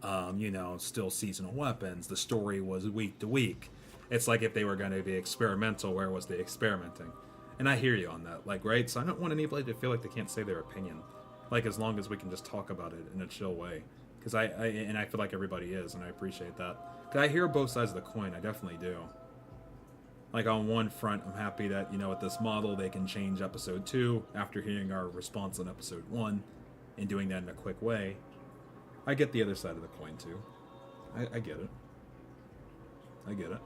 You know, still seasonal weapons. The story was week to week. It's like if they were going to be experimental, where was the experimenting? And I hear you on that, like, right? So I don't want anybody to feel like they can't say their opinion, like, as long as we can just talk about it in a chill way. Because I feel like everybody is, and I appreciate that. Because I hear both sides of the coin, I definitely do. Like, on one front, I'm happy that, you know, with this model, they can change episode 2 after hearing our response on episode 1 and doing that in a quick way. I get the other side of the coin, too. I get it. I get it.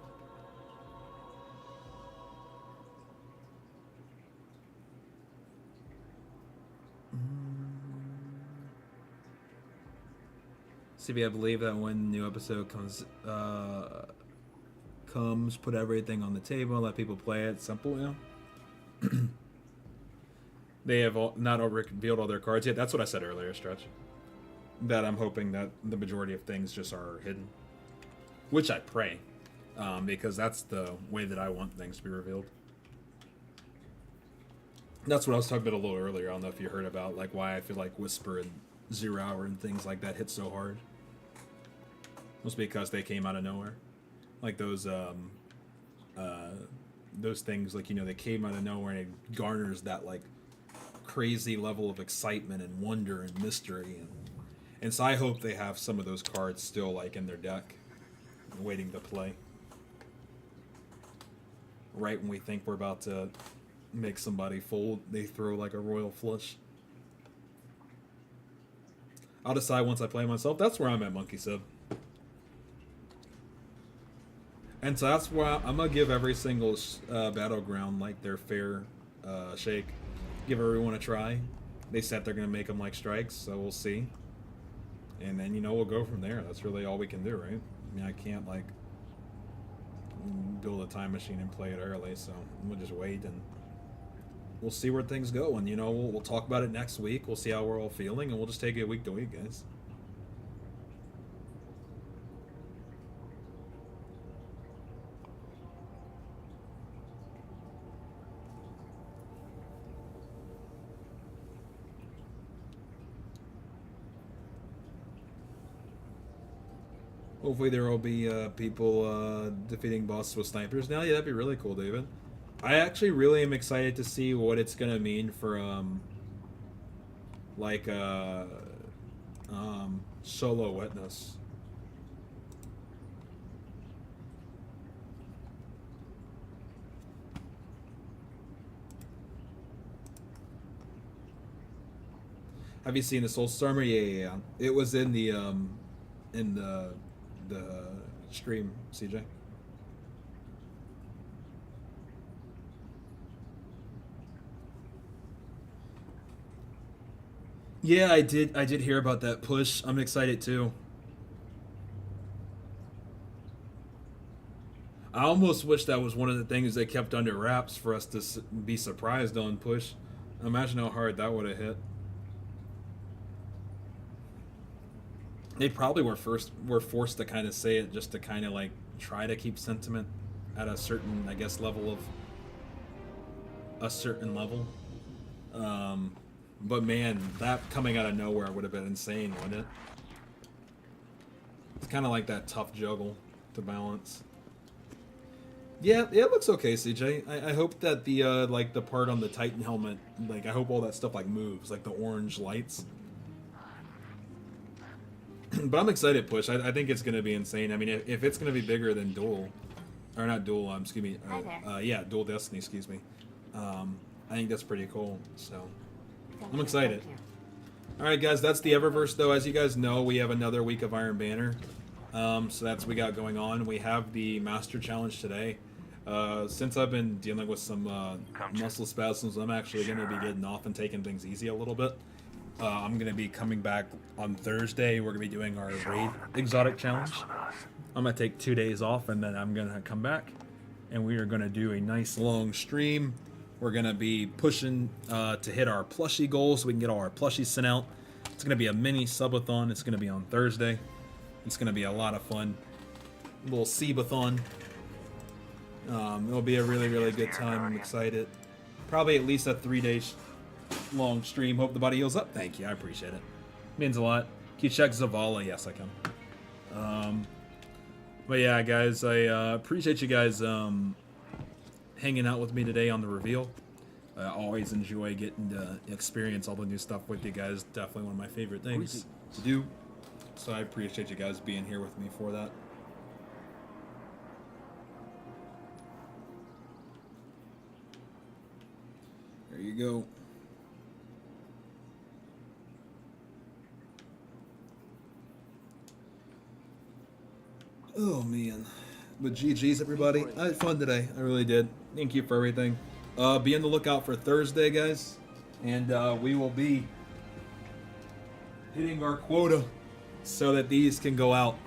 CB, I believe that when the new episode comes, put everything on the table, let people play it. Simple, you know. They have not revealed all their cards yet. That's what I said earlier, Stretch. That I'm hoping that the majority of things just are hidden, which I pray, because that's the way that I want things to be revealed. That's what I was talking about a little earlier. I don't know if you heard about like why I feel like Whisper and 0 Hour and things like that hit so hard. It was because they came out of nowhere. Like those things, like, you know, they came out of nowhere and it garners that like crazy level of excitement and wonder and mystery, and so I hope they have some of those cards still like in their deck, waiting to play. Right when we think we're about to make somebody fold, they throw like a royal flush. I'll decide once I play myself. That's where I'm at, Monkey Sub. And so that's why I'm going to give every single battleground like their fair shake. Give everyone a try. They said they're going to make them like strikes, so we'll see. And then, you know, we'll go from there. That's really all we can do, right? I mean, I can't, like... build a time machine and play it early. So we'll just wait and we'll see where things go. And, you know, we'll talk about it next week. We'll see how we're all feeling, and we'll just take it week to week, guys. Hopefully there will be people defeating bosses with snipers now. Yeah, that'd be really cool, David. I actually really am excited to see what it's gonna mean for solo witness. Have you seen the Soulstormer? Yeah. It was in the stream, CJ. Yeah, I did hear about that push. I'm excited too. I almost wish that was one of the things they kept under wraps for us to be surprised on push. Imagine how hard that would have hit. They probably were forced to kind of say it just to kind of like try to keep sentiment at a certain, I guess, level of a certain level. But man, that coming out of nowhere would have been insane, wouldn't it? It's kind of like that tough juggle to balance. Yeah, it looks okay, CJ. I hope that the like the part on the Titan helmet, like I hope all that stuff like moves, like the orange lights. But I'm excited, Push. I think it's gonna be insane. I mean, if it's gonna be bigger than Duel, or not Duel, excuse me, yeah, Duel Destiny, excuse me. I think that's pretty cool. So I'm excited. All right, guys, that's the Eververse, though. As you guys know, we have another week of Iron Banner. So that's what we got going on. We have the Master Challenge today. Since I've been dealing with some muscle spasms, I'm actually going to be getting off and taking things easy a little bit. I'm going to be coming back on Thursday. We're going to be doing our Raid Exotic Challenge. I'm going to take 2 days off, and then I'm going to come back, and we are going to do a nice long stream. We're going to be pushing to hit our plushie goals so we can get all our plushies sent out. It's going to be a mini subathon. It's going to be on Thursday. It's going to be a lot of fun. A little Seabathon. It'll be a really, really good time. I'm excited. Probably at least a 3 days long stream. Hope the body heals up. Thank you. I appreciate it. Means a lot. Can you check Zavala? Yes, I can. But yeah, guys, I appreciate you guys hanging out with me today on the reveal. I always enjoy getting to experience all the new stuff with you guys. Definitely one of my favorite things to do. So I appreciate you guys being here with me for that. There you go. Oh man. But GG's everybody. I had fun today. I really did. Thank you for everything. Be on the lookout for Thursday, guys. And we will be hitting our quota so that these can go out.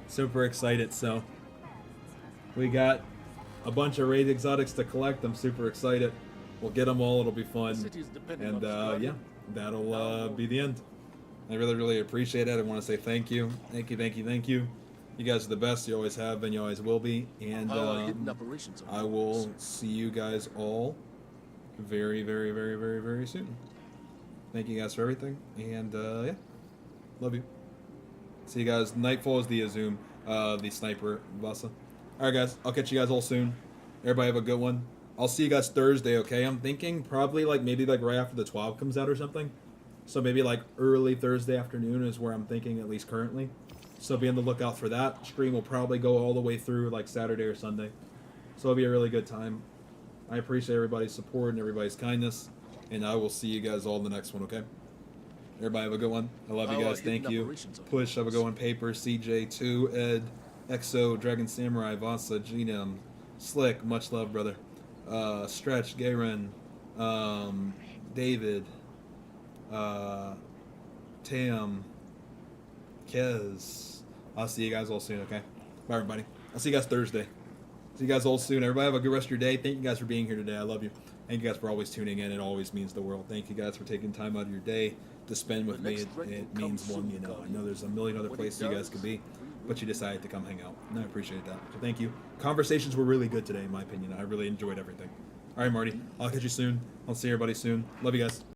Super excited. So we got a bunch of Raid Exotics to collect. I'm super excited. We'll get them all. It'll be fun. And yeah, that'll be the end. I really, really appreciate it. I want to say thank you. Thank you, thank you, thank you. You guys are the best. You always have been. You always will be. And I will see you guys all very, very, very, very, very soon. Thank you guys for everything. And yeah, love you. See you guys. Nightfall is the Azum, the sniper, Vasa. All right, guys. I'll catch you guys all soon. Everybody have a good one. I'll see you guys Thursday, okay? I'm thinking probably maybe right after the 12 comes out or something. So maybe early Thursday afternoon is where I'm thinking, at least currently. So be on the lookout for that. Stream will probably go all the way through Saturday or Sunday. So it'll be a really good time. I appreciate everybody's support and everybody's kindness. And I will see you guys all in the next one, okay? Everybody have a good one. I love you guys. Thank you. Push, have a good one. Paper, CJ2, Ed, Exo, Dragon Samurai, Vasa, Genome, Slick, much love, brother. Stretch, Garen, David, Tam, Kez. I'll see you guys all soon, okay? Bye, everybody. I'll see you guys Thursday. See you guys all soon. Everybody have a good rest of your day. Thank you guys for being here today. I love you. Thank you guys for always tuning in. It always means the world. Thank you guys for taking time out of your day to spend with me. It means one, you know. I know there's a million other places you guys could be, but you decided to come hang out, and I appreciate that. So thank you. Conversations were really good today, in my opinion. I really enjoyed everything. All right, Marty. I'll catch you soon. I'll see everybody soon. Love you guys.